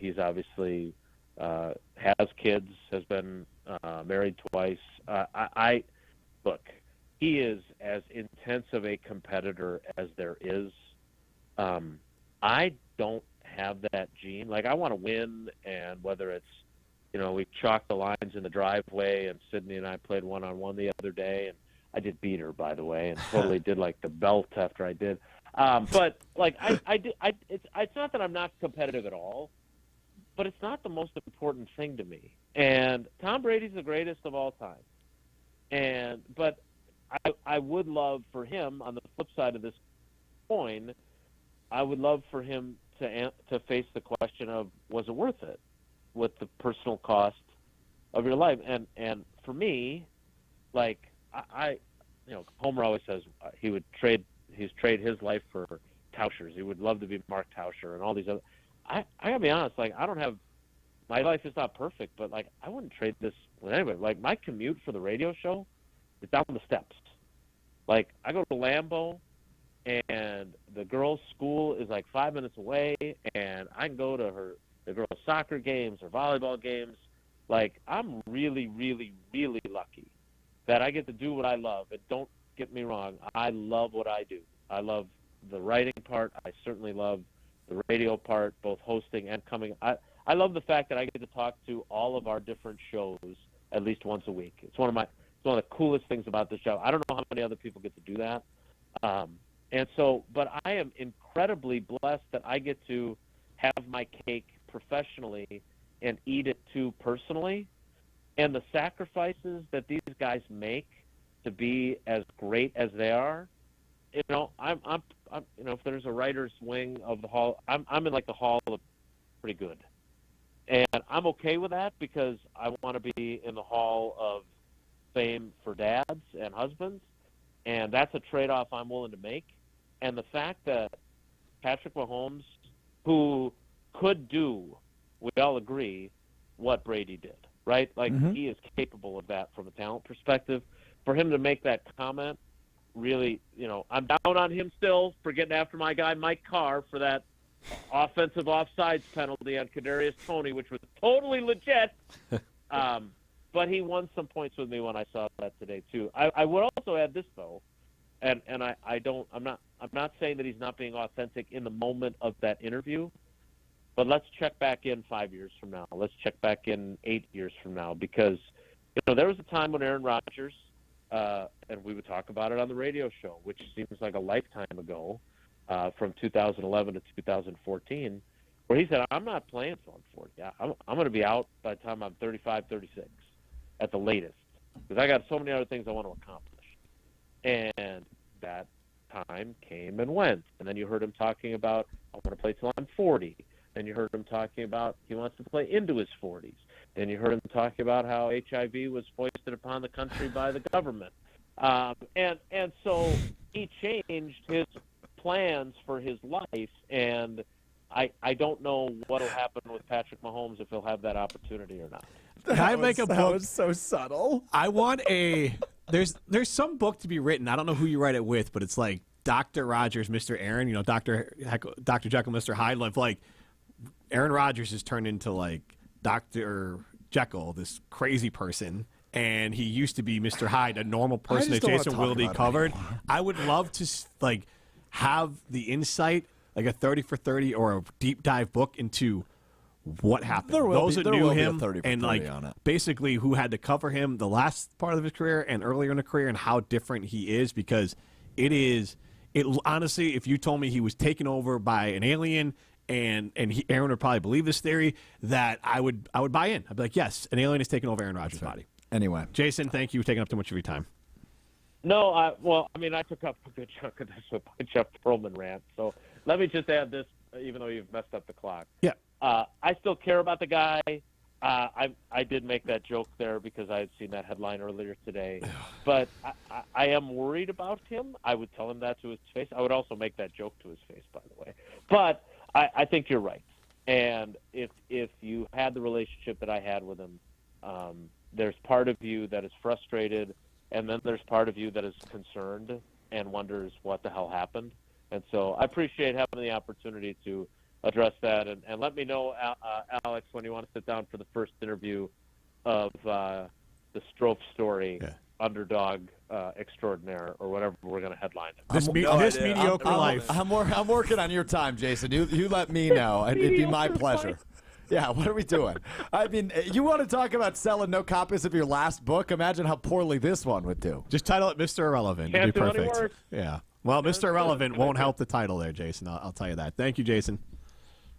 He's obviously has kids, has been married twice. Look, he is as intense of a competitor as there is. I don't have that gene. Like, I want to win, and whether it's, we chalked the lines in the driveway, and Sydney and I played one-on-one the other day, and I did beat her, by the way, and totally did like the belt after I did. But like it's not that I'm not competitive at all, but it's not the most important thing to me. And Tom Brady's the greatest of all time. But I would love for him, on the flip side of this coin, I would love for him to face the question of, was it worth it, with the personal cost of your life? And for me, like Homer always says he's trade his life for Tauscher's. He would love to be Mark Tauscher and all these other. I gotta be honest, like my life is not perfect, but like I wouldn't trade this with anybody. Like my commute for the radio show is down the steps. Like I go to Lambeau, and the girls' school is like 5 minutes away, and I can go to the girls' soccer games or volleyball games. Like I'm really, really, really lucky that I get to do what I love. And don't get me wrong, I love what I do. I love the writing part. I certainly love the radio part, both hosting and coming. I love the fact that I get to talk to all of our different shows at least once a week. It's one of the coolest things about this job. I don't know how many other people get to do that. But I am incredibly blessed that I get to have my cake professionally and eat it too personally. And the sacrifices that these guys make to be as great as they are, I'm if there's a writer's wing of the hall, I'm in like the hall of pretty good. And I'm okay with that because I want to be in the hall of fame for dads and husbands. And that's a trade-off I'm willing to make. And the fact that Patrick Mahomes, who could do, we all agree, what Brady did, right? Like, he is capable of that from a talent perspective. For him to make that comment, really, I'm down on him still for getting after my guy Mike Carr for that offensive offsides penalty on Kadarius Toney, which was totally legit. But he won some points with me when I saw that today too. I would also add this though, and I'm not saying that he's not being authentic in the moment of that interview, but let's check back in 5 years from now. Let's check back in 8 years from now, because there was a time when Aaron Rodgers, and we would talk about it on the radio show, which seems like a lifetime ago, from 2011 to 2014, where he said, I'm not playing till I'm 40. I'm going to be out by the time I'm 35, 36 at the latest, because I got so many other things I want to accomplish. And that time came and went. And then you heard him talking about, I want to play till I'm 40. Then you heard him talking about he wants to play into his 40s. Then you heard him talking about how HIV was foisted upon the country by the government. And so he changed his plans for his life, and I don't know what will happen with Patrick Mahomes, if he'll have that opportunity or not. Can I make a book? That was so subtle. I want there's some book to be written. I don't know who you write it with, but it's like Dr. Rogers, Mr. Aaron, Dr. Jekyll, Mr. Hyde. Like Aaron Rodgers has turned into like Dr. Jekyll, this crazy person, and he used to be Mr. Hyde, a normal person that Jason Wilde covered. I would love to like have the insight, like a 30 for 30 or a deep dive book into what happened. Those that knew him and like basically who had to cover him the last part of his career and earlier in the career, and how different he is, because it honestly, if you told me he was taken over by an alien and Aaron would probably believe this theory, that I would buy in. I'd be like, yes, an alien is taking over Aaron Rodgers' body. Anyway, Jason, thank you for taking up too much of your time. No, I took up a good chunk of this with my Jeff Pearlman rant. So let me just add this, even though you've messed up the clock. Yeah. I still care about the guy. I did make that joke there because I had seen that headline earlier today. But I am worried about him. I would tell him that to his face. I would also make that joke to his face, by the way. But I think you're right. And if you had the relationship that I had with him, there's part of you that is frustrated, and then there's part of you that is concerned and wonders what the hell happened. And so I appreciate having the opportunity to address that. And let me know, Alex, when you want to sit down for the first interview of the Strofe story, underdog extraordinaire, or whatever we're going to headline it. This mediocre life. I'm working on your time, Jason. You let me know. It'd be my pleasure. Yeah, what are we doing? I mean, you want to talk about selling no copies of your last book? Imagine how poorly this one would do. Just title it Mr. Irrelevant. It'd be perfect. Yeah. Well, Mr. Irrelevant won't help the title there, Jason. I'll tell you that. Thank you, Jason.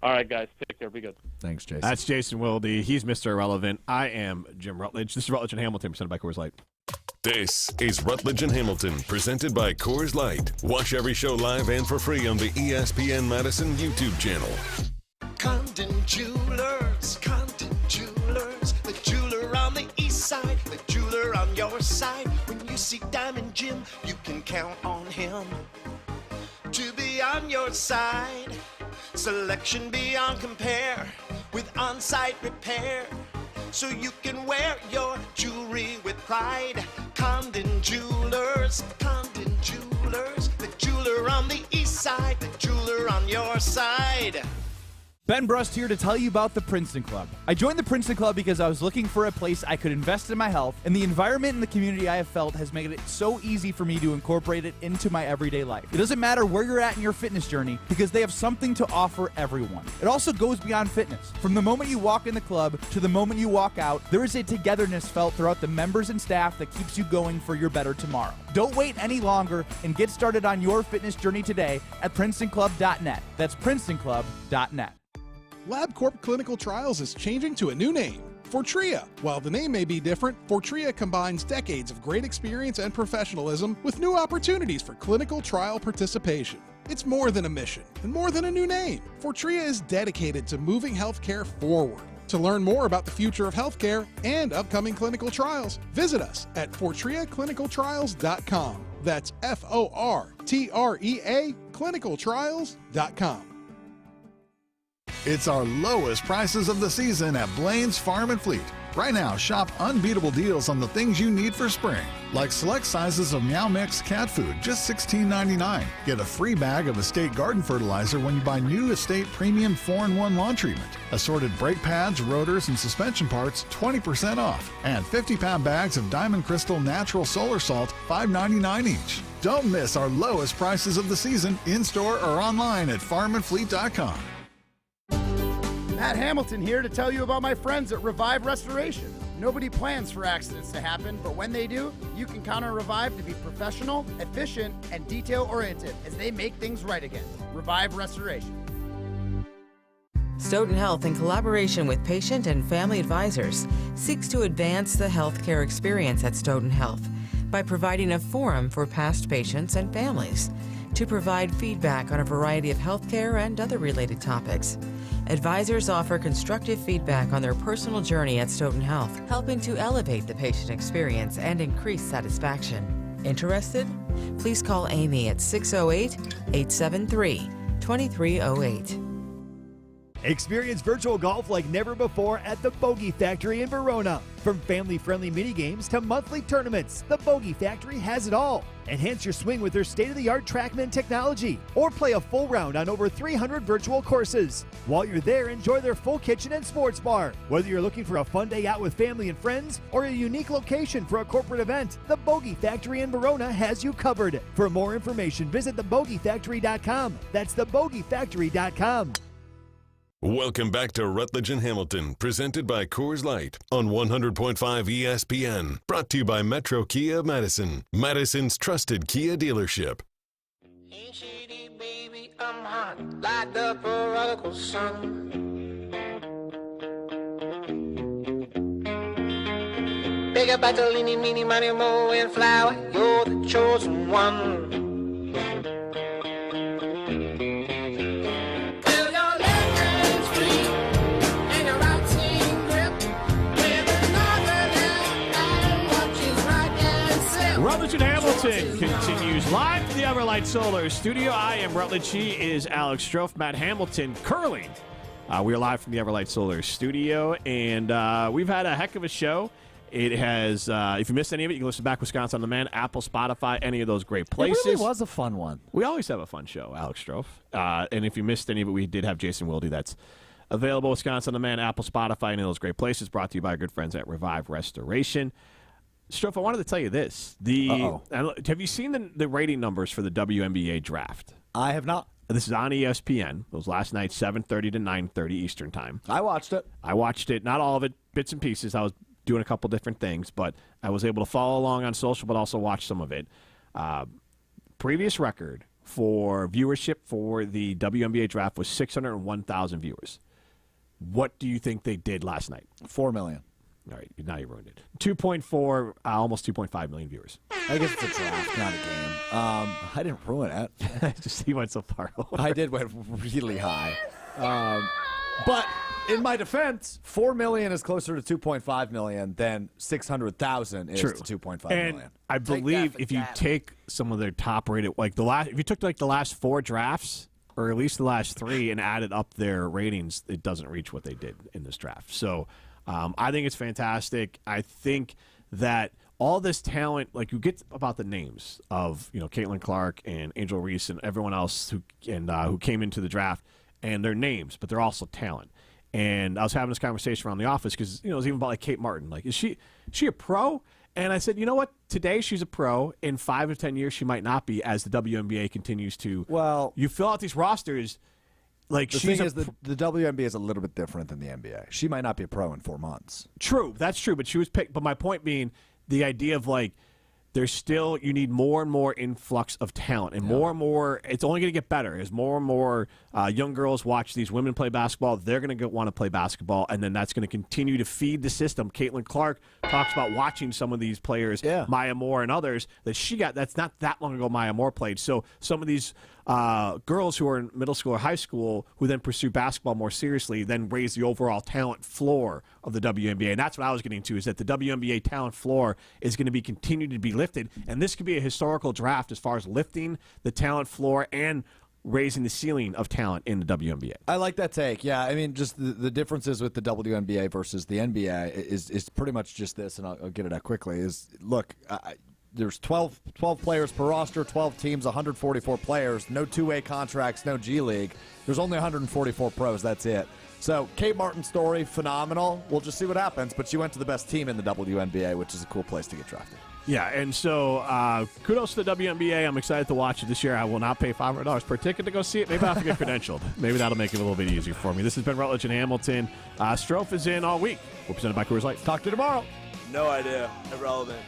All right, guys. Take care. Be good. Thanks, Jason. That's Jason Wilde. He's Mr. Irrelevant. I am Jim Rutledge. This is Rutledge and Hamilton, presented by Coors Light. This is Rutledge and Hamilton, presented by Coors Light. Watch every show live and for free on the ESPN Madison YouTube channel. Condon Jewelers, the jeweler on the east side, the jeweler on your side. When you see Diamond Jim, you can count on him to be on your side. Selection beyond compare with on-site repair, so you can wear your jewelry with pride. Condon Jewelers, the jeweler on the east side, the jeweler on your side. Ben Brust here to tell you about the Princeton Club. I joined the Princeton Club because I was looking for a place I could invest in my health, and the environment and the community I have felt has made it so easy for me to incorporate it into my everyday life. It doesn't matter where you're at in your fitness journey, because they have something to offer everyone. It also goes beyond fitness. From the moment you walk in the club to the moment you walk out, there is a togetherness felt throughout the members and staff that keeps you going for your better tomorrow. Don't wait any longer and get started on your fitness journey today at PrincetonClub.net. That's PrincetonClub.net. LabCorp Clinical Trials is changing to a new name, Fortrea. While the name may be different, Fortrea combines decades of great experience and professionalism with new opportunities for clinical trial participation. It's more than a mission and more than a new name. Fortrea is dedicated to moving healthcare forward. To learn more about the future of healthcare and upcoming clinical trials, visit us at FortreaClinicalTrials.com. That's FORTREA clinicaltrials.com. It's our lowest prices of the season at Blaine's Farm and Fleet. Right now, shop unbeatable deals on the things you need for spring, like select sizes of Meow Mix cat food, just $16.99. Get a free bag of Estate garden fertilizer when you buy new Estate Premium 4-in-1 lawn treatment. Assorted brake pads, rotors, and suspension parts, 20% off. And 50-pound bags of Diamond Crystal Natural Solar Salt, $5.99 each. Don't miss our lowest prices of the season in-store or online at farmandfleet.com. Matt Hamilton here to tell you about my friends at Revive Restoration. Nobody plans for accidents to happen, but when they do, you can count on Revive to be professional, efficient, and detail-oriented as they make things right again. Revive Restoration. Stoughton Health, in collaboration with patient and family advisors, seeks to advance the healthcare experience at Stoughton Health by providing a forum for past patients and families to provide feedback on a variety of healthcare and other related topics. Advisors offer constructive feedback on their personal journey at Stoughton Health, helping to elevate the patient experience and increase satisfaction. Interested? Please call Amy at 608-873-2308. Experience virtual golf like never before at the Bogey Factory in Verona. From family-friendly mini-games to monthly tournaments, the Bogey Factory has it all. Enhance your swing with their state-of-the-art TrackMan technology, or play a full round on over 300 virtual courses. While you're there, enjoy their full kitchen and sports bar. Whether you're looking for a fun day out with family and friends, or a unique location for a corporate event, the Bogey Factory in Verona has you covered. For more information, visit thebogeyfactory.com. That's thebogeyfactory.com. Welcome back to Rutledge and Hamilton, presented by Coors Light on 100.5 ESPN. Brought to you by Metro Kia Madison, Madison's trusted Kia dealership. Ain't shady, baby, I'm hot, like the prodigal son. Big up Bartolini, meeny, money, mo, and flower, you're the chosen one. Rutledge and Hamilton continues live from the Everlight Solar Studio. I am Rutledge. He is Alex Strofe. Matt Hamilton curling. We are live from the Everlight Solar Studio, and we've had a heck of a show. It has, if you missed any of it, you can listen back Wisconsin on Demand, Apple, Spotify, any of those great places. It really was a fun one. We always have a fun show, Alex Strofe. And if you missed any of it, we did have Jason Wilde. That's available Wisconsin on Demand, Apple, Spotify, any of those great places. Brought to you by our good friends at Revive Restoration. Strofe, I wanted to tell you this. Have you seen the rating numbers for the WNBA draft? I have not. This is on ESPN. It was last night, 7:30 to 9:30 Eastern Time. I watched it. Not all of it, bits and pieces. I was doing a couple different things, but I was able to follow along on social, but also watch some of it. Previous record for viewership for the WNBA draft was 601,000 viewers. What do you think they did last night? 4 million. All right, now you ruined it. 2.4, almost 2.5 million viewers. I guess it's a draft, not a game. I didn't ruin it. Just he went so far over. I did went really high. But in my defense, 4 million is closer to 2.5 million than 600,000 is True. to 2.5 and million. I believe if you take some of their top rated, if you took the last 4 drafts, or at least the last 3, and added up their ratings, it doesn't reach what they did in this draft. So I think it's fantastic. I think that all this talent, like you get about the names of Caitlin Clark and Angel Reese and everyone else who came into the draft, and their names, but they're also talent. And I was having this conversation around the office because it was even about like Kate Martin. Like, is she a pro? And I said, you know what? Today she's a pro. In 5 or 10 years, she might not be, as the WNBA continues to. Well, you fill out these rosters. Like the thing is, the WNBA is a little bit different than the NBA. She might not be a pro in 4 months. True, that's true. But she was picked. But my point being, the idea of like, there's still, you need more and more influx of talent, and more and more. It's only going to get better as more and more young girls watch these women play basketball. They're going to want to play basketball, and then that's going to continue to feed the system. Caitlin Clark talks about watching some of these players, Maya Moore and others that she got. That's not that long ago. Maya Moore played. So some of these girls who are in middle school or high school who then pursue basketball more seriously then raise the overall talent floor of the WNBA. And that's what I was getting to, is that the WNBA talent floor is going to be continued to be lifted. And this could be a historical draft as far as lifting the talent floor and raising the ceiling of talent in the WNBA. I like that take. Yeah, I mean, just the differences with the WNBA versus the NBA is pretty much just this, and I'll get it out quickly. Is look, there's 12 players per roster, 12 teams, 144 players, no two-way contracts, no G League. There's only 144 pros. That's it. So Kate Martin's story, phenomenal. We'll just see what happens. But she went to the best team in the WNBA, which is a cool place to get drafted. Yeah, and so kudos to the WNBA. I'm excited to watch it this year. I will not pay $500 per ticket to go see it. Maybe I'll have to get credentialed. Maybe that'll make it a little bit easier for me. This has been Rutledge and Hamilton. Strofe is in all week. We're presented by Coors Light. Talk to you tomorrow. No idea. Irrelevant.